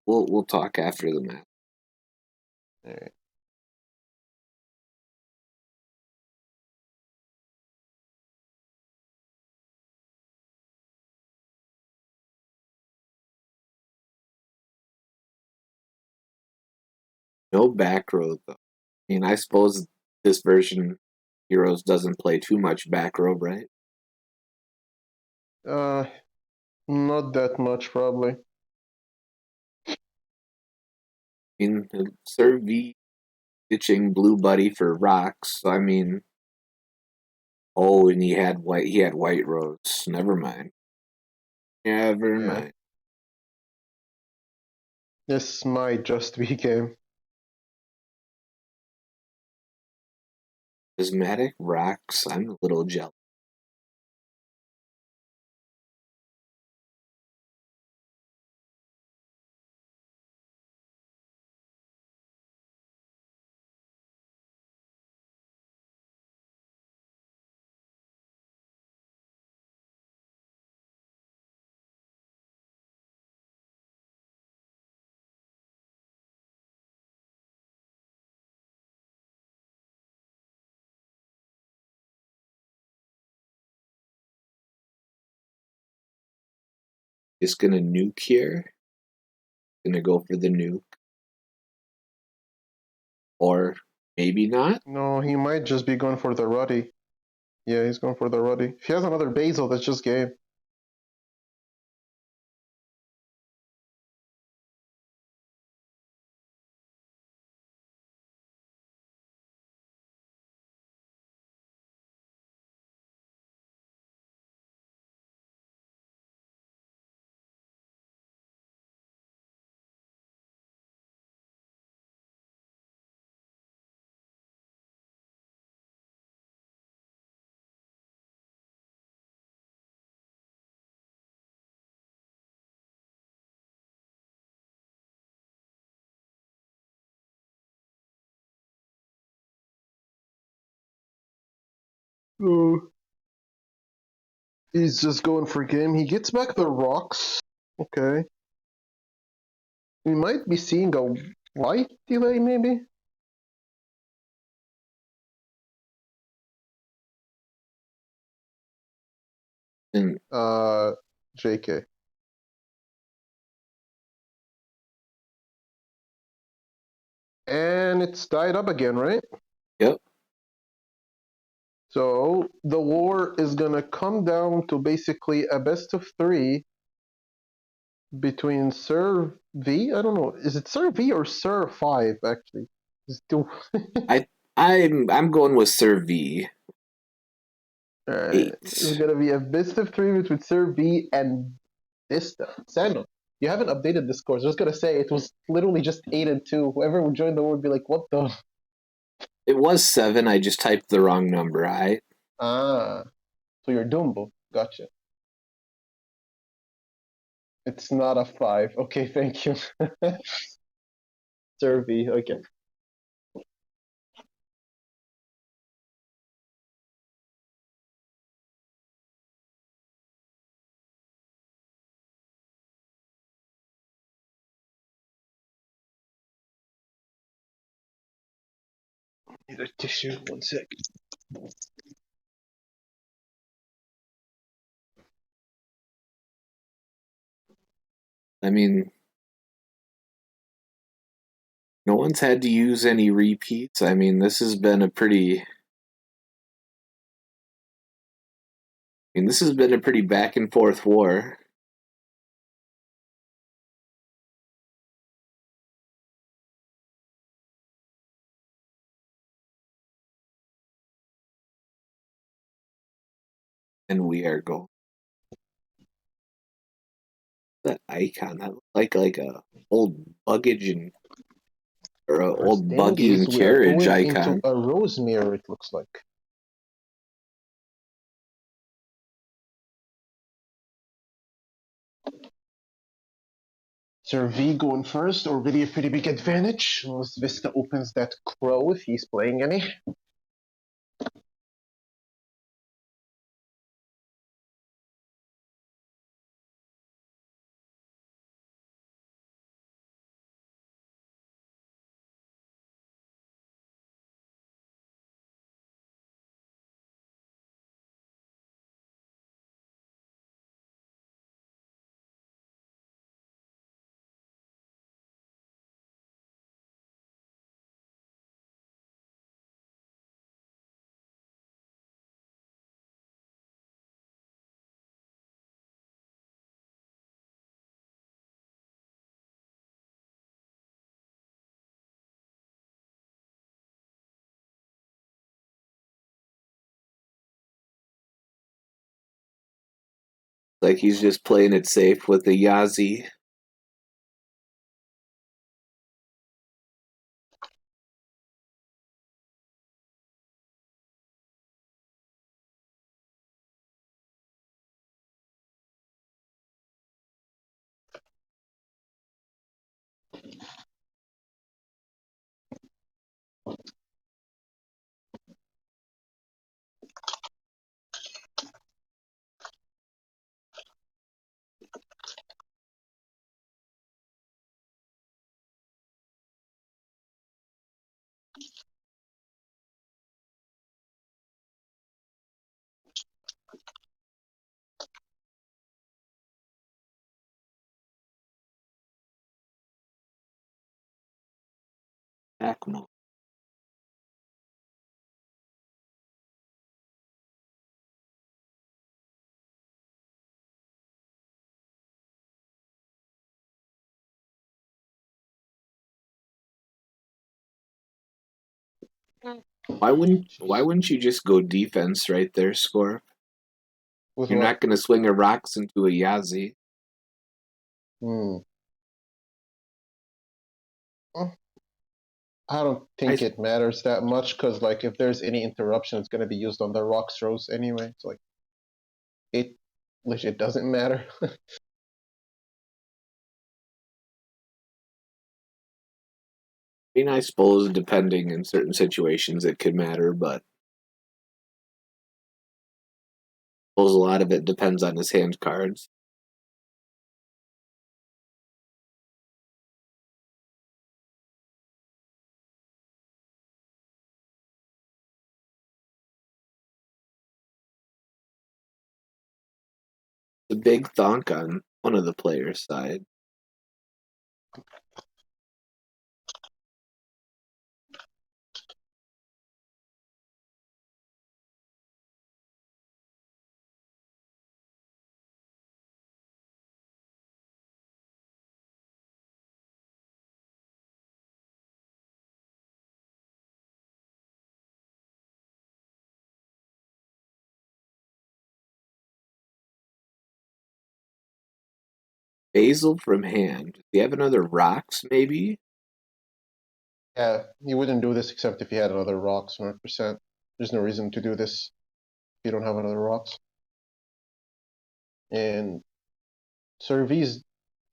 We'll talk after the match. Alright. No back row though. I mean, I suppose this version Heroes doesn't play too much back row, right? Uh, Not that much, probably. I mean, Sir V ditching Blue Buddy for rocks. So, I mean, oh, and he had white rows. Never mind. Never Yeah. mind. This might just be game. Prismatic rocks. I'm a little jealous. Just gonna nuke here. Gonna go for the nuke. Or maybe not. No, he might just be going for the Ruddy. Yeah, he's going for the Ruddy. If he has another Basil, that's just game. Oh. He's just going for game. He gets back the rocks. Okay. We might be seeing a white delay, maybe. And JK. And it's tied up again, right? yep. So the war is gonna come down to basically a best of 3 between Sir V. I don't know. Is it Sir V or Sir 5 actually? It's two. I'm going with Sir V. It's 8. gonna be a best of 3 between Sir V and Dista. Sano. You haven't updated this course. I was gonna say it was literally just 8-2. Whoever would join the war would be like, what the? It was 7. I just typed the wrong number. Ah, so you're Dumbo. Gotcha. It's not a 5. Okay, thank you. Sir V. Okay. Need a tissue. 1 sec. I mean, no one's had to use any repeats. I mean, this has been a pretty. This has been a pretty back and forth war. And we are going. That icon that looked like a old luggage and or a First old thing buggy is and we are carriage going into icon. a rose mirror, it looks like. Sir V going first, already a pretty big advantage. Unless Vista opens that crow if he's playing any. Like he's just playing it safe with the Yazi. Akmo. Why wouldn't you just go defense right there, Score? With You're what? not gonna swing a rocks into a Yazi. Hmm. I don't I think it matters that much because, like, if there's any interruption, it's going to be used on the rocks rows anyway. It's like it legit doesn't matter. I suppose depending in certain situations it could matter, but I suppose a lot of it depends on his hand cards. The big thunk on one of the players' side. Basil from hand. Do you have another rocks, maybe? Yeah, you wouldn't do this except if you had another rocks, 100%. There's no reason to do this if you don't have another rocks. And Servy's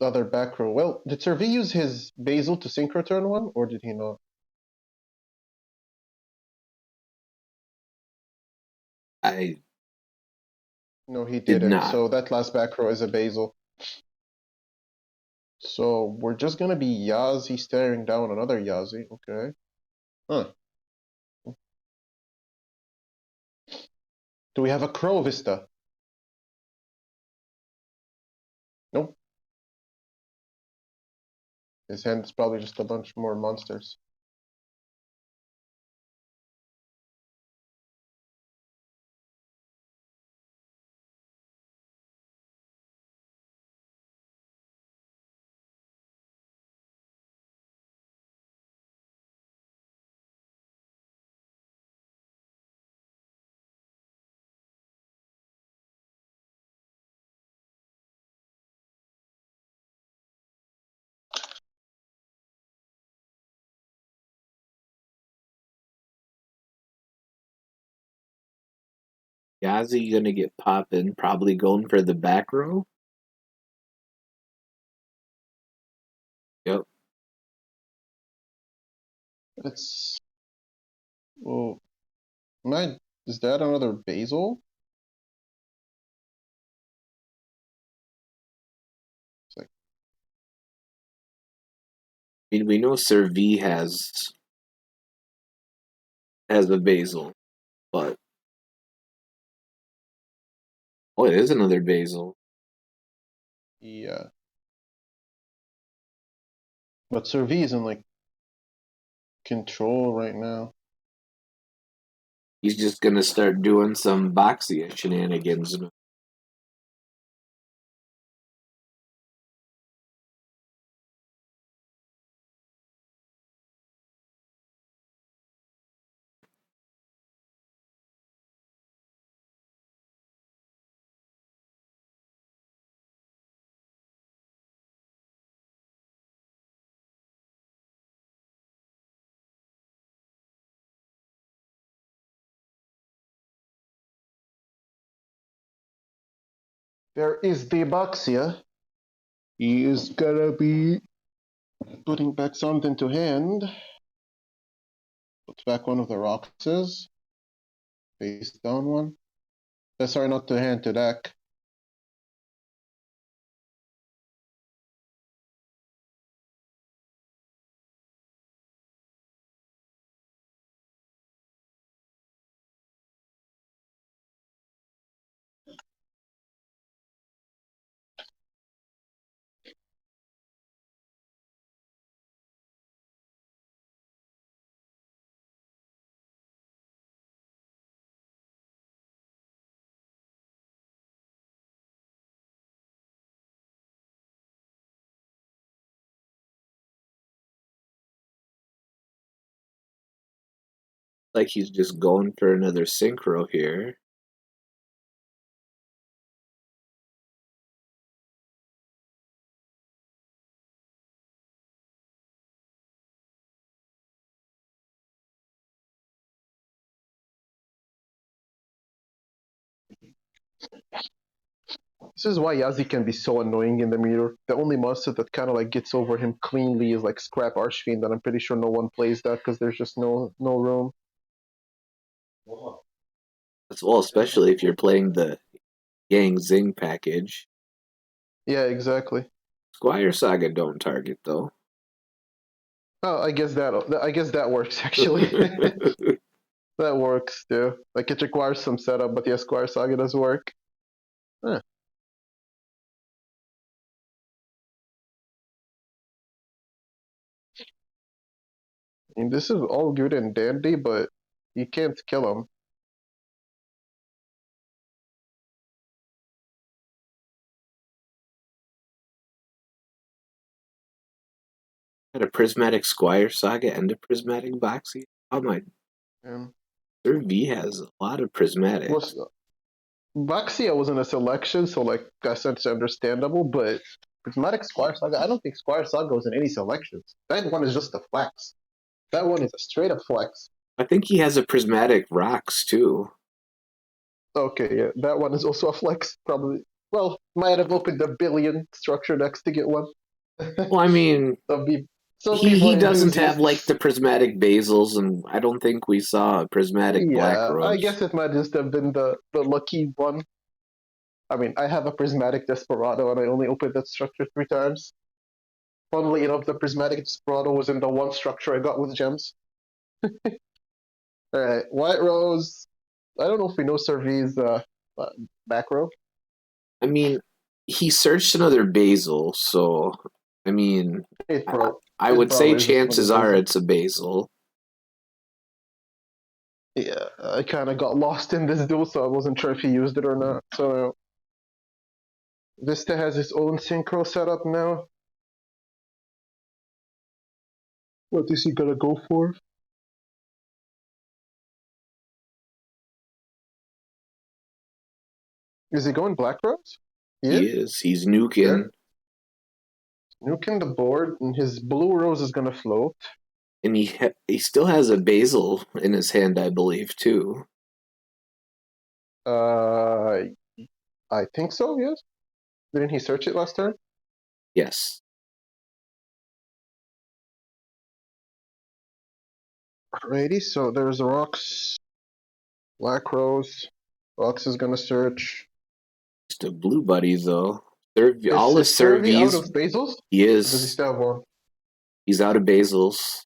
other back row. Well, did Servy use his Basil to synchro turn one, or did he not? I No, he did didn't. not. So that last back row is a Basil. So we're just gonna be Yazi staring down another Yazi. Okay. Huh. Do we have a Crow Vista? Nope. His hand is probably just a bunch more monsters. Yazi gonna get popping, probably going for the back row. Yep. It's well, is that another Basil? It's like I mean, we know Sir V has a basil, but oh, it is another basil. yeah. But Servi is in like control right now. He's just gonna start doing some boxy shenanigans. There is Debaxia. He is gonna be putting back something to hand. Puts back one of the Roxes. Face down one. Sorry, not to hand, to deck. Like he's just going for another synchro here. This is why Yazi can be so annoying in the mirror. The only monster that kind of like gets over him cleanly is like Scrap Archfiend, and I'm pretty sure no one plays that because there's just no room. That's well, especially if you're playing the Yang Zing package. Yeah, exactly. Squire Saga don't target though. Oh, I guess that works actually. That works too. Like it requires some setup, but yeah, Squire Saga does work. Huh. I mean, this is all good and dandy, but you can't kill him. Got a Prismatic Squire Saga and a Prismatic Boxy. Oh my, Sir V has a lot of prismatics. Was Baxia wasn't a selection, so like I said, it's understandable. But Prismatic Squire Saga, I don't think Squire Saga was in any selections. That one is just a flex. That one is a straight up flex. I think he has a Prismatic Rocks too. Okay, yeah, that one is also a flex. Probably. Well, might have opened a billion structure decks to get one. Well, I mean, some people he are doesn't have like enthusiasts. the Prismatic Basils, and I don't think we saw a Prismatic Black Yeah, I Rose. guess it might just have been the lucky one. I mean, I have a Prismatic Desperado, and I only opened that structure 3 times. Funnily enough, the Prismatic Desperado was in the one structure I got with gems. Alright, White Rose. I don't know if we know Servi's back row. I mean, he searched another Basil, so I mean, I would say chances are it's a Basil. Yeah, I kind of got lost in this duel, so I wasn't sure if he used it or not. So Vista has its own synchro setup now. What is he gonna go for? Is he going Black Rose? He is. He's nuking. Nuking the board, and his Blue Rose is gonna float. And he still has a Basil in his hand, I believe, too. I think so, yes. Didn't he search it last turn? Yes. Alrighty, so there's the Rocks. Black Rose. Rocks is gonna search. Just a blue buddy, though. All the Servi out Servies. of Basils? He is. Does he still have one? He's out of Basils.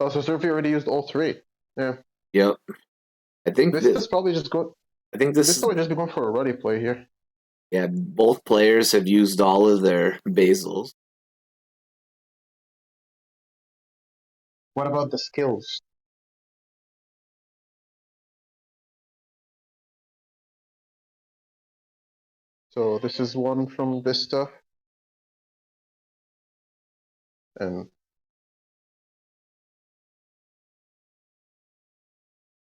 Oh, so Servi already used all 3. Yeah. Yep. I think Vista's probably just going. I think this Vista would just be going for a ruddy play here. Yeah, both players have used all of their Basils. What about the skills? So this is one from Vista. And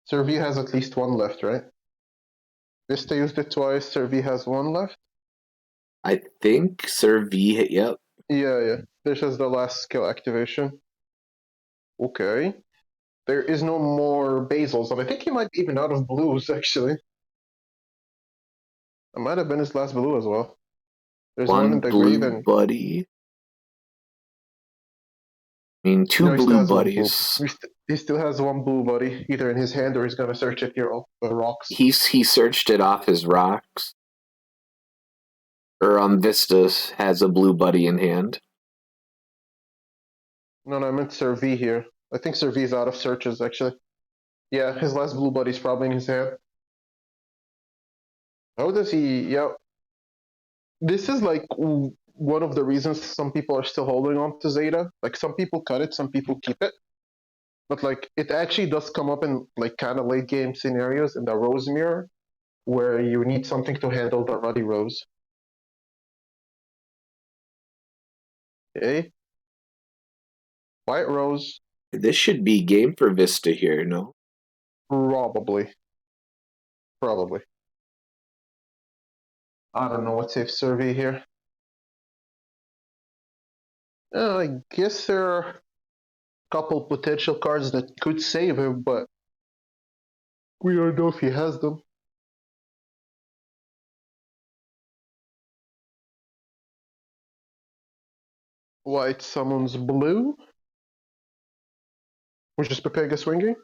Servi has at least one left, right? Vista used it twice, Servi has one left? I think Sir V, yep. Yeah. This is the last skill activation. Okay. There is no more Basils, and I think he might be even out of blues, actually. It might have been his last blue as well. There's one in the grave and buddy. I mean, two blue buddies. He still has one blue buddy, either in his hand or he's gonna search it here off the rocks. He searched it off his rocks. Or Vista has a blue buddy in hand. No, I meant Sir V here. I think Sir V is out of searches, actually. Yeah, his last blue buddy's probably in his hand. How does he... Yeah. This is like one of the reasons some people are still holding on to Zeta. Like, some people cut it, some people keep it. But, like, it actually does come up in, like, kind of late game scenarios in the Rose Mirror, where you need something to handle the Ruddy Rose. Okay. White Rose. This should be game for Vista here, no? Probably. I don't know what safe survey here. I guess there are a couple potential cards that could save him, but we don't know if he has them. White summons blue. Which is Pepega swinging?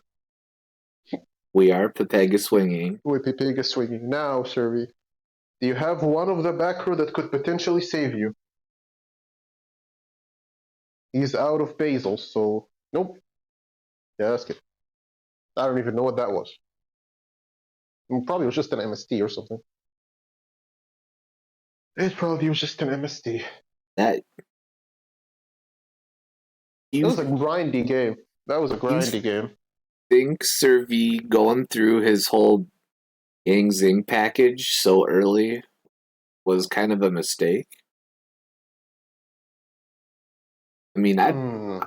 We are Pepega swinging. Wait, Pepega swinging. Now, Survey. Do you have one of the back row that could potentially save you? He's out of Basil, so nope. Yeah, that's good. I don't even know what that was. Probably was just an MST or something. It probably was just an MST. It was a grindy game. That was a You grindy game. think Sir V going through his whole Yang Zing package so early was kind of a mistake? I mean, Hmm.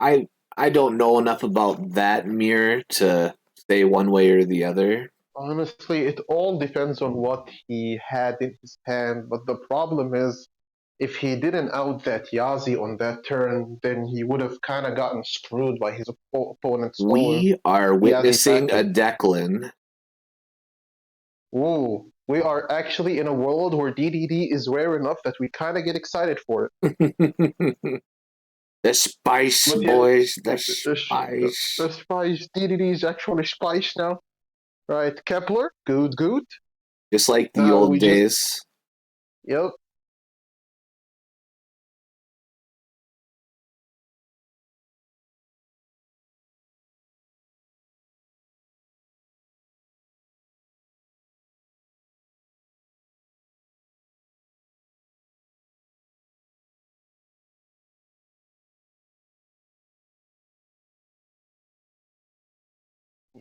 I I don't know enough about that mirror to say one way or the other. Honestly, it all depends on what he had in his hand. But the problem is, if he didn't out that Yazi on that turn, then he would have kind of gotten screwed by his opponent's own We are Yazi witnessing a package. Declan. Whoa, we are actually in a world where DDD is rare enough that we kind of get excited for it. The spice, But yet, boys, the the, spice. the spice, DDD is actually spice now. Right, Kepler, good, good. Just like the Now old we just, days. yep.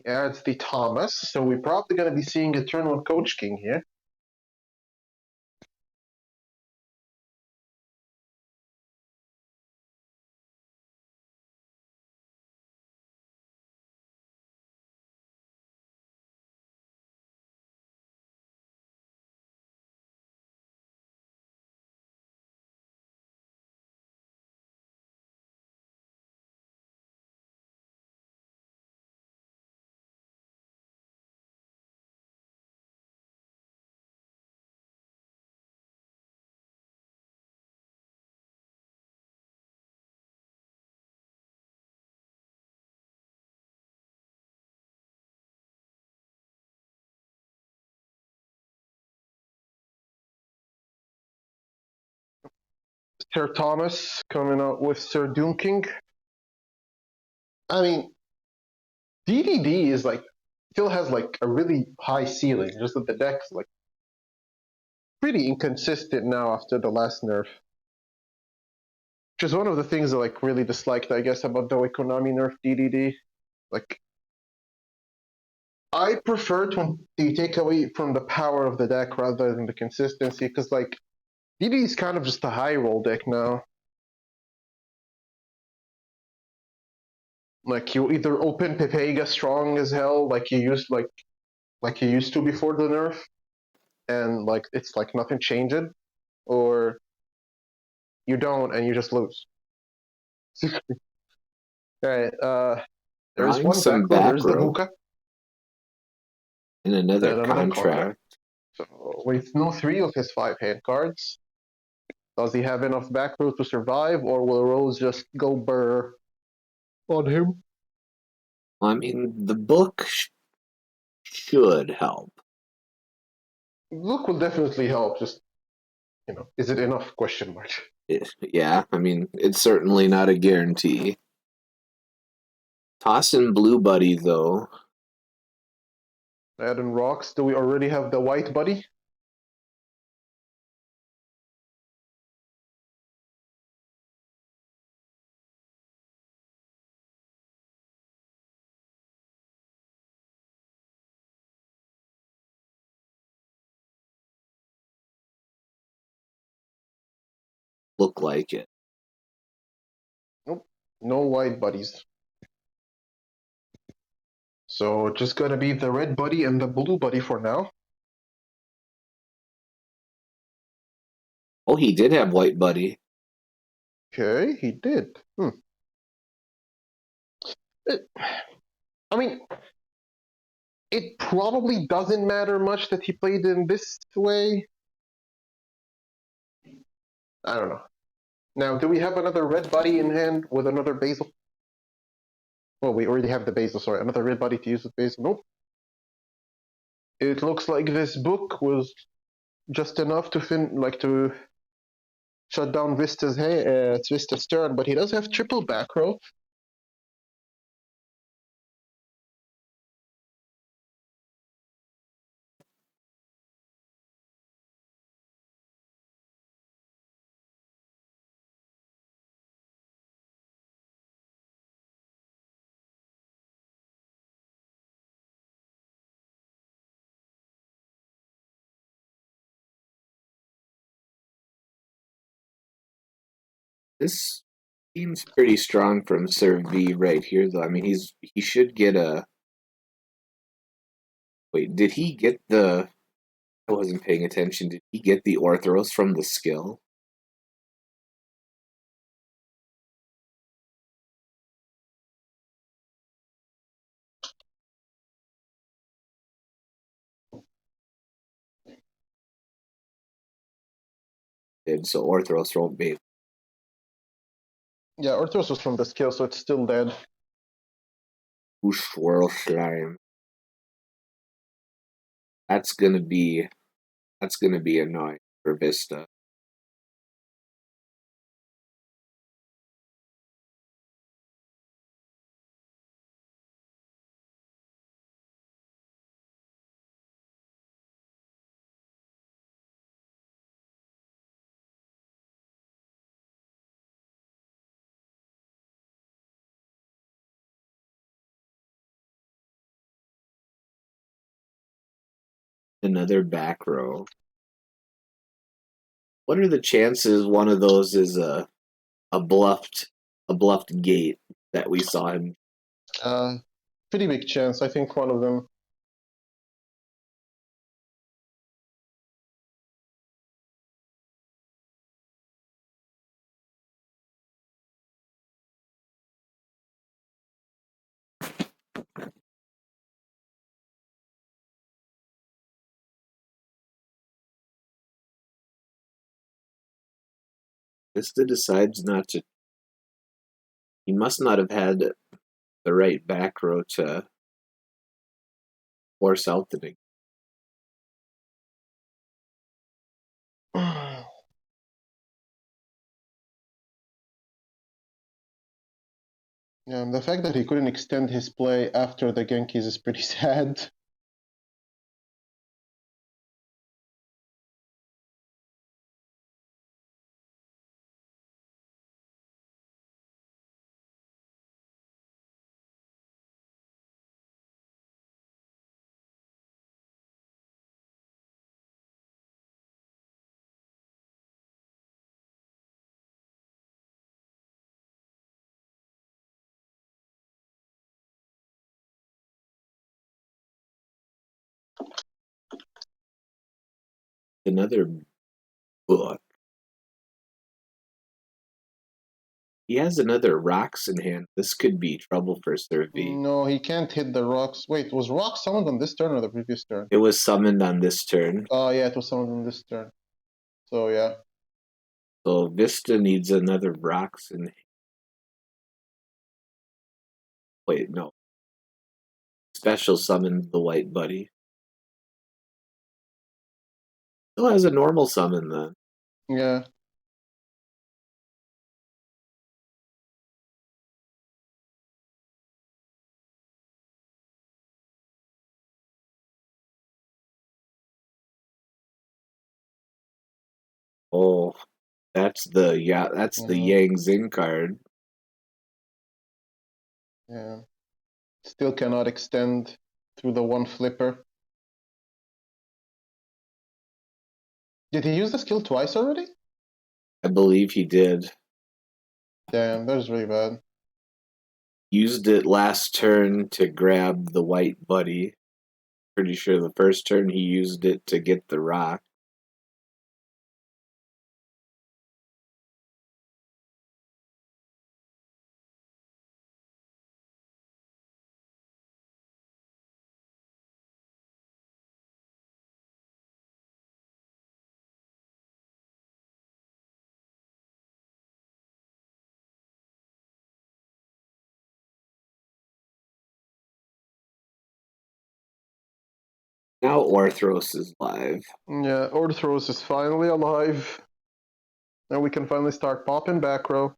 Yeah, it's the Thomas, so we're probably going to be seeing a turn one Coach King here. Sir Thomas coming out with Sir Dunking. I mean, DDD is like, still has like a really high ceiling, just that the deck's like pretty inconsistent now after the last nerf. Which is one of the things I like really disliked, I guess, about the way Konami nerfed DDD. Like, I prefer to take away from the power of the deck rather than the consistency, because like DD is kind of just a high roll deck now. Like you either open Pepega strong as hell, like you used to before the nerf, and like it's like nothing changed, or you don't and you just lose. Alright, there's Drawing one some back row, back there's the row Buka, in another and another contract. contract. So with no three of his five hand cards, does he have enough back row to survive, or will Rose just go burr on him? I mean, the book should help. Look will definitely help. Just is it enough? Question mark. Yeah, I mean, it's certainly not a guarantee. Tossing Blue Buddy, though. Adding rocks. Do we already have the white buddy? Look like it. Nope. No white buddies. So just gonna be the red buddy and the blue buddy for now. Oh, he did have White Buddy. Okay, he did. It, I mean, it probably doesn't matter much that he played in this way. I don't know. Now, do we have another red buddy in hand with another basil? Well, we already have the basil, sorry. Another red buddy to use with basil. Nope. It looks like this book was just enough to shut down Vista's turn, but he does have triple back row. This seems pretty strong from serve B right here, though. I mean, he should get a. Wait, did he get the? I wasn't paying attention. Did he get the Orthros from the skill? Did so Orthros won't be. Yeah, Orthros was from the skill, so it's still dead. Whoosh, swirl, slime. That's gonna be annoying for Vista. Another back row. What are the chances one of those is a bluffed gate that we saw him? Pretty big chance. I think one of them. Vista decides not to. He must not have had the right back row to force out the big. Yeah, the fact that he couldn't extend his play after the Genkies is pretty sad. Another book. He has another rocks in hand. This could be trouble for Servi. No, he can't hit the rocks. Wait, was rock summoned on this turn or the previous turn? It was summoned on this turn. Oh, yeah, it was summoned on this turn. So, yeah. So Vista needs another rocks in. Wait, no. Special summoned the white buddy. Still has a normal summon then. Yeah. Oh, that's the Yang Zing card. Yeah. Still cannot extend through the one flipper. Did he use the skill twice already? I believe he did. Damn, that was really bad. Used it last turn to grab the white buddy. Pretty sure the first turn he used it to get the rock. Now Orthros is live. Yeah, Orthros is finally alive. Now we can finally start popping back row.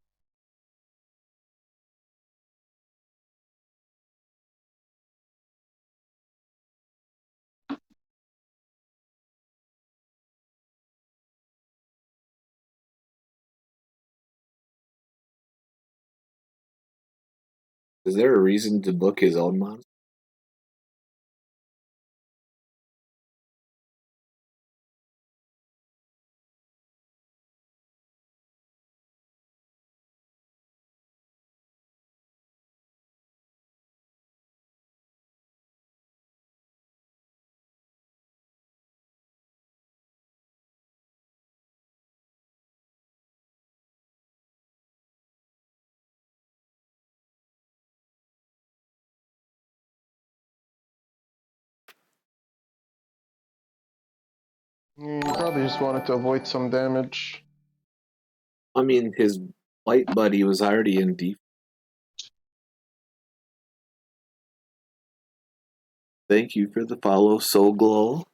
Is there a reason to book his own monster? He probably just wanted to avoid some damage. I mean, his white buddy was already in deep. Thank you for the follow, Soul Glow.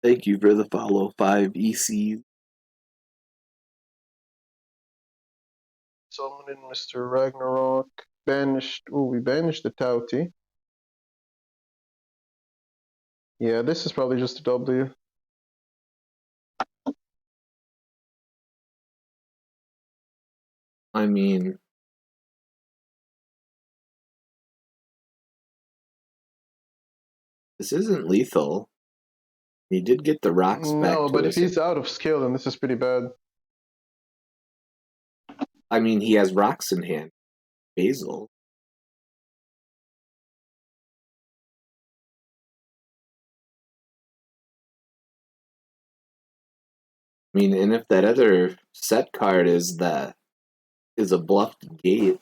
Thank you for the follow, 5EC. Summoning Mr. Ragnarok. Banished. Oh, we banished the Tauti. Yeah, this is probably just a W. I mean, this isn't lethal. He did get the rocks back No, to but if us. he's out of skill, then this is pretty bad. I mean, he has rocks in hand. Basil. I mean, and if that other set card is a bluffed gate,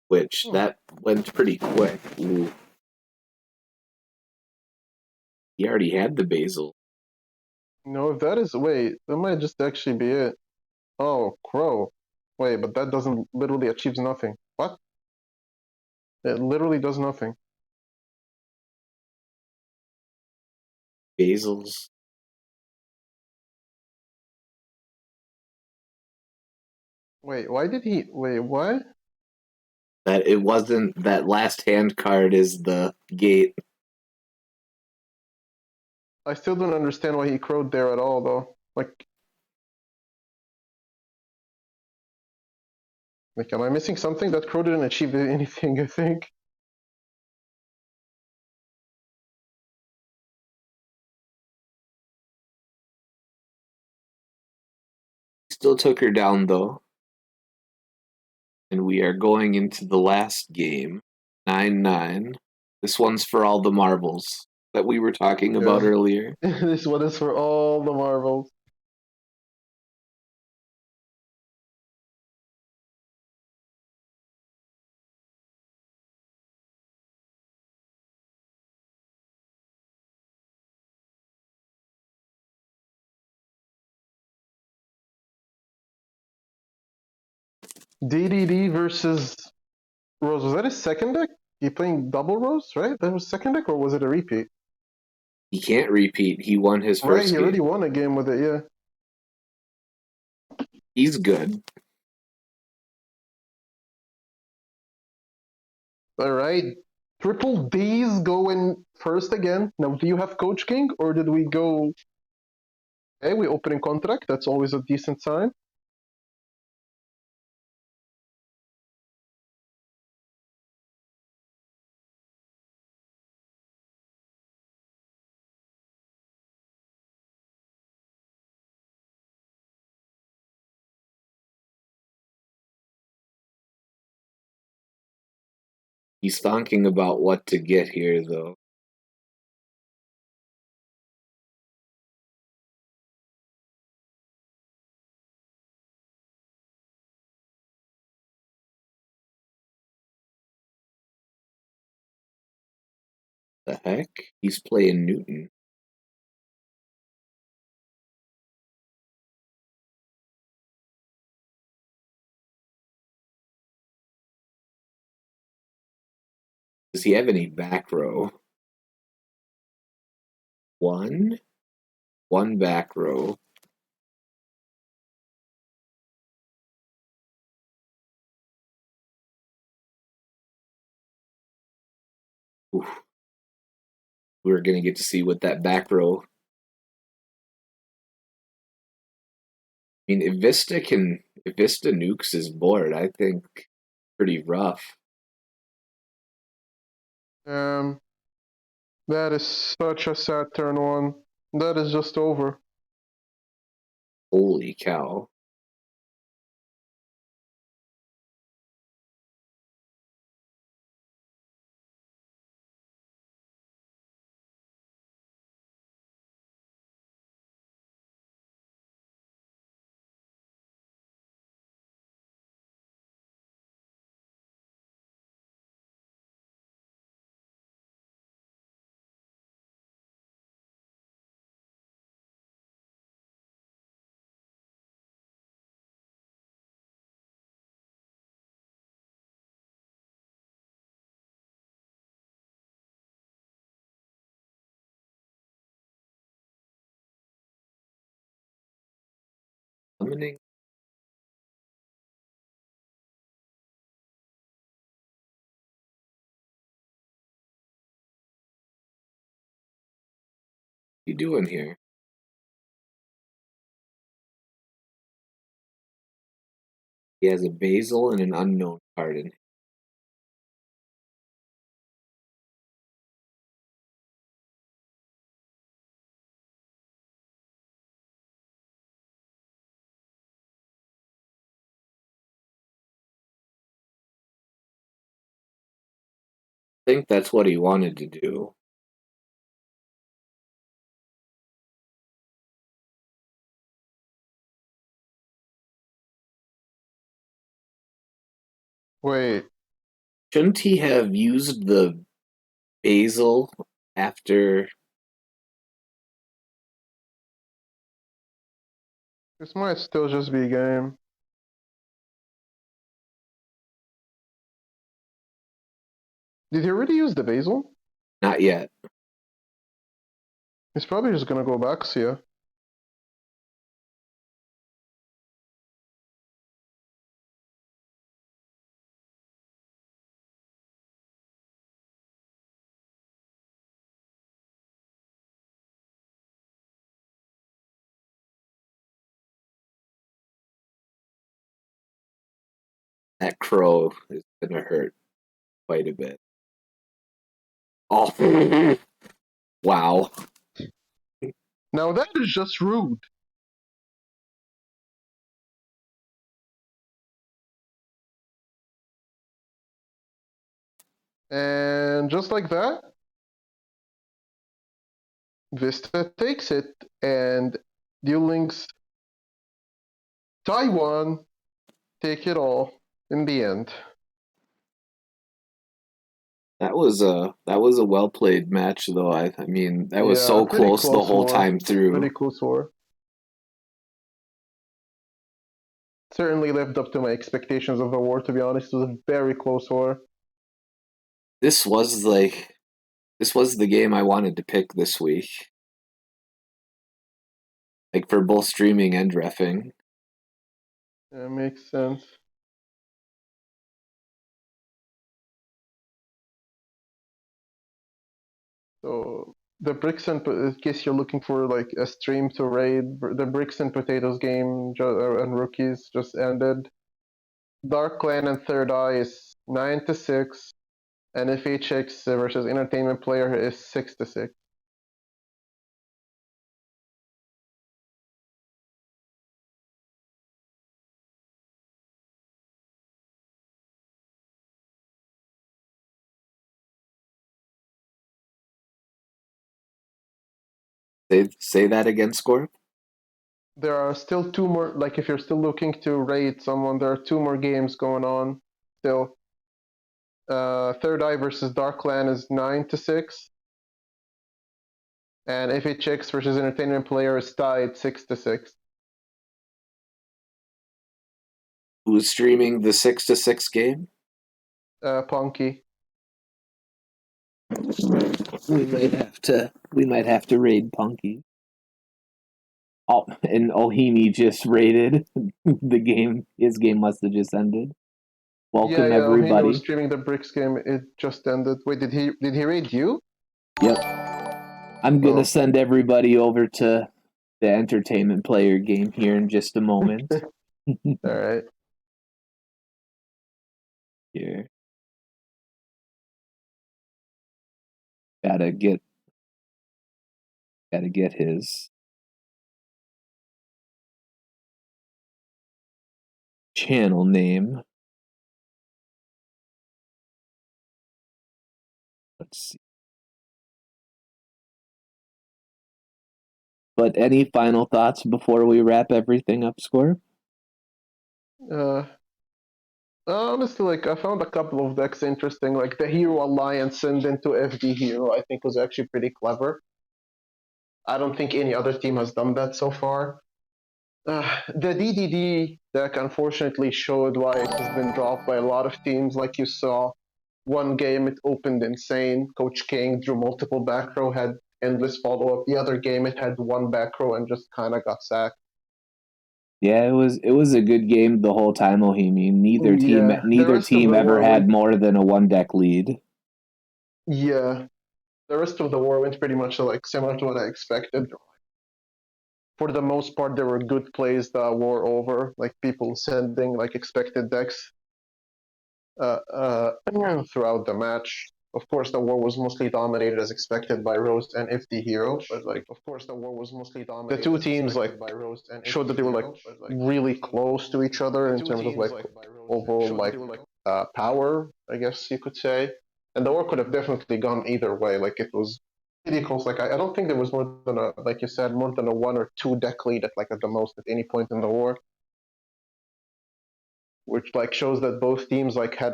which that went pretty quick. Ooh. He already had the basil. No, if that is. Wait, that might just actually be it. Oh, Crow. Wait, but that doesn't literally achieves nothing. What? It literally does nothing. Basils. Wait, why did he. Wait, what? That it wasn't that last hand card is the gate. I still don't understand why he crowed there at all, though. Like, am I missing something? That crow didn't achieve anything, I think. Still took her down though. And we are going into the last game. 9-9. This one's for all the marbles that we were talking about Yeah. earlier. This one is for all the marbles. DDD versus Rose. Was that his second deck? He playing double Rose, right? That was second deck, or was it a repeat? He can't repeat. He won his Right, first he already game. won a game with it, yeah. He's good. Alright. Triple D's going first again. Now, do you have Coach King, or did we go... Hey, we opening contract. That's always a decent sign. He's thinking about what to get here, though. The heck? He's playing Newton. Does he have any back row? One? One back row. Oof. We're going to get to see what that back row. I mean, if Vista nukes his board, I think pretty rough. That is such a sad turn one. That is just over. Holy cow. summoning. What you doing here? He has a basil and an unknown card in. I think that's what he wanted to do. Wait, Shouldn't he have used the basil after? this might still just be a game. Did he already use the basil? Not yet. He's probably just gonna go back, see ya. That crow is gonna hurt quite a bit. Oh, wow. Now that is just rude. And just like that, Vista takes it, and Duel Links Taiwan take it all in the end. That was a well played match, though. I mean, that was so Pretty close the whole war. time through. Pretty close war. Certainly lived up to my expectations of the war, to be honest. It was a very close war. This was the game I wanted to pick this week. Like for both streaming and reffing. That makes sense. So the bricks and in case you're looking for like a stream to raid, the bricks and potatoes game and rookies just ended. Dark Clan and Third Eye is 9-6, and FHX versus Entertainment Player is 6-6. Say that again, Scorp. There are still two more. Like if you're still looking to raid someone, there are two more games going on still. Third Eye versus Dark Clan is 9-6, and FHX versus Entertainment Player is tied 6-6. Who's streaming the 6-6 game? Punky. We might have to raid Punky. Oh, and Ohimi just raided the game. His game must have just ended. Welcome Yeah, everybody. He was streaming the Bricks game. It just ended. Wait, did he raid you? Yep. I'm gonna send everybody over to the Entertainment Player game here in just a moment. All right. Here. Gotta get his channel name. Let's see. But any final thoughts before we wrap everything up, Score? Honestly, like I found a couple of decks interesting. Like the Hero Alliance and into FD Hero, I think was actually pretty clever. I don't think any other team has done that so far. The DDD deck unfortunately showed why it has been dropped by a lot of teams. Like you saw, one game it opened insane. Coach King drew multiple back row, had endless follow up. The other game it had one back row and just kind of got sacked. Yeah, it was a good game the whole time, Ohimi. Neither team Yeah, the neither rest of team the ever war had went. more than a one deck lead. Yeah, the rest of the war went pretty much like similar to what I expected. For the most part, there were good plays that wore over, like people sending like expected decks throughout the match. Of course, the war was mostly dominated as expected by Rose and FD Hero, but like, of course, the war was mostly dominated. The two teams like showed that they were like really close to each other in terms of like overall like power, I guess you could say. And the war could have definitely gone either way. Like it was really close. Like I don't think there was more than a, like you said, more than a one or two deck lead at like at the most at any point in the war, which like shows that both teams like had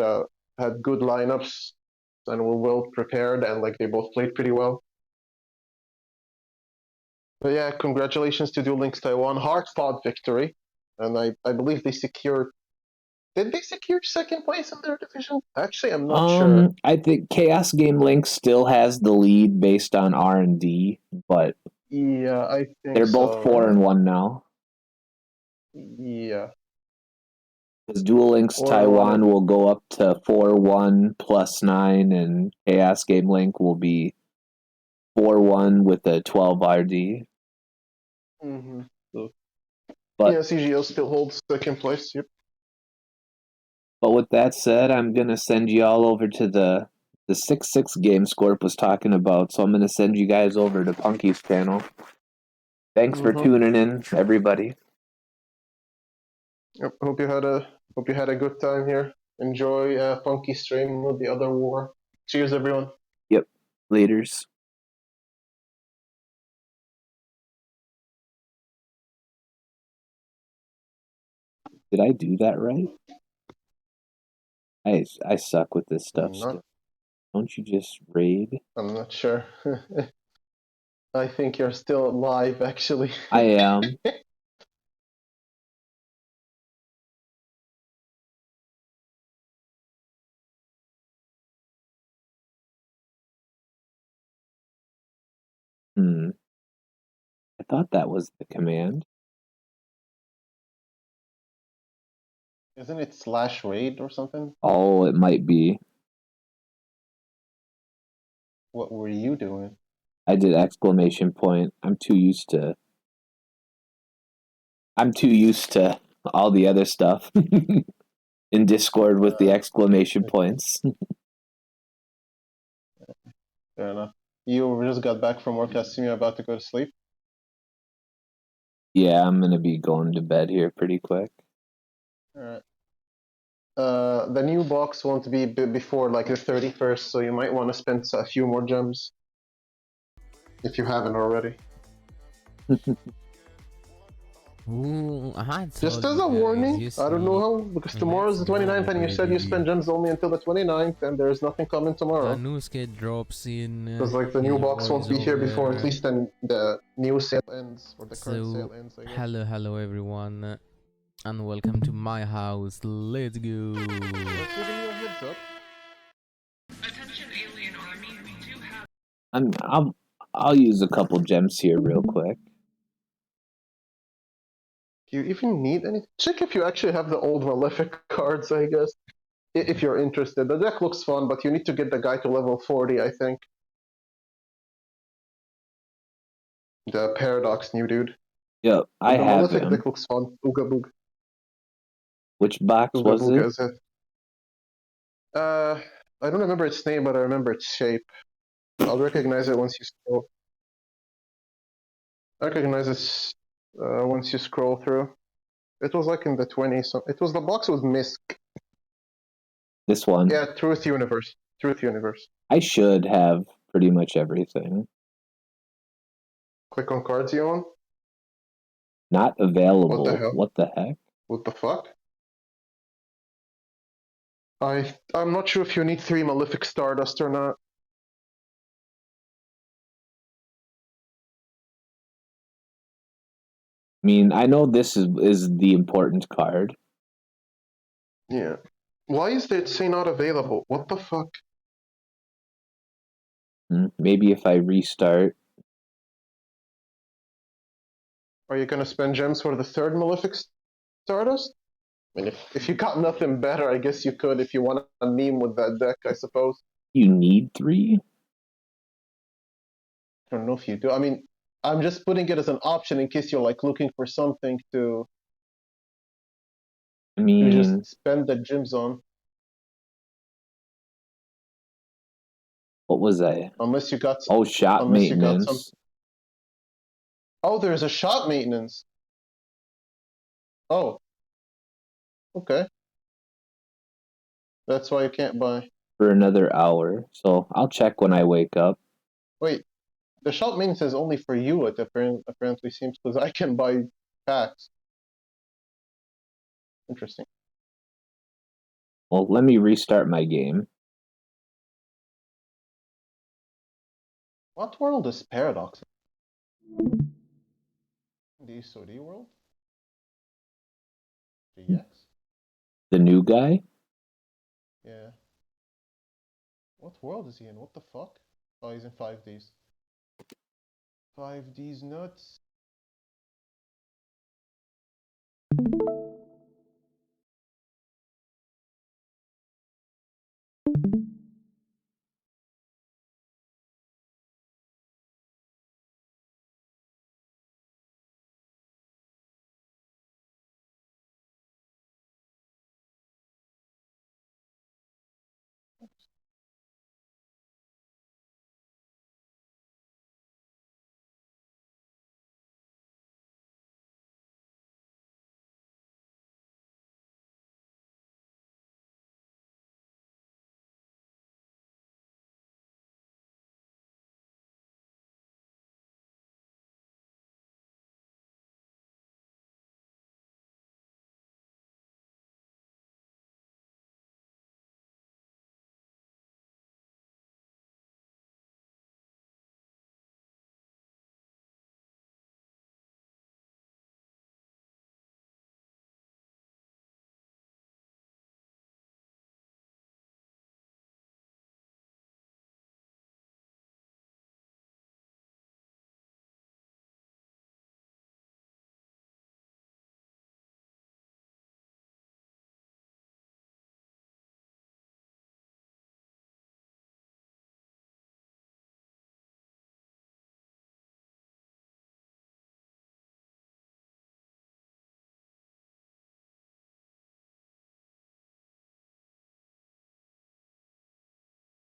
good lineups and were well prepared and like they both played pretty well. But yeah, congratulations to Duel Links Taiwan. Hard fought victory. And I believe they secured. Did they secure second place in their division? Actually, I'm not sure. I think Chaos Game Link still has the lead based on R&D, but Yeah, I think they're both so, four right? and one now. Yeah. Because Duel Links Or one Taiwan and will go up to 4-1 plus 9, and Chaos Game Link will be 4-1 with a 12 RD. mm-hmm. So, But yeah, CGO still holds second place. Yep. with that said, I'm gonna send you all over to the 6-6 game Scorp was talking about. So I'm gonna send you guys over to Punky's channel. Thanks for Mm-hmm. tuning in, everybody. Yep. Hope you had a good time here. Enjoy Funky stream with the other war. Cheers, everyone. Yep. Laters. Did I do that right? I suck with this stuff still. Don't you just raid? I'm not sure. I think you're still alive, actually. I am. I thought that was the command. Isn't it slash raid or something? Oh, it might be. What were you doing? I did exclamation point. I'm too used to all the other stuff in Discord with the exclamation points. Fair enough. You just got back from work. I assume you're about to go to sleep. Yeah, I'm gonna be going to bed here pretty quick. Alright. The new box won't be before like the 31st, so you might want to spend a few more gems if you haven't already. Ooh, Just as a warning, I don't know how, because tomorrow's the 29th and you said you spend gems only until the 29th and there's nothing coming tomorrow. Sanouske drops in. Because like the new box won't be here before at least then the new sale ends or the current sale ends. I guess. Hello everyone, and welcome to my house. Let's go. Just giving you a heads up. Attention alien army, we do have I'll use a couple gems here real quick. Do you even need anything? Check if you actually have the old Malefic cards, I guess. If you're interested. The deck looks fun, but you need to get the guy to level 40, I think. The Paradox new dude. Yep, I the have Malefic him. deck looks fun. Ooga Boog. Which box Ooga was Boog it? as it. I don't remember its name, but I remember its shape. I'll recognize it once you scroll. I recognize it once you scroll through. It was like in the 20s. So it was the box with Misk. This one. Yeah, Truth Universe. Truth Universe. I should have pretty much everything. Click on cards you own. Not available. What the hell? What the heck? What the fuck? I'm not sure if you need 3 Malefic Stardust or not. I mean, I know this is the important card. Yeah. Why is it say not available? What the fuck? Maybe if I restart. Are you gonna spend gems for the 3rd Malefic Stardust? I mean, if you got nothing better, I guess you could if you want a meme with that deck, I suppose. You need 3? I don't know if you do. I mean, I'm just putting it as an option in case you're like looking for something to I you mean, just spend the gems on. what was that? Unless you got Oh, shot unless you got some. maintenance. Oh, there's a shot maintenance. Oh, okay. That's why you can't buy. For another hour. So I'll check when I wake up. Wait, the shot maintenance is only for you. It apparently seems because I can buy packs. Interesting. Well, let me restart my game. What world is Paradox? The SOD world? GX? The new guy? Yeah. What world is he in? What the fuck? Oh, he's in 5Ds. 5Ds nuts.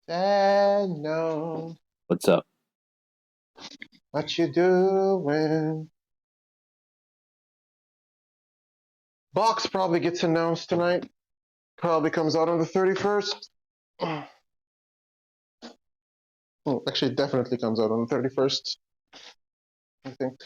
No. What's up? What you doing? Box probably gets announced tonight. Probably comes out on the 31st. Oh, actually, definitely comes out on the 31st. I think.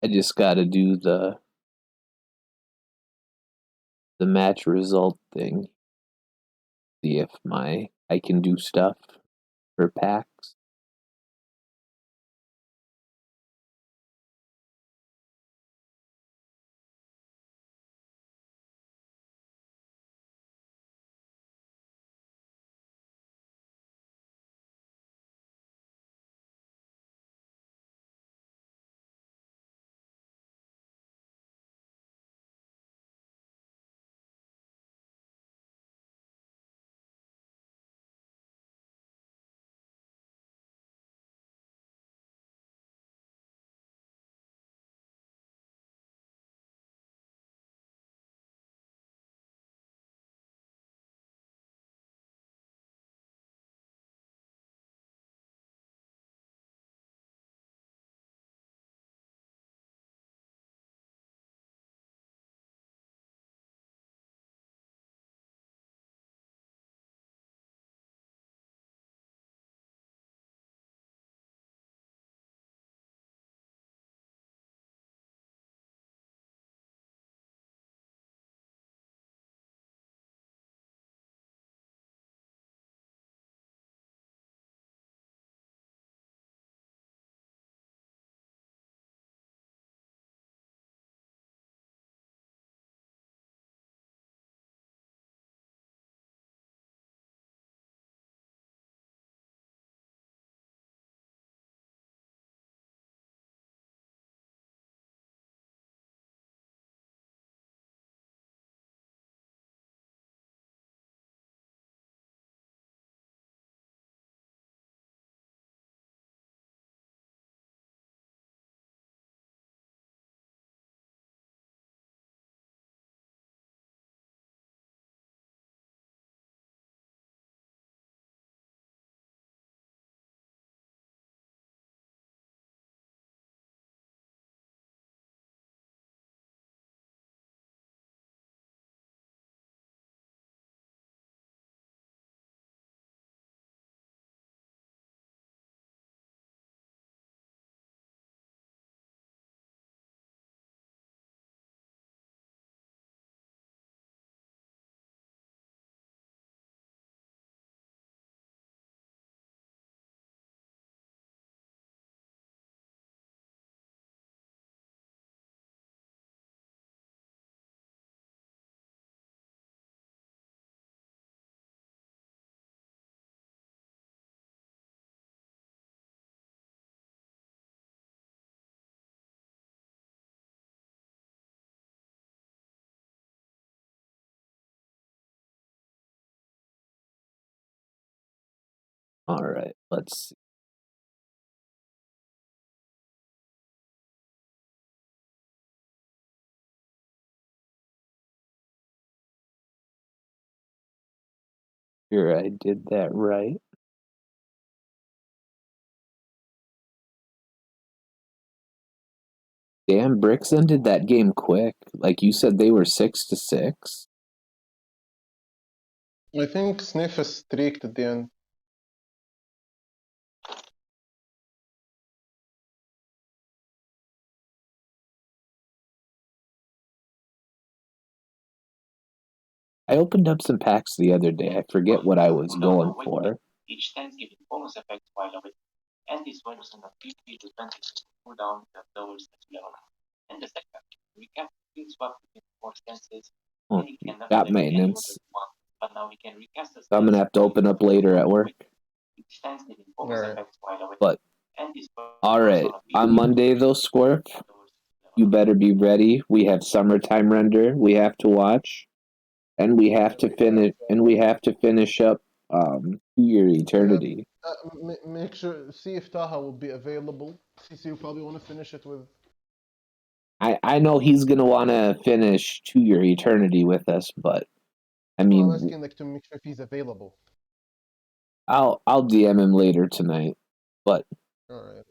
I just gotta do the match result thing. See if I can do stuff for packs. All right, let's see. Sure, I did that right. Damn, Bricks ended that game quick. Like you said, they were 6-6. I think Sniff is streaked at the end. I opened up some packs the other day. I forget what I was going for. Each Thanksgiving bonus effect while away, and this bonus on the 50 to 20 cooldown that lowers the level. And the second, recap skill swap between more stances. Oh, got maintenance. But now we can recast the I'm gonna have to open up later at work. Each Thanksgiving bonus effect while away. But all right, on Monday though, Scorp, you better be ready. We have summertime render. We have to watch, and we have to finish. And we have to finish up 2-year eternity. Make sure, see if Taha will be available. CC, you probably want to finish it with. I know he's gonna want to finish 2-year eternity with us, but I mean, I'm asking like to make sure if he's available. I'll DM him later tonight. But All right.